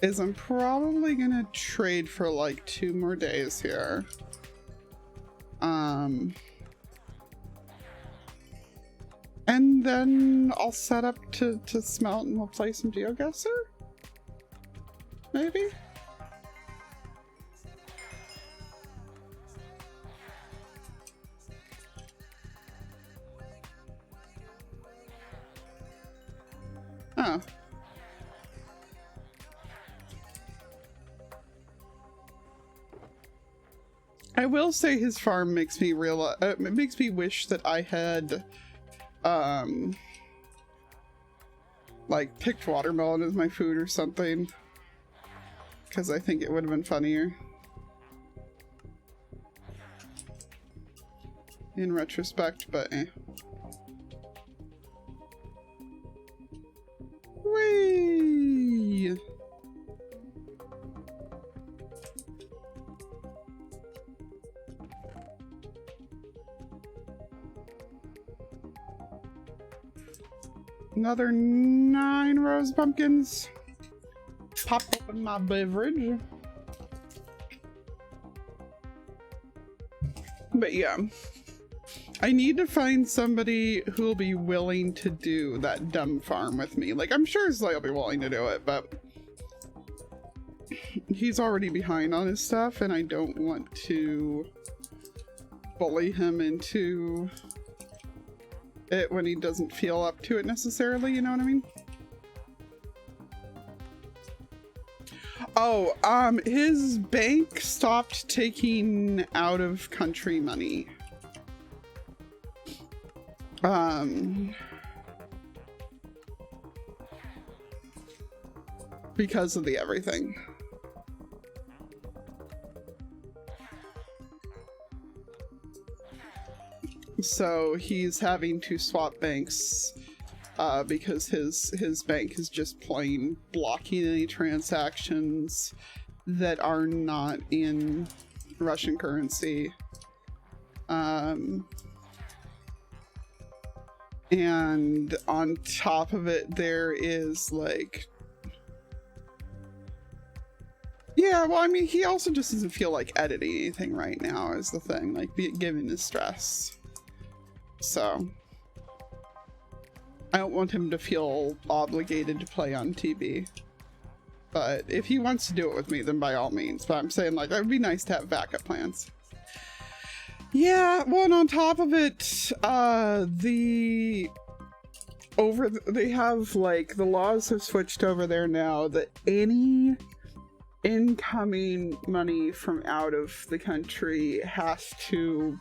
is I'm probably gonna trade for like 2 more days here. And then I'll set up to smelt and we'll play some GeoGuessr? Maybe? Oh. I will say his farm makes me realize, it makes me wish that I had like picked watermelon as my food or something, because I think it would have been funnier in retrospect, but eh. Whee! Another 9 rose pumpkins. Pop open my beverage. But yeah, I need to find somebody who'll be willing to do that dumb farm with me. Like, I'm sure Slay will be willing to do it, but he's already behind on his stuff, and I don't want to bully him into it when he doesn't feel up to it necessarily, you know what I mean? Oh, his bank stopped taking out of country money. Because of the everything. So he's having to swap banks because his bank is just plain blocking any transactions that are not in Russian currency. And on top of it, there is like, yeah, well, I mean, he also just doesn't feel like editing anything right now is the thing, like given his stress. So I don't want him to feel obligated to play on TV. But if he wants to do it with me, then by all means. But I'm saying, like, it would be nice to have backup plans. Yeah, well, and on top of it, they have, like, the laws have switched over there now that any incoming money from out of the country has to,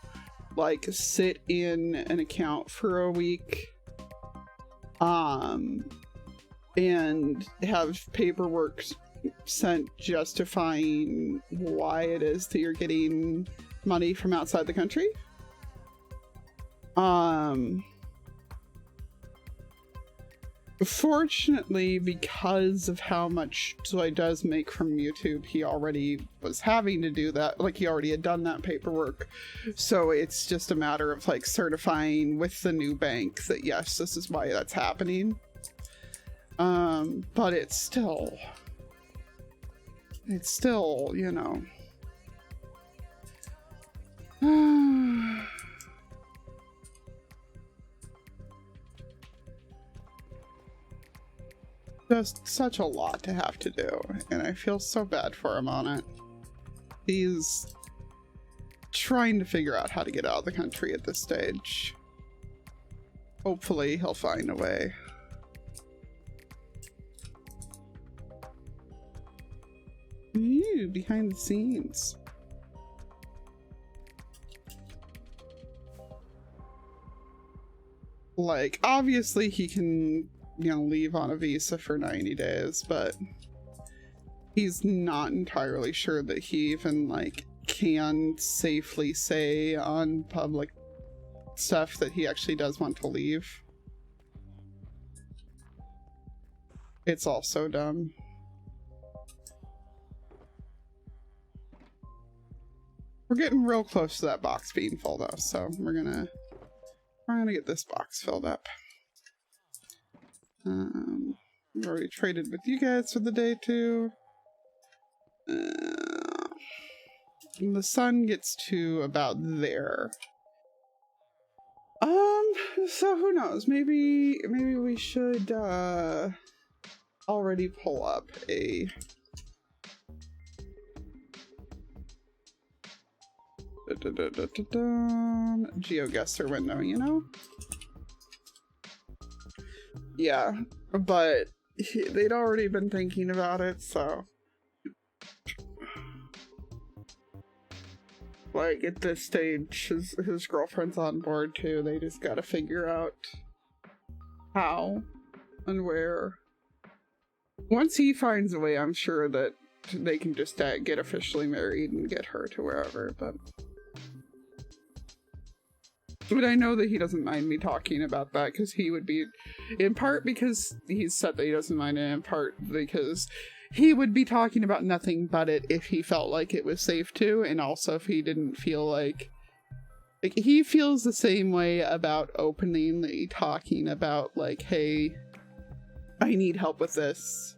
like, sit in an account for a week, and have paperwork sent justifying why it is that you're getting money from outside the country. Fortunately, because of how much Zoe does make from YouTube, he already was having to do that. Like, he already had done that paperwork. So it's just a matter of, like, certifying with the new bank that, yes, this is why that's happening. But it's still it's still, you know. Just such a lot to have to do, and I feel so bad for him on it. He's trying to figure out how to get out of the country at this stage. Hopefully he'll find a way. Ooh, behind the scenes. Like, obviously he can, you know, leave on a visa for 90 days, but he's not entirely sure that he even, like, can safely say on public stuff that he actually does want to leave. It's all so dumb. We're getting real close to that box being full though, so we're gonna get this box filled up. We've already traded with you guys for the day too. And the sun gets to about there. So who knows? Maybe we should already pull up a GeoGuessr window, you know? Yeah, but they'd already been thinking about it, so like at this stage his girlfriend's on board too. They just gotta figure out how and where. Once he finds a way, I'm sure that they can just get officially married and get her to wherever, but I know that he doesn't mind me talking about that, because he would be, in part because he's said that he doesn't mind, and in part because he would be talking about nothing but it if he felt like it was safe to, and also if he didn't feel like he feels the same way about openly talking about, like, hey, I need help with this,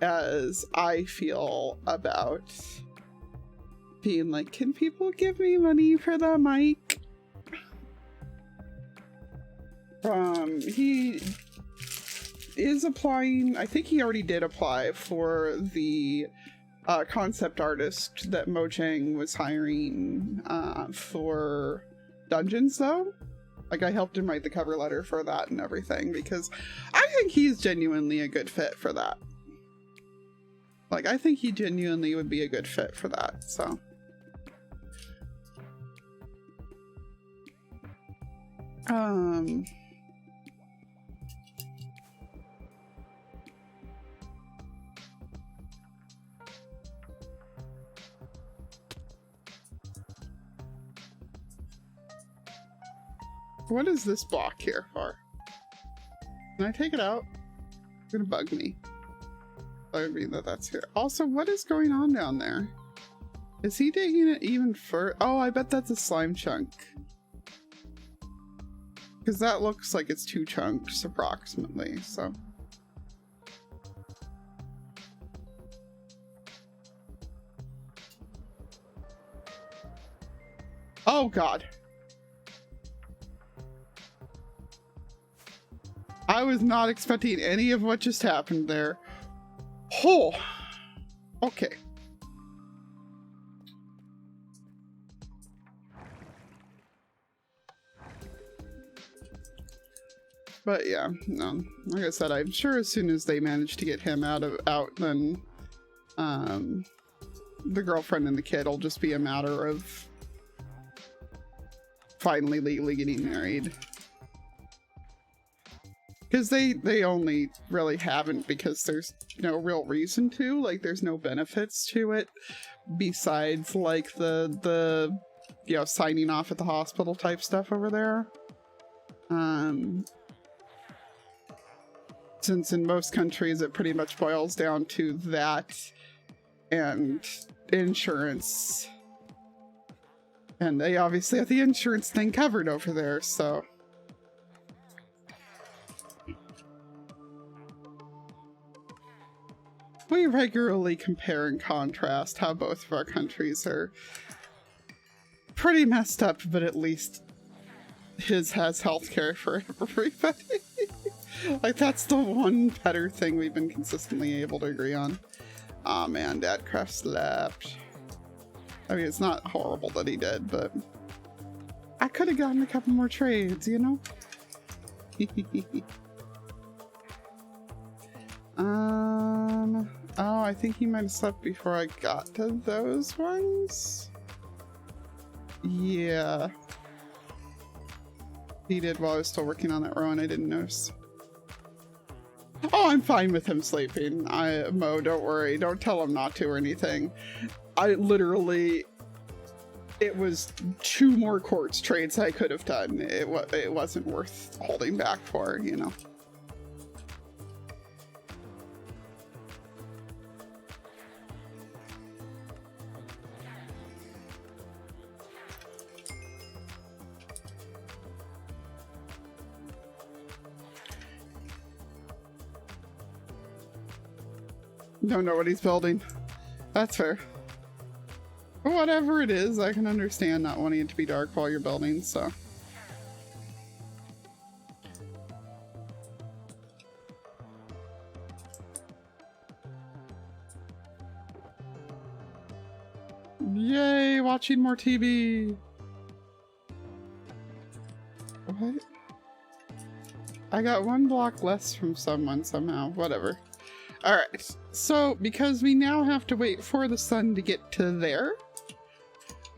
as I feel about being like, can people give me money for the mic? He is applying, I think he already did apply for the concept artist that Mojang was hiring for Dungeons though. Like, I helped him write the cover letter for that and everything, because I think he's genuinely a good fit for that. Like, I think he genuinely would be a good fit for that, so. What is this block here for? Can I take it out? It's gonna bug me. I mean that's here. Also, what is going on down there? Is he digging it even further? Oh, I bet that's a slime chunk. Because that looks like it's 2 chunks approximately, so. Oh god. I was not expecting any of what just happened there. Oh, okay. But yeah, no. Like I said, I'm sure as soon as they manage to get him out, then the girlfriend and the kid will just be a matter of finally legally getting married. Because they only really haven't, because there's no real reason to. Like, there's no benefits to it besides like the you know, signing off at the hospital type stuff over there. Since in most countries it pretty much boils down to that and insurance. And they obviously have the insurance thing covered over there, so. We regularly compare and contrast how both of our countries are pretty messed up, but at least his has healthcare for everybody. Like, that's the one better thing we've been consistently able to agree on. Aw, man, Dadcraft slept. I mean, it's not horrible that he did, but I could have gotten a couple more trades, you know? Oh, I think he might have slept before I got to those ones. Yeah. He did while I was still working on that row and I didn't notice. Oh, I'm fine with him sleeping. Mo, don't worry. Don't tell him not to or anything. I literally... It was 2 more quartz trades I could have done. It wasn't worth holding back for, you know. Don't know what he's building. That's fair. Whatever it is, I can understand not wanting it to be dark while you're building, so. Yay, watching more TV. What? I got 1 block less from someone somehow, whatever. Alright, so because we now have to wait for the sun to get to there,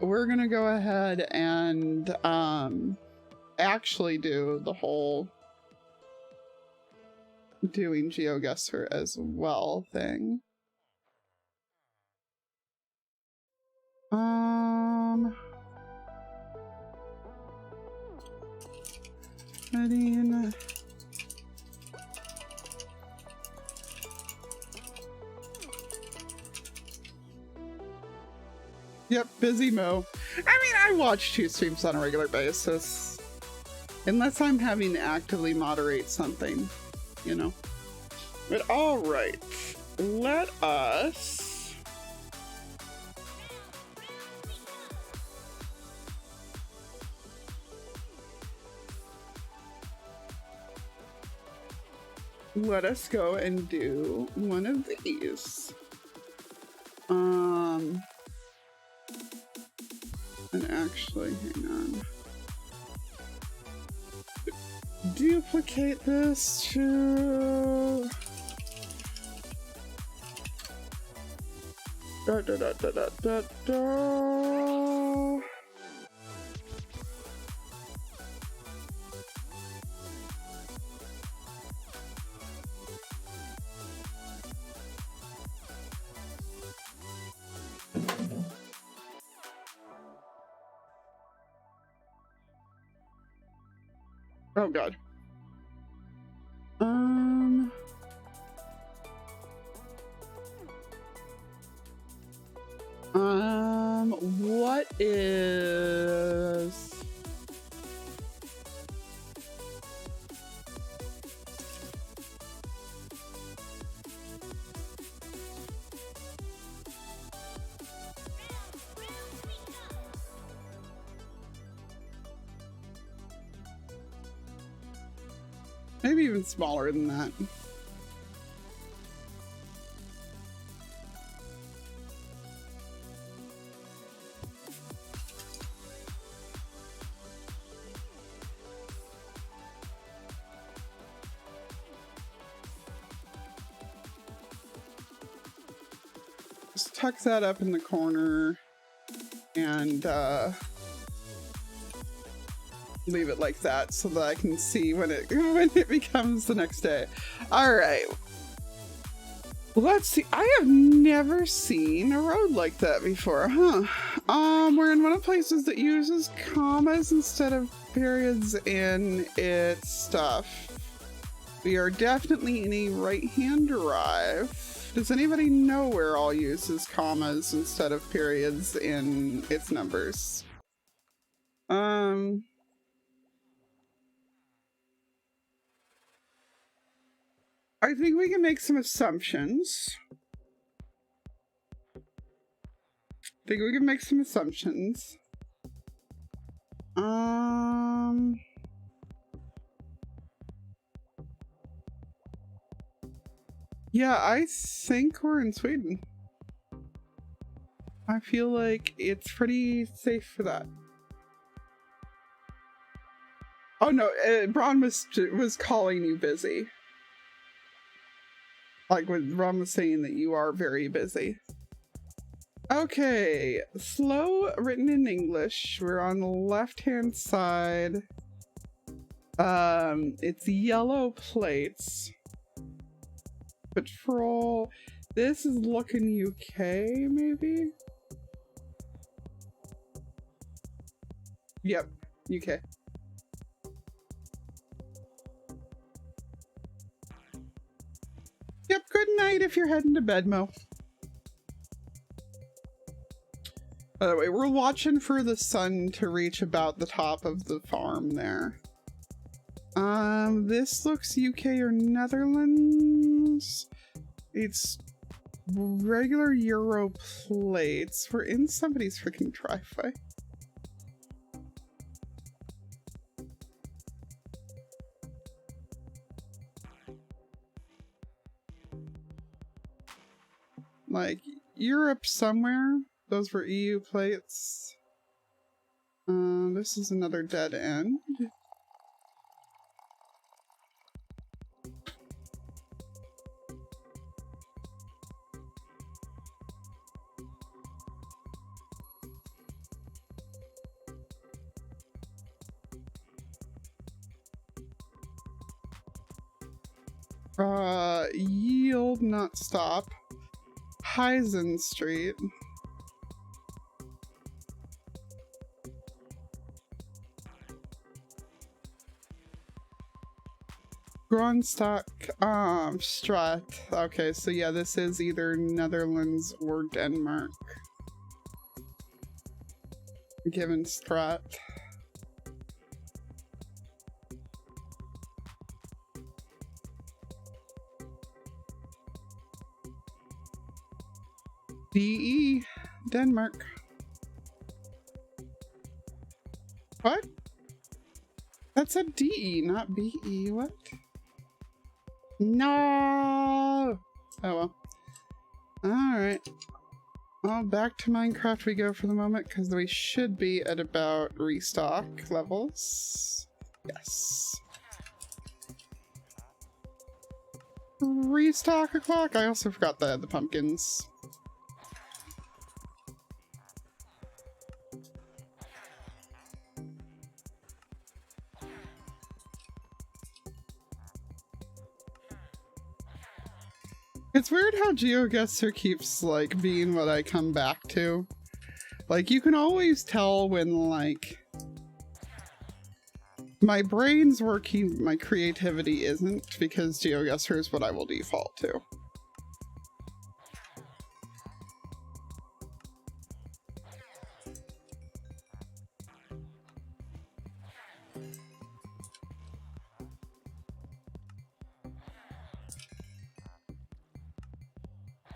we're gonna go ahead and actually do the whole doing GeoGuessr as well thing. Heading. Yep, busy Mo. I mean, I watch 2 streams on a regular basis. Unless I'm having to actively moderate something, you know. But alright, let us... Let us go and do one of these. And actually, hang on. Duplicate this to... Oh god. What is... Maybe even smaller than that. Just tuck that up in the corner and leave it like that so that I can see when it becomes the next day. All right. Let's see. I have never seen a road like that before, huh? We're in one of the places that uses commas instead of periods in its stuff. We are definitely in a right-hand drive. Does anybody know where all uses commas instead of periods in its numbers? I think we can make some assumptions. think we can make some assumptions. Yeah, I think we're in Sweden. I feel like it's pretty safe for that. Oh no, Braun was calling you busy. Like when Braun was saying that you are very busy. Okay, slow written in English. We're on the left-hand side. It's yellow plates. Patrol. This is looking UK, maybe? Yep, UK. Yep, good night if you're heading to bed, Mo. By the way, we're watching for the sun to reach about the top of the farm there. This looks UK or Netherlands. It's regular Euro plates. We're in somebody's freaking driveway. Like, Europe somewhere. Those were EU plates. This is another dead end. Yield, not stop. Heisen Street. Grondstock, Strat. Okay, so yeah, this is either Netherlands or Denmark. Given Strat. DE, Denmark. What? That said DE, not BE. What? No! Oh well. Alright. Well, back to Minecraft we go for the moment, because we should be at about restock levels. Yes. Restock o'clock? I also forgot the pumpkins. It's weird how GeoGuessr keeps, like, being what I come back to. Like, you can always tell when, like, my brain's working, my creativity isn't, because GeoGuessr is what I will default to.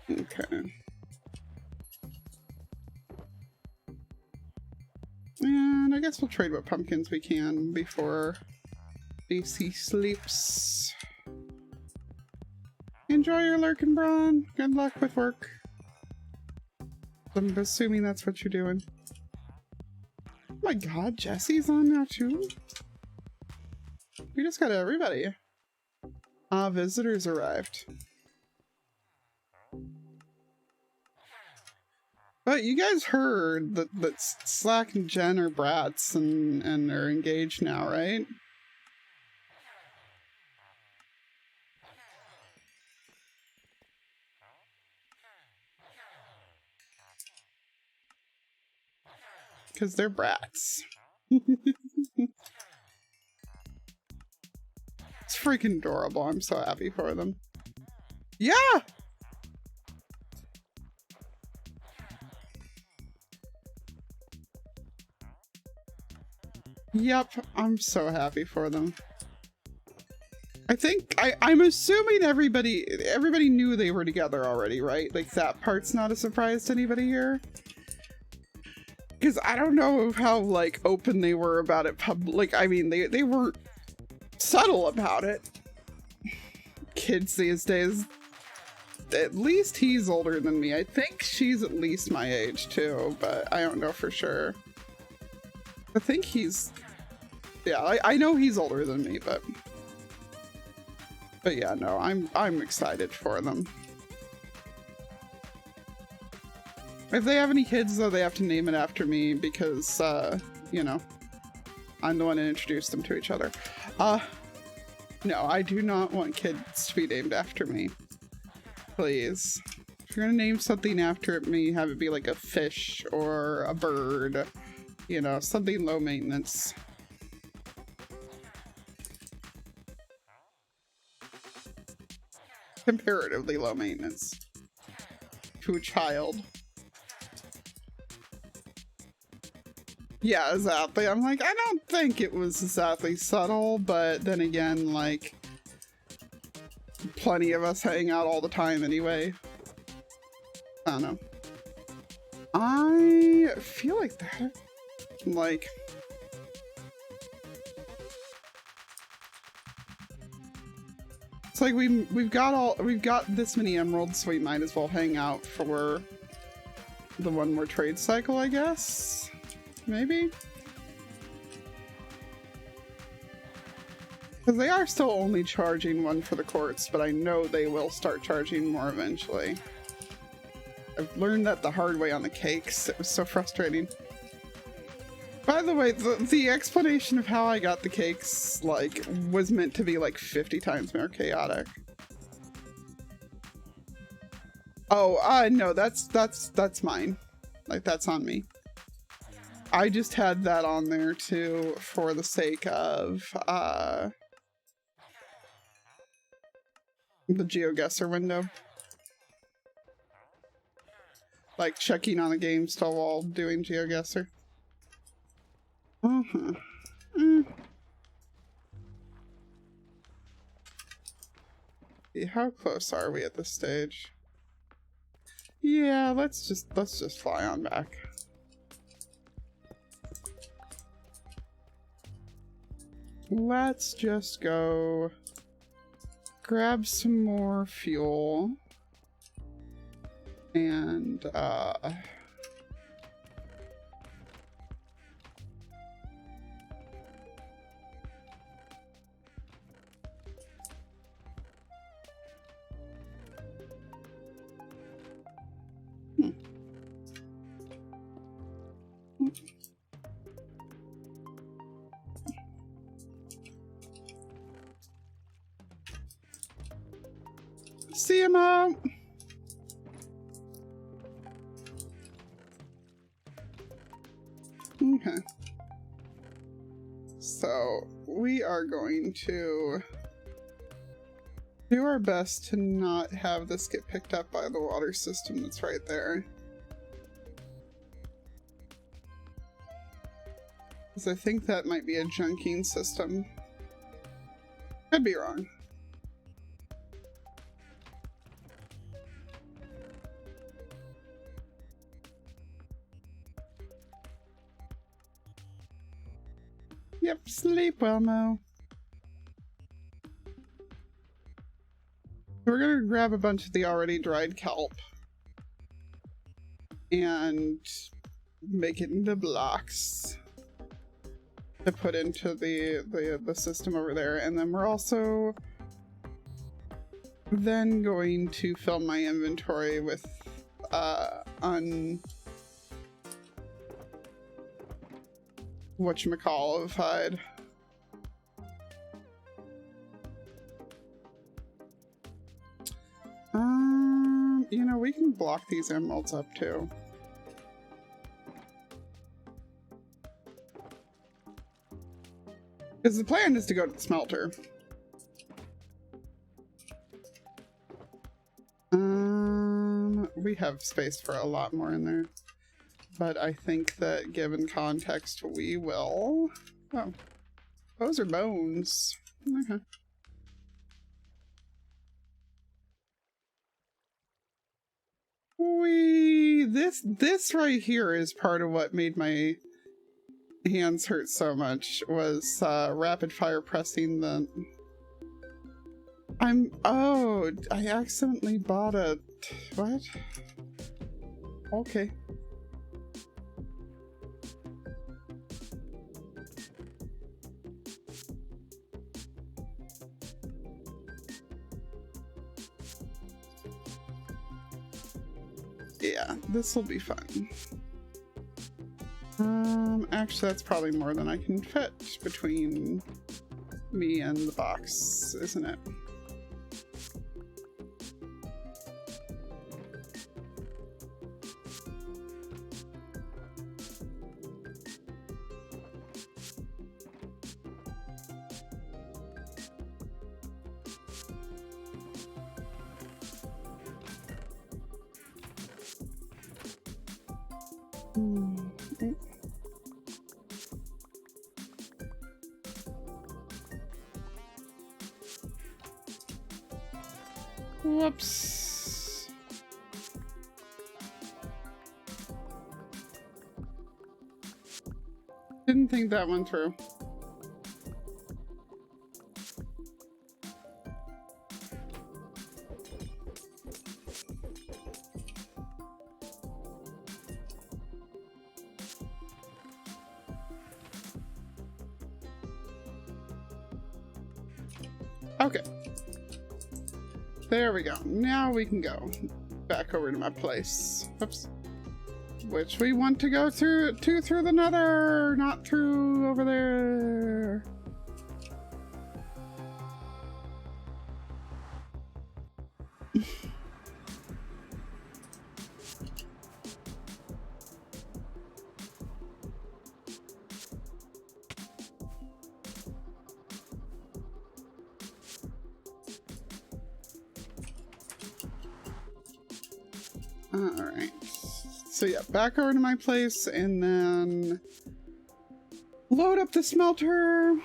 Okay. And I guess we'll trade what pumpkins we can before AC sleeps. Enjoy your lurking, Braun. Good luck with work. I'm assuming that's what you're doing. Oh my god, Jesse's on now too? We just got everybody. Visitors arrived. But you guys heard that Slack and Jen are brats and they're engaged now, right? Because they're brats. It's freaking adorable. I'm so happy for them. Yeah! Yep, I'm so happy for them. I think I'm assuming everybody knew they were together already, right? Like that part's not a surprise to anybody here. Because I don't know how, like, open they were about it like, I mean, they weren't subtle about it. Kids these days, at least he's older than me. I think she's at least my age too, but I don't know for sure. I think he's, yeah, I know he's older than me, but yeah, no, I'm excited for them. If they have any kids, though, they have to name it after me because, you know, I'm the one who introduced them to each other. No, I do not want kids to be named after me. Please. If you're gonna name something after me, have it be like a fish or a bird. You know, something low maintenance. Comparatively low maintenance. To a child. Yeah, exactly. I'm like, I don't think it was exactly subtle, but then again, like, plenty of us hang out all the time anyway. I don't know. I feel like that, like, it's like we've got this many emeralds, so we might as well hang out for the one more trade cycle, I guess. Maybe? Because they are still only charging one for the quartz, but I know they will start charging more eventually. I've learned that the hard way on the cakes. It was so frustrating. By the way, the explanation of how I got the cakes, like, was meant to be like 50 times more chaotic. Oh, no, that's mine. Like, that's on me. I just had that on there too for the sake of the GeoGuessr window. Like checking on the game still while doing GeoGuessr. How close are we at this stage? Yeah, let's just fly on back. Let's just go grab some more fuel and see him out. Okay. So we are going to do our best to not have this get picked up by the water system that's right there. Because I think that might be a junking system. Could be wrong. Yep, sleep well, Mo. We're gonna grab a bunch of the already dried kelp and make it into blocks to put into the system over there, and then we're also then going to fill my inventory with whatchamacallified. You know, we can block these emeralds up too. Because the plan is to go to the smelter. We have space for a lot more in there. But I think that given context, we will... Oh. Those are bones. Okay. This right here is part of what made my hands hurt so much, was rapid fire pressing the... Oh, I accidentally bought a... What? Okay. Yeah, this will be fun. Actually, that's probably more than I can fit between me and the box, isn't it? Whoops. Didn't think that went through. Okay. There we go. Now we can go back over to my place. Oops. Which we want to go through the nether, not through over there. Alright. So yeah, back over to my place and then load up the smelter.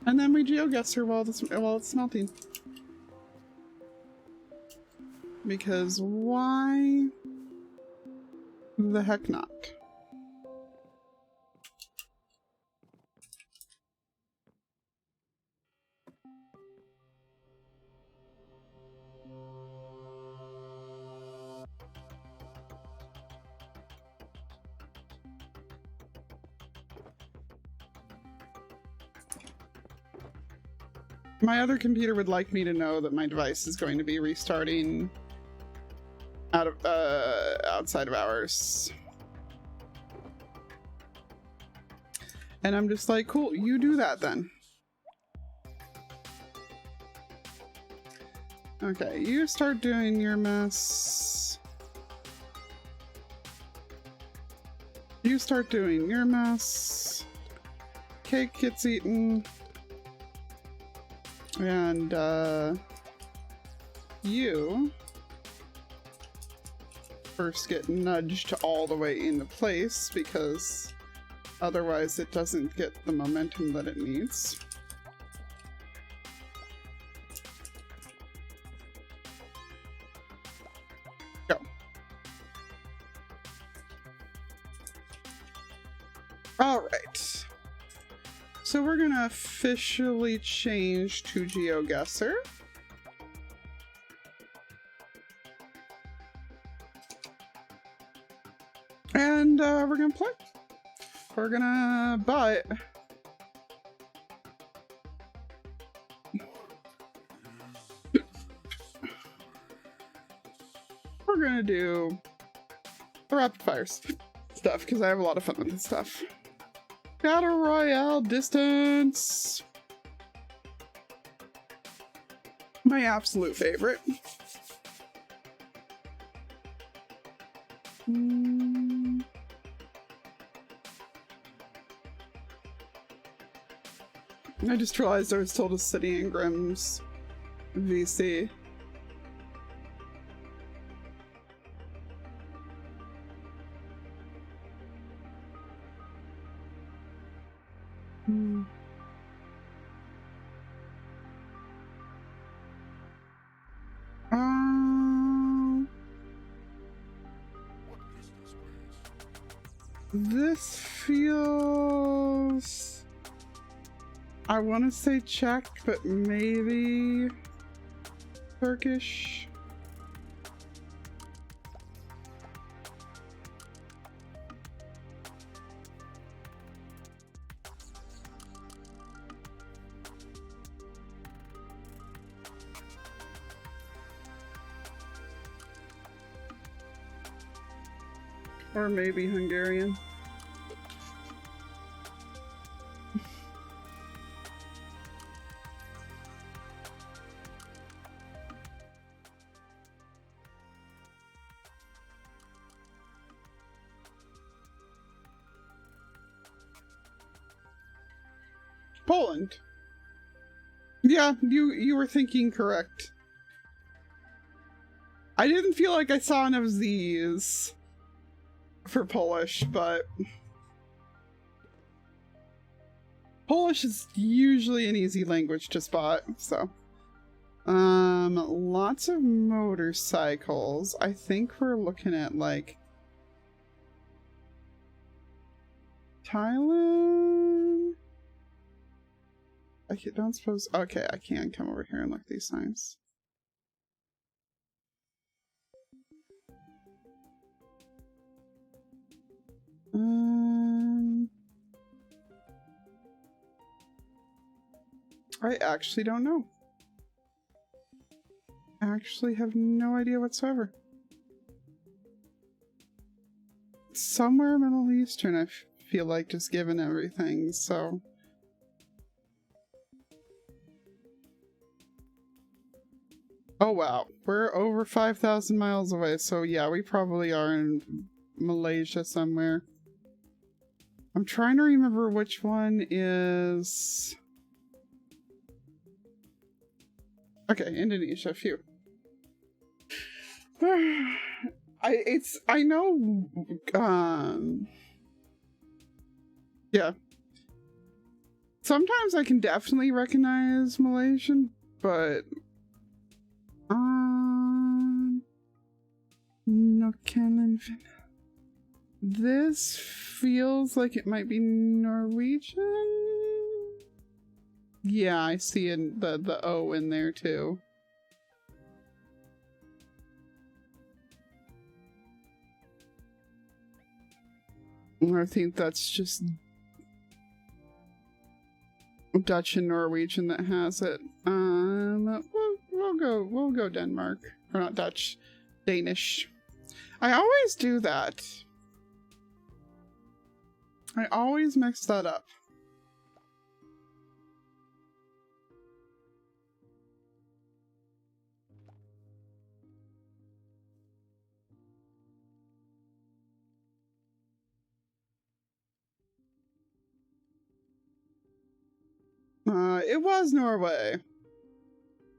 And then we geoguess her while it's smelting. Because why the heck not? My other computer would like me to know that my device is going to be restarting outside of hours. And I'm just like, cool, you do that then. Okay, you start doing your mess. You start doing your mess. Cake gets eaten. And, you first get nudged all the way into place because otherwise it doesn't get the momentum that it needs. Go. All right. So we're gonna officially change to GeoGuessr. And we're gonna play. We're gonna, but we're gonna do the rapid fire stuff because I have a lot of fun with this stuff. Battle Royale distance. My absolute favorite. I just realized I was told a City and Grimm's VC. This feels... I want to say Czech, but maybe Turkish. Or maybe Hungarian. Poland. Yeah, you were thinking correct. I didn't feel like I saw enough Z's for Polish, but Polish is usually an easy language to spot, so. Lots of motorcycles. I think we're looking at like Thailand. Don't suppose. Okay, I can come over here and look at these signs. I actually don't know. I actually have no idea whatsoever. Somewhere Middle Eastern, I feel like, just given everything, so. Oh wow, we're over 5,000 miles away, so yeah, we probably are in Malaysia somewhere. I'm trying to remember which one is... Okay, Indonesia, phew. I know, yeah. Sometimes I can definitely recognize Malaysian, but, no canon. This feels like it might be Norwegian. Yeah, I see the O in there too. I think that's just Dutch and Norwegian that has it. We'll go Denmark, or not Dutch, Danish. I always do that. I always mix that up. It was Norway.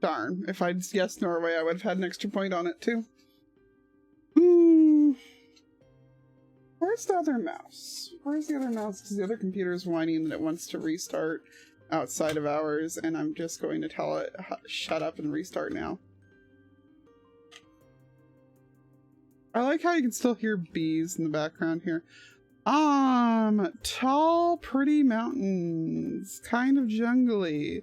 Darn, if I'd guessed Norway, I would have had an extra point on it too. Where's the other mouse? Where's the other mouse? Because the other computer is whining that it wants to restart outside of hours, and I'm just going to tell it, shut up and restart now. I like how you can still hear bees in the background here. Tall, pretty mountains. Kind of jungly.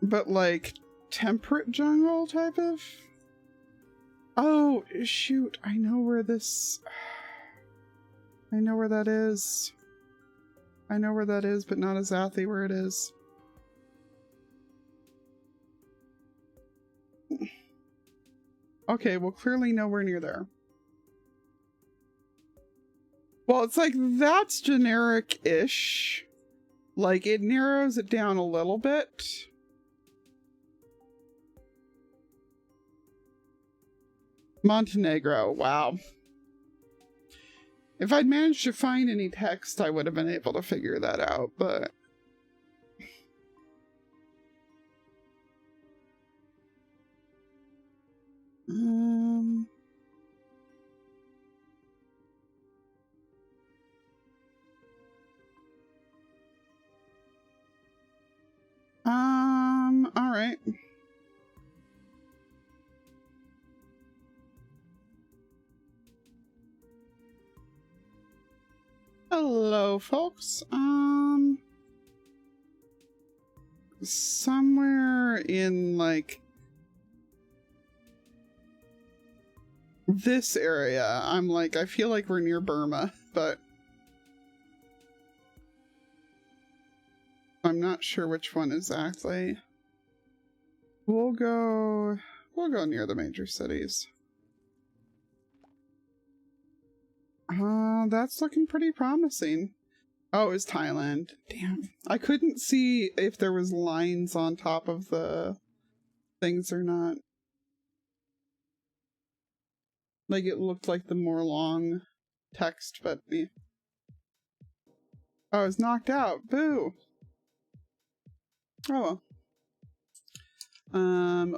But like temperate jungle type of? Oh, shoot. I know where this... I know where that is. I know where that is, but not exactly where it is. Okay, well, clearly nowhere near there. Well, it's like, that's generic-ish. Like, it narrows it down a little bit. Montenegro, wow. If I'd managed to find any text, I would have been able to figure that out, but... All right. Hello, folks. Somewhere in, like, this area, I'm like, I feel like we're near Burma, but I'm not sure which one exactly. We'll go near the major cities. That's looking pretty promising. Oh, it's Thailand. Damn. I couldn't see if there was lines on top of the things or not. Like, it looked like the more long text, but me. Oh, I was knocked out. Boo. Oh well.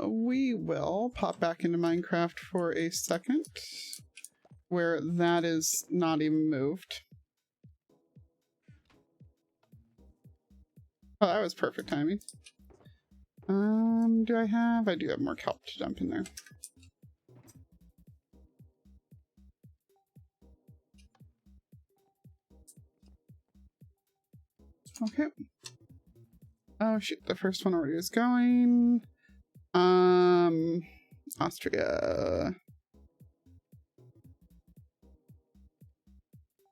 We will pop back into Minecraft for a second, where that is not even moved. Oh, that was perfect timing. Do I do have more kelp to dump in there. Okay. Oh shoot, the first one already is going. Austria.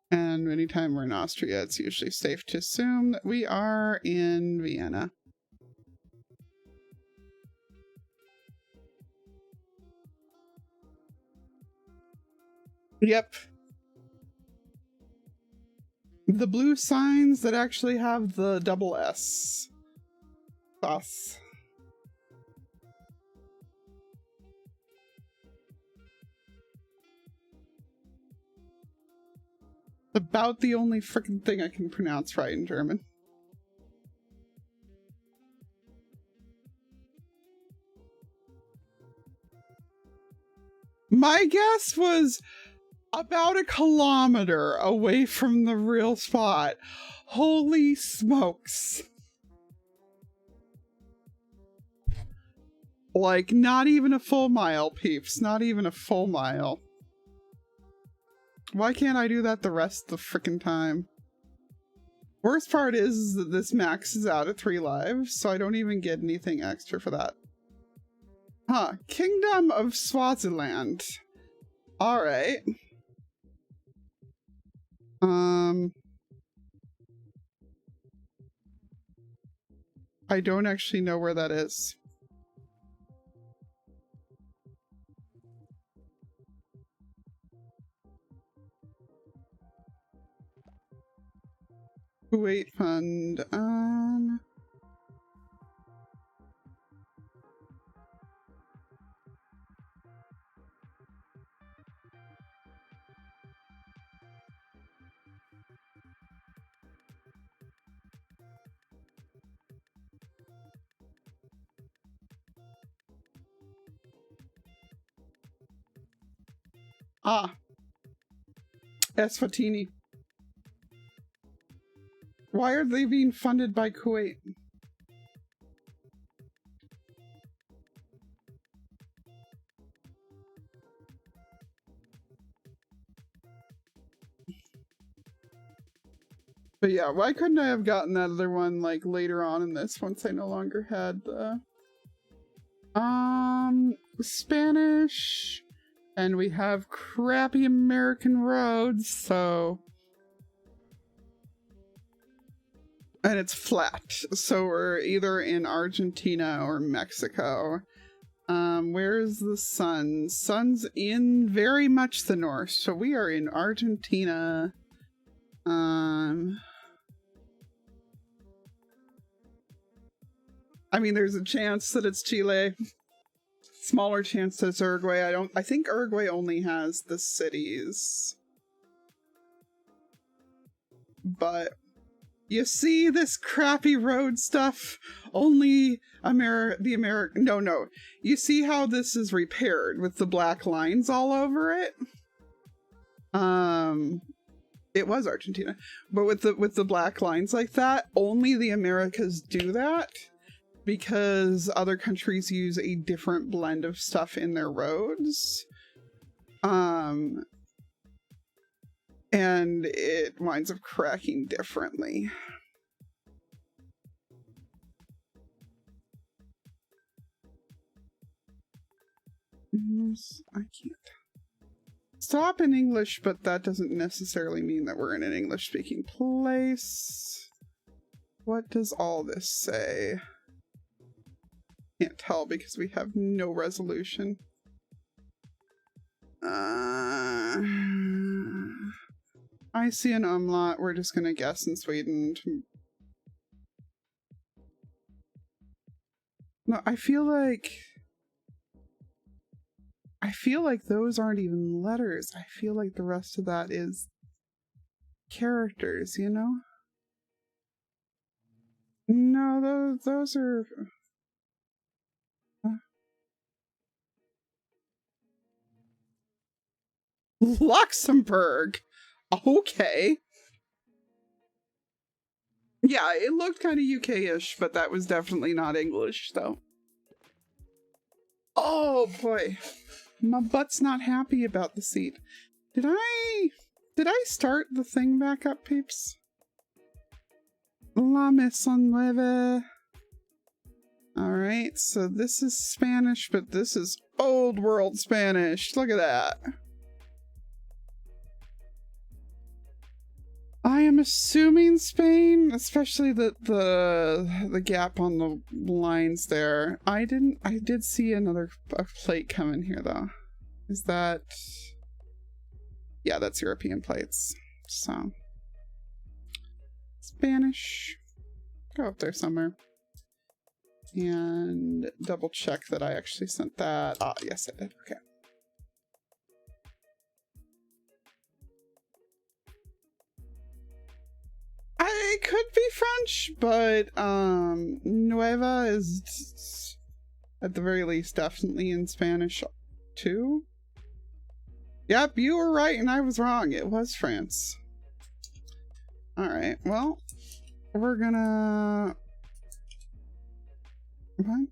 And anytime we're in Austria, it's usually safe to assume that we are in Vienna. Yep. The blue signs that actually have the double S. Sauce. About the only freaking thing I can pronounce right in German. My guess was about 1 kilometer away from the real spot. Holy smokes. Like, not even a full mile, peeps. Not even a full mile. Why can't I do that the rest of the frickin' time? Worst part is that this maxes out at 3 lives, so I don't even get anything extra for that. Huh. Kingdom of Swaziland. Alright. I don't actually know where that is. Kuwait fund. Ah. Eswatini. Why are they being funded by Kuwait? But yeah, why couldn't I have gotten that other one like later on in this once I no longer had the Spanish, and we have crappy American roads, so, and it's flat, so we're either in Argentina or Mexico. Where's the sun? Sun's in very much the north, so we are in Argentina. I mean, there's a chance that it's Chile. Smaller chance that it's Uruguay. I think Uruguay only has the cities. But you see this crappy road stuff? Only no. You see how this is repaired with the black lines all over it? It was Argentina. But with the black lines like that, only the Americas do that. because other countries use a different blend of stuff in their roads. And it winds up cracking differently. I can't stop in English, but that doesn't necessarily mean that we're in an English-speaking place. What does all this say? Can't tell because we have no resolution. I see an umlaut. We're just gonna guess in Sweden. No, I feel like those aren't even letters. I feel like the rest of that is characters, you know? No, those are... Luxembourg! Okay. Yeah, it looked kind of UK-ish, but that was definitely not English, though. Oh, boy. My butt's not happy about the seat. Did I start the thing back up, peeps? La Maison Nueve. Alright, so this is Spanish, but this is old world Spanish. Look at that. I am assuming Spain, especially the gap on the lines there. I did see a plate come in here though. Is that... Yeah, that's European plates. So Spanish. Go up there somewhere. And double check that I actually sent that. Ah, yes I did. Okay. It could be French, but Nueva is at the very least definitely in Spanish too. Yep, you were right and I was wrong. It was France. Alright, well, we're gonna... What?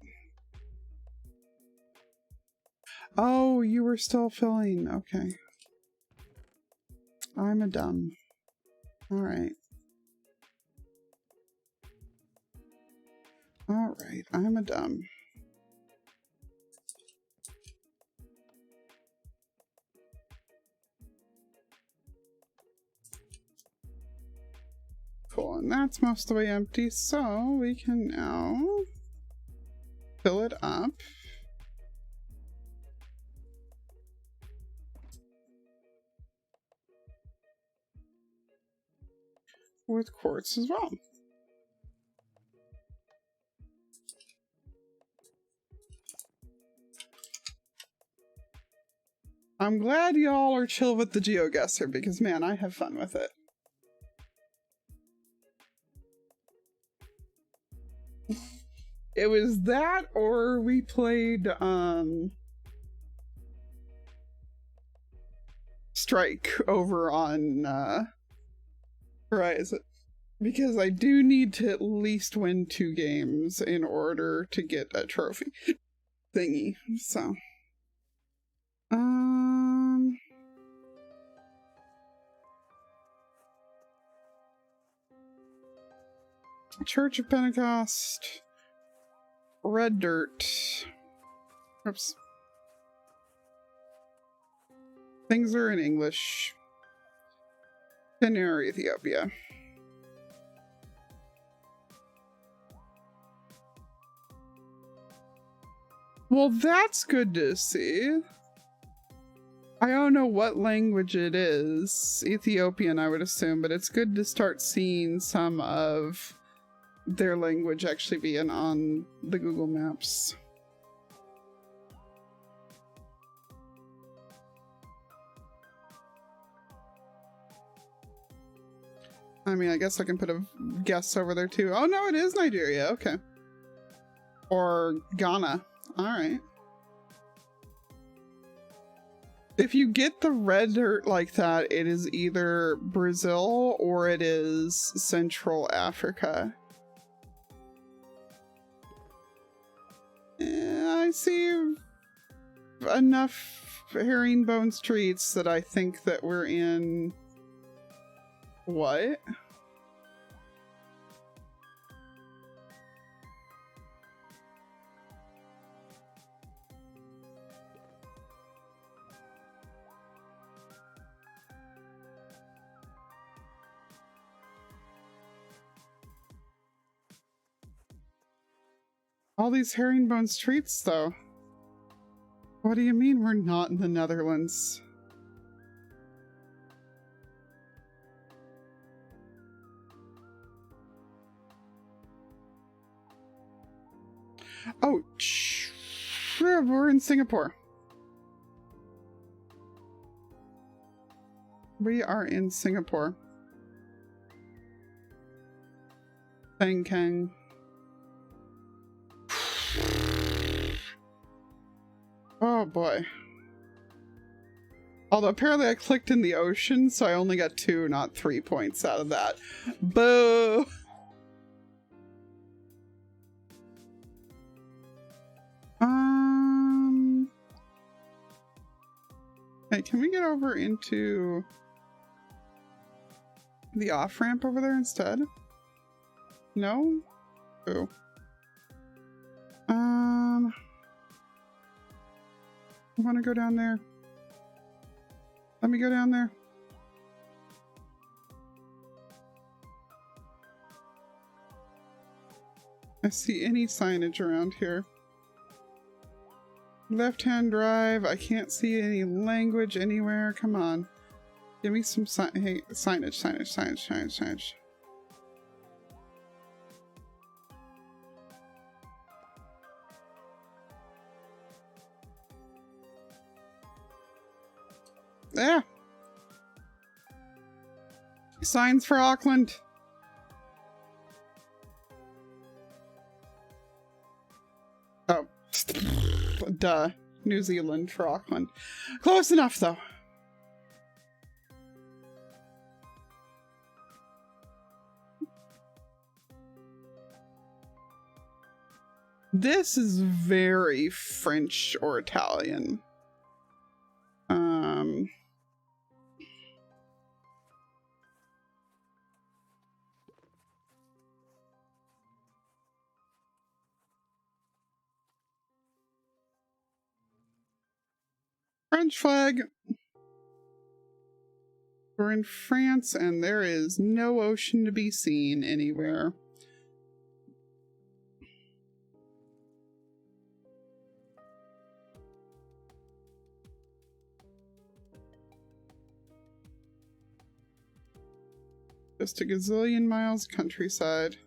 Oh, you were still filling. Okay. I'm a dumb. Alright. Alright, I'm a dumb. Cool, and that's most of the way empty, so we can now fill it up. With quartz as well. I'm glad y'all are chill with the GeoGuessr because, man, I have fun with it. It was that or we played Strike over on Horizon. Because I do need to at least win 2 games in order to get a trophy thingy, so... Church of Pentecost, red dirt. Oops. Things are in English. Tenor, Ethiopia. Well, that's good to see. I don't know what language it is. Ethiopian, I would assume, but it's good to start seeing some of their language actually being on the Google Maps. I mean, I guess I can put a guess over there too. Oh no, it is Nigeria. Okay. Or Ghana. Alright. If you get the red dirt like that, it is either Brazil or it is Central Africa. see enough herringbone streets that I think that we're in... What? All these herringbone streets, though. What do you mean we're not in the Netherlands? Oh, we're in Singapore. We are in Singapore. Bang Kang. Oh boy. Although apparently I clicked in the ocean, so I only got 2, not 3 points out of that. Boo! Hey, can we get over into the off-ramp over there instead? No? Ooh. I want to go down there. Let me go down there. I see any signage around here. Left-hand drive. I can't see any language anywhere. Come on. Give me some hey, signage. Yeah. Signs for Auckland. Oh. Duh. New Zealand for Auckland. Close enough, though. This is very French or Italian. French flag. We're in France and there is no ocean to be seen anywhere. Just a gazillion miles countryside.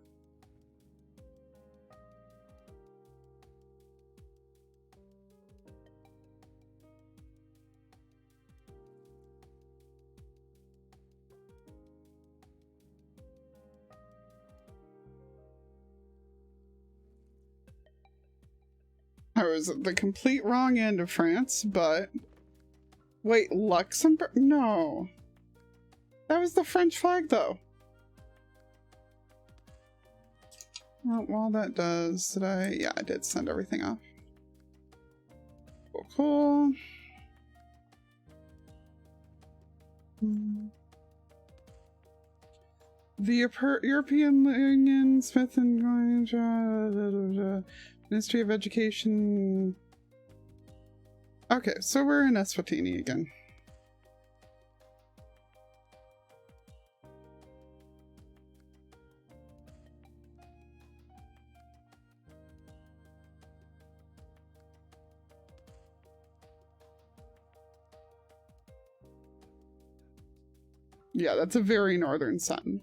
I was at the complete wrong end of France, but... Wait, Luxembourg? No. That was the French flag, though. Well, while that does, did I... Yeah, I did send everything off. Cool, cool. The European Union, Smith and Ministry of Education. Okay, so we're in Eswatini again. Yeah, that's a very northern sun.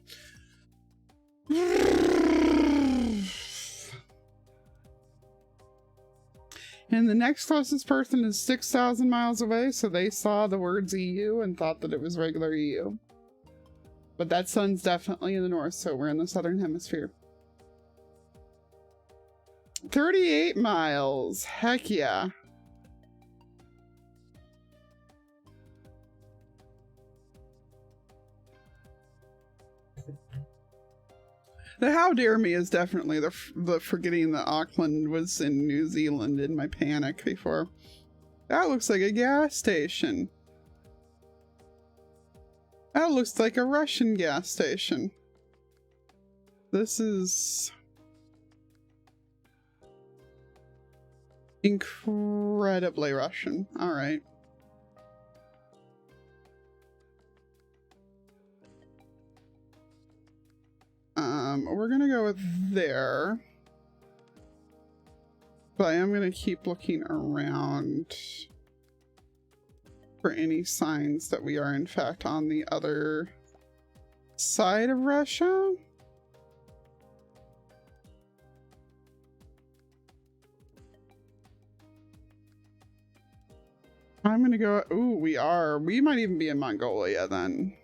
And the next closest person is 6,000 miles away, so they saw the words EU and thought that it was regular EU. But that sun's definitely in the north, so we're in the southern hemisphere. 38 miles. Heck yeah. The how dare me is definitely the forgetting that Auckland was in New Zealand in my panic before. That looks like a gas station. That looks like a Russian gas station. This is incredibly Russian. All right. We're gonna go with there. But I am gonna keep looking around for any signs that we are in fact on the other side of Russia. I'm gonna go, ooh, we are. We might even be in Mongolia then.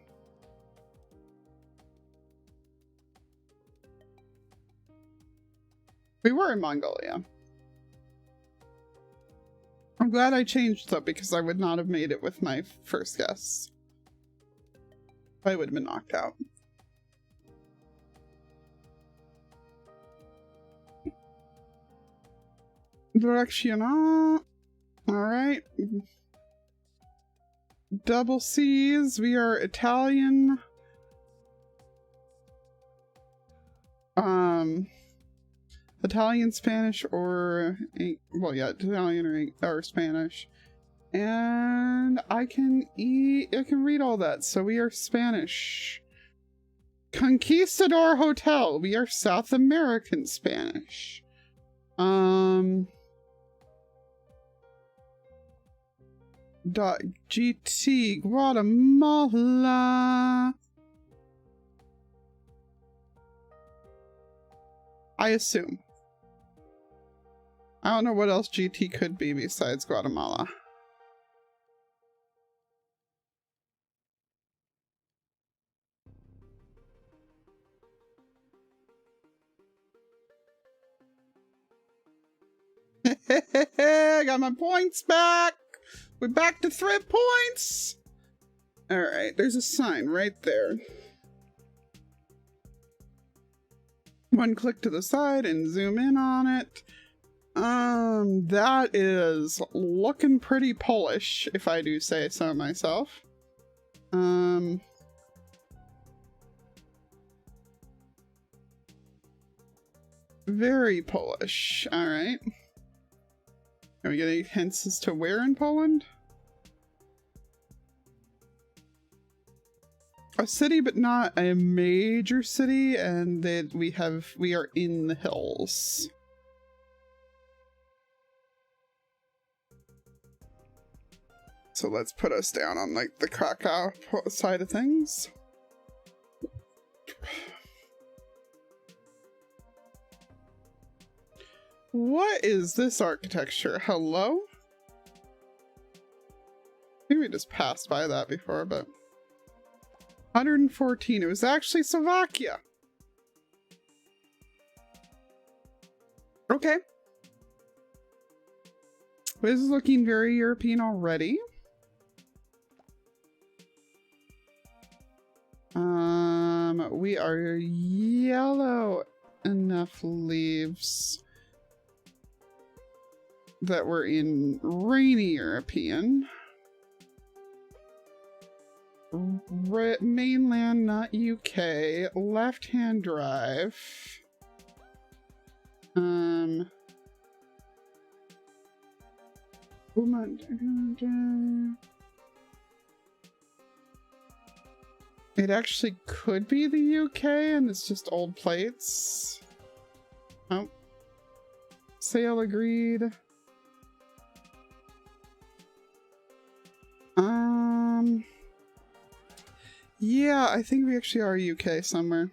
We were in Mongolia. I'm glad I changed though, because I would not have made it with my first guess. I would have been knocked out. Directional. Alright. Double C's. We are Italian. Italian, Spanish, or well, yeah, Italian or Spanish, and I can read all that. So we are Spanish. Conquistador Hotel. We are South American Spanish. .gt Guatemala. I assume. I don't know what else GT could be besides Guatemala. I got my points back. We're back to 3 points. All right, there's a sign right there. One click to the side and zoom in on it. That is looking pretty Polish, if I do say so myself. Very Polish. All right. Can we get any hints as to where in Poland? A city, but not a major city, and that we are in the hills. So let's put us down on like the Krakow side of things. What is this architecture? Hello? I think we just passed by that before, but 114. It was actually Slovakia. Okay. This is looking very European already. We are yellow enough leaves that we're in rainy European. Mainland, not UK. Left-hand drive. It actually could be the UK and it's just old plates. Oh. Sale agreed. Yeah, I think we actually are UK somewhere.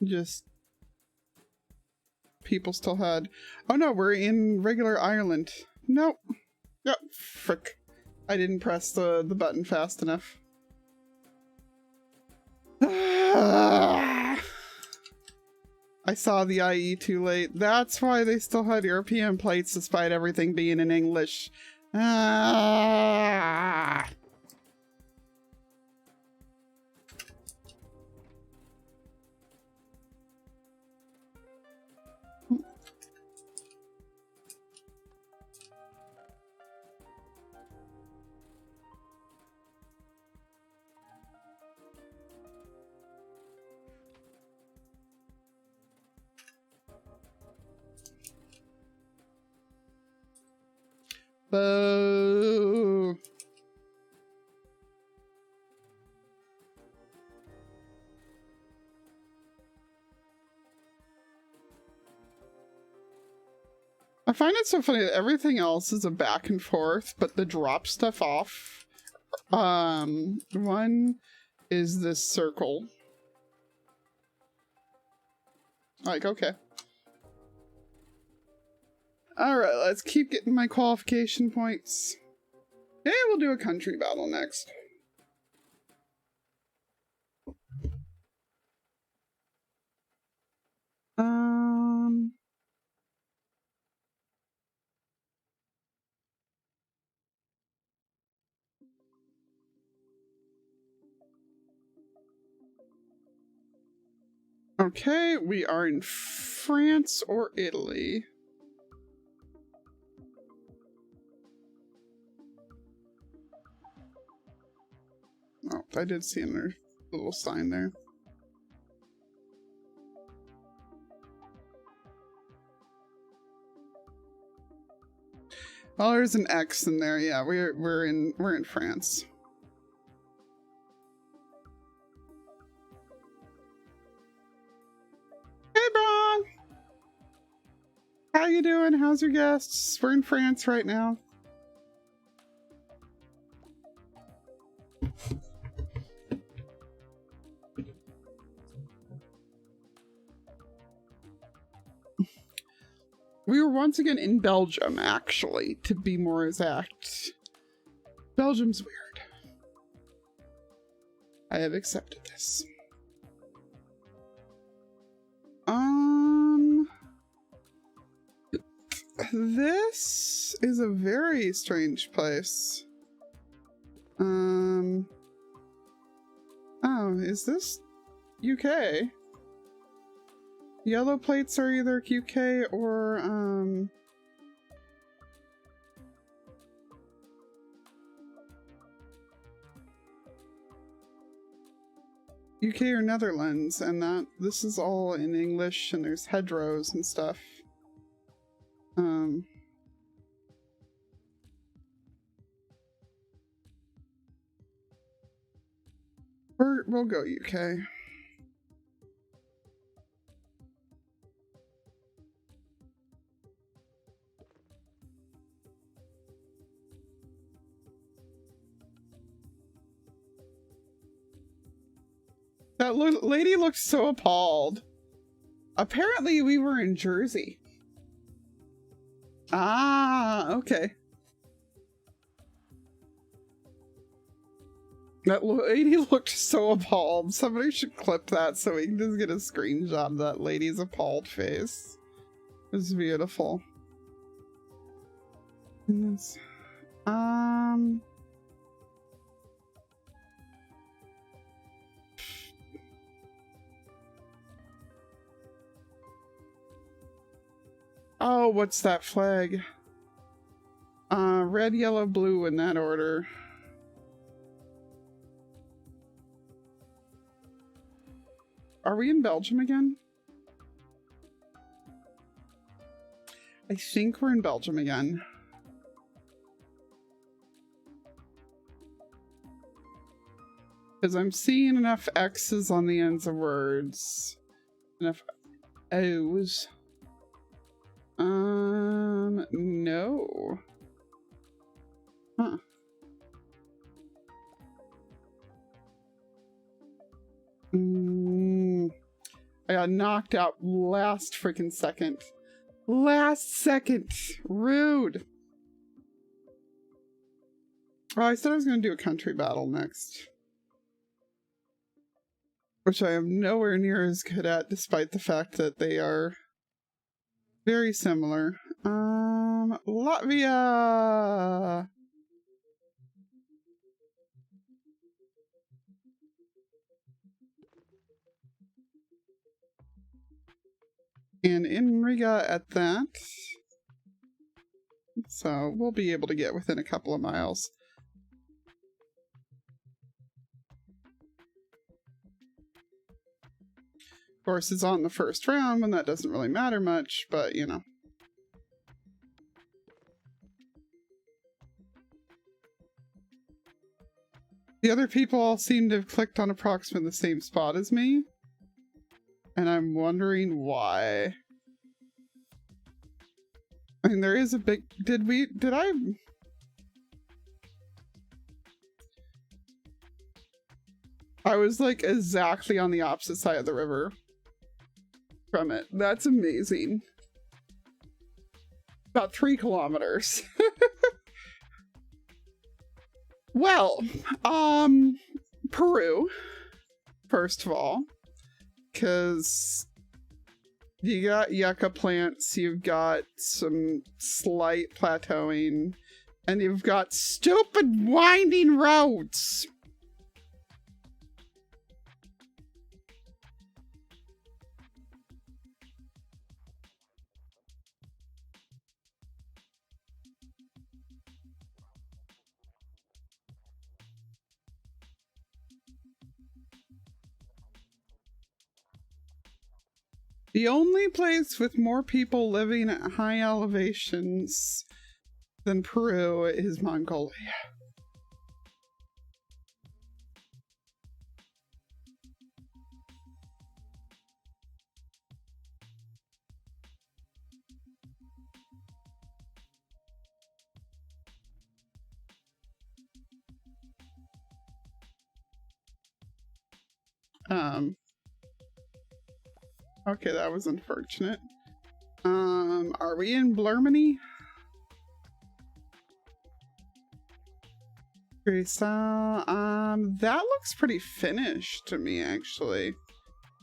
Just people still had. Oh no, we're in regular Ireland. Nope. Yep. Frick. I didn't press the button fast enough. I saw the IE too late. That's why they still had European plates despite everything being in English. Boo. I find it so funny that everything else is a back and forth, but the drop stuff off, one is this circle. Like, okay. Alright, let's keep getting my qualification points. Yeah, we'll do a country battle next. Okay, we are in France or Italy. Oh, I did see another little sign there. Oh, there's an X in there. Yeah, we're in France. Hey, Braun! How you doing? How's your guests? We're in France right now. We were once again in Belgium, actually, to be more exact. Belgium's weird. I have accepted this. This is a very strange place. Oh, is this UK? Yellow plates are either UK or, UK or Netherlands, and this is all in English, and there's hedgerows and stuff. We'll go UK. That lady looked so appalled. Apparently we were in Jersey. Ah, okay. That lady looked so appalled. Somebody should clip that so we can just get a screenshot of that lady's appalled face. It's beautiful. And it's, oh, what's that flag? Red, yellow, blue in that order. Are we in Belgium again? I think we're in Belgium again. Because I'm seeing enough X's on the ends of words. Enough O's. No. Huh. I got knocked out last freaking second. Last second. Rude. Oh, I said I was going to do a country battle next. Which I am nowhere near as good at, despite the fact that they are very similar. Latvia! And in Riga at that. So we'll be able to get within a couple of miles. Of course, it's on the first round when that doesn't really matter much, but you know. The other people all seem to have clicked on approximately the same spot as me. And I'm wondering why. I mean, there is a big... I was like exactly on the opposite side of the river from it. That's amazing. About 3 kilometers. Well, Peru, first of all, because you got yucca plants, you've got some slight plateauing, and you've got stupid winding roads. The only place with more people living at high elevations than Peru is Mongolia. Okay, that was unfortunate. Are we in Blermany? Okay, so, that looks pretty Finnish to me, actually.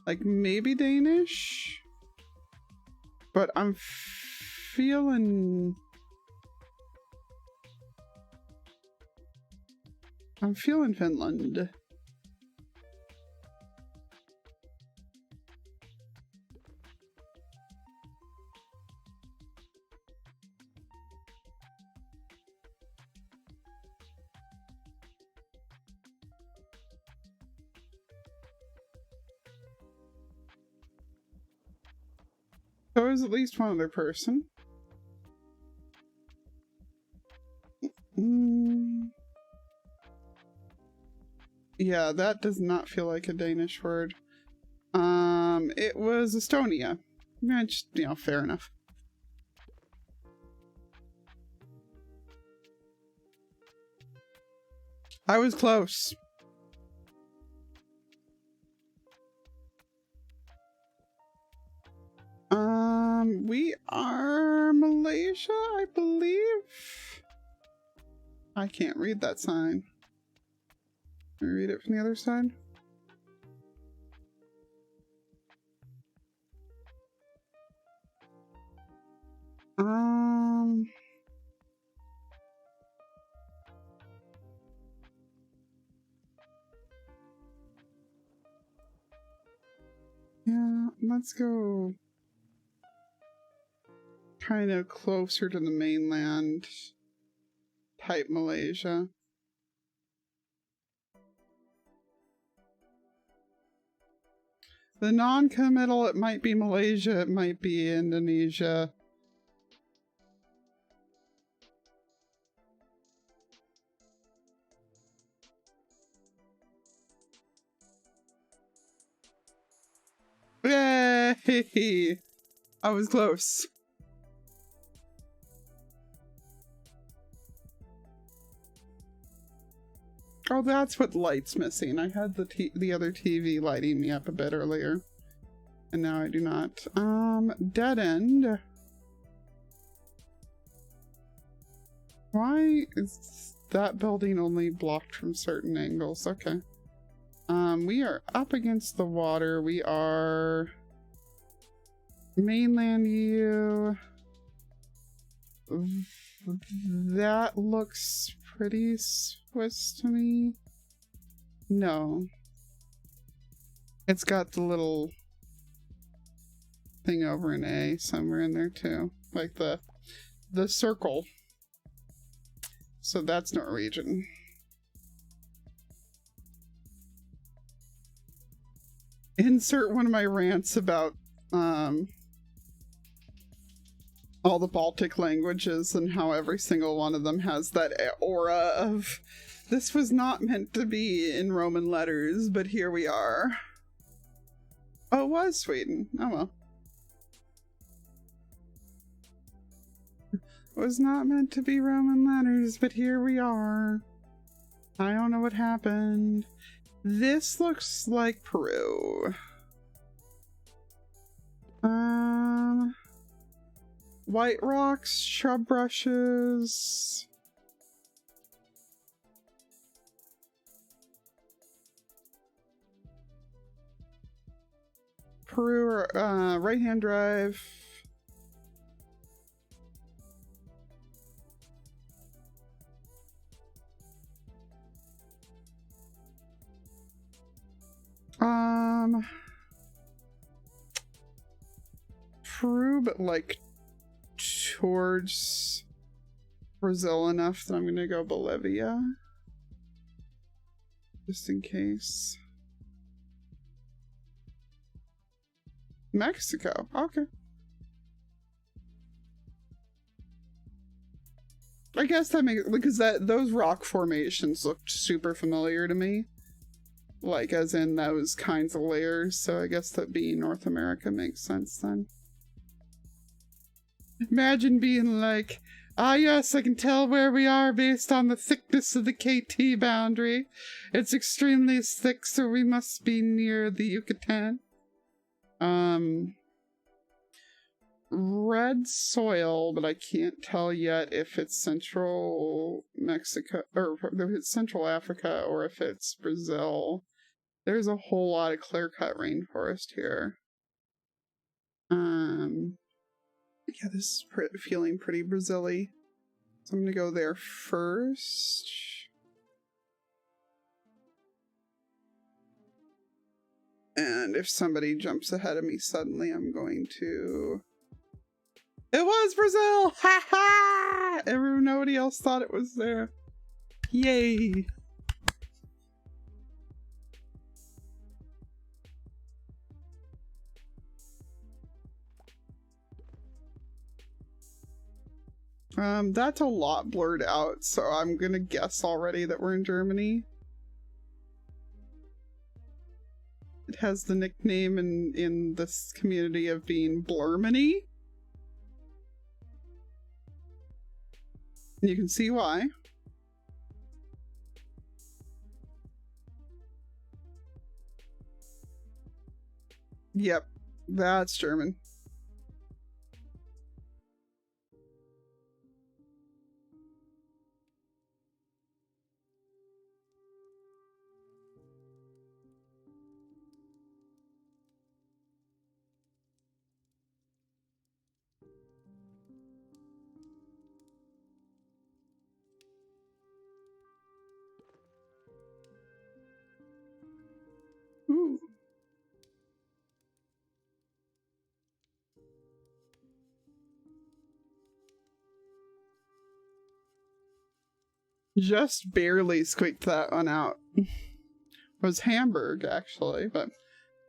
Like, maybe Danish? But I'm feeling Finland. So is at least one other person. Yeah, that does not feel like a Danish word. It was Estonia. Yeah, just, you know, fair enough. I was close. We are Malaysia, I believe. I can't read that sign. Can I read it from the other side? Yeah, let's go kind of closer to the mainland type Malaysia. The non-committal, it might be Malaysia, it might be Indonesia. Yay! I was close. Oh, that's what light's missing. I had the other TV lighting me up a bit earlier. And now I do not. Dead end. Why is that building only blocked from certain angles? Okay. We are up against the water. We are mainland U. That looks pretty Swiss to me. No. It's got the little thing over an A somewhere in there too. Like the circle. So that's Norwegian. Insert one of my rants about all the Baltic languages and how every single one of them has that aura of This was not meant to be in Roman letters, but here we are. Oh, it was Sweden. Oh well. It was not meant to be Roman letters, but here we are. I don't know what happened. This looks like Peru. White rocks, shrub brushes. Peru, right-hand drive. Peru, but like towards Brazil enough that I'm gonna go Bolivia. Just in case. Mexico, okay. I guess that makes, because those rock formations looked super familiar to me. Like, as in those kinds of layers, so I guess that being North America makes sense then. Imagine being like, ah yes, I can tell where we are based on the thickness of the KT boundary. It's extremely thick, so we must be near the Yucatan. Red soil, but I can't tell yet if it's Central Mexico, or if it's Central Africa, or if it's Brazil. There's a whole lot of clear-cut rainforest here. Yeah, this is feeling pretty Brazil-y. So I'm gonna go there first. And if somebody jumps ahead of me suddenly, I'm going to... It was Brazil! Ha ha! Nobody else thought it was there. Yay! That's a lot blurred out, so I'm gonna guess already that we're in Germany. It has the nickname in this community of being Blurmany. You can see why. Yep, that's German. Ooh. Just barely squeaked that one out. It was Hamburg, actually, but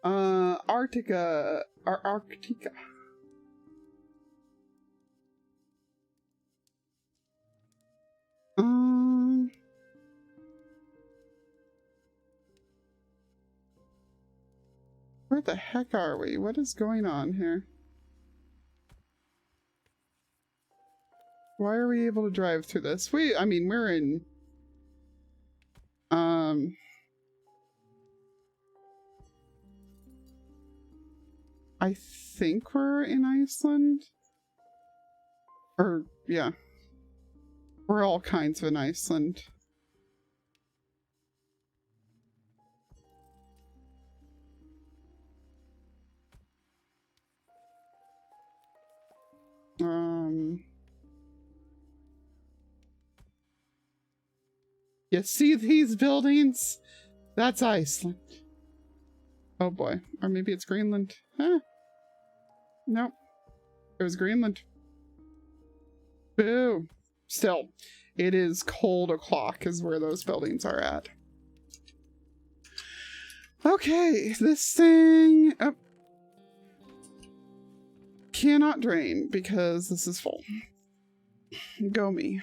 Arctica. Where the heck are we? What is going on here? Why are we able to drive through this? I mean, we're in... I think we're in Iceland? Or, yeah. We're all kinds of in Iceland. You see these buildings? That's Iceland. Oh boy. Or maybe it's Greenland. Huh? Nope. It was Greenland. Boo. Still, it is cold o'clock is where those buildings are at. Okay, this thing... Oh. Cannot drain because this is full. Go me.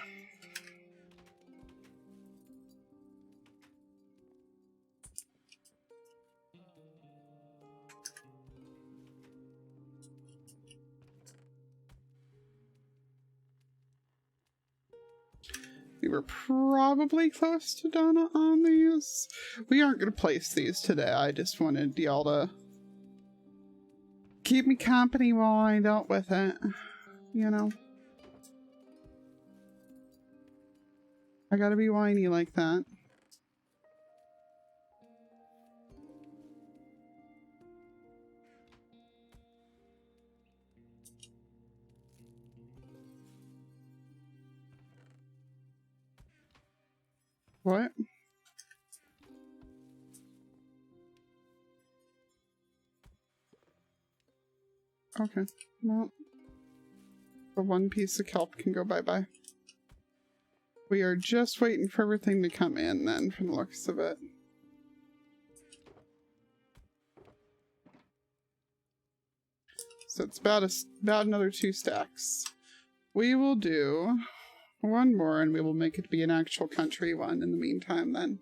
we're probably close to done on these. We aren't going to place these today. I just wanted y'all to keep me company while I dealt with it. You know? I gotta be whiny like that. What? Okay, well, the one piece of kelp can go bye-bye. We are just waiting for everything to come in then, from the looks of it. So it's about another 2 stacks. We will do one more and we will make it be an actual country one in the meantime then.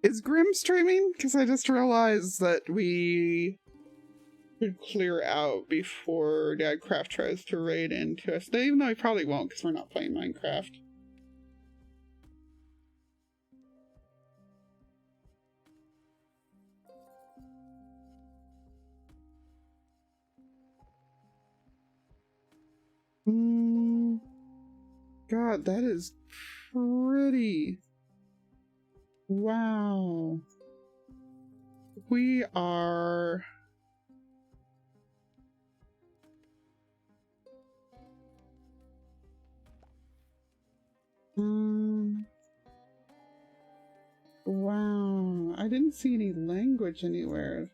Is Grim streaming? Because I just realized that we should clear out before Dadcraft tries to raid into us. Even though he probably won't because we're not playing Minecraft. God, that is pretty. Wow. We are... Wow. I didn't see any language anywhere.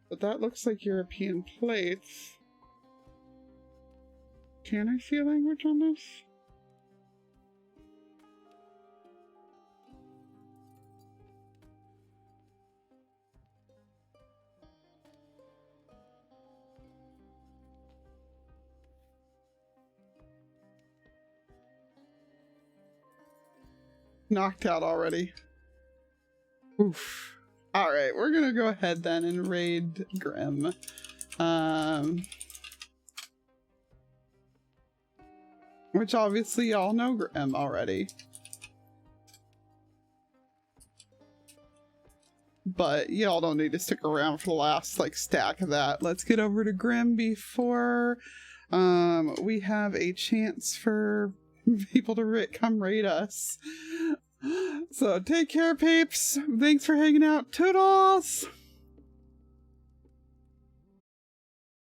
But that looks like European plates. Can I see a language on this? Knocked out already. Oof. Alright, we're gonna go ahead then and raid Grim. Which obviously y'all know Grim already. But y'all don't need to stick around for the last like stack of that. Let's get over to Grim before we have a chance for people to come raid us. So take care, peeps. Thanks for hanging out. Toodles!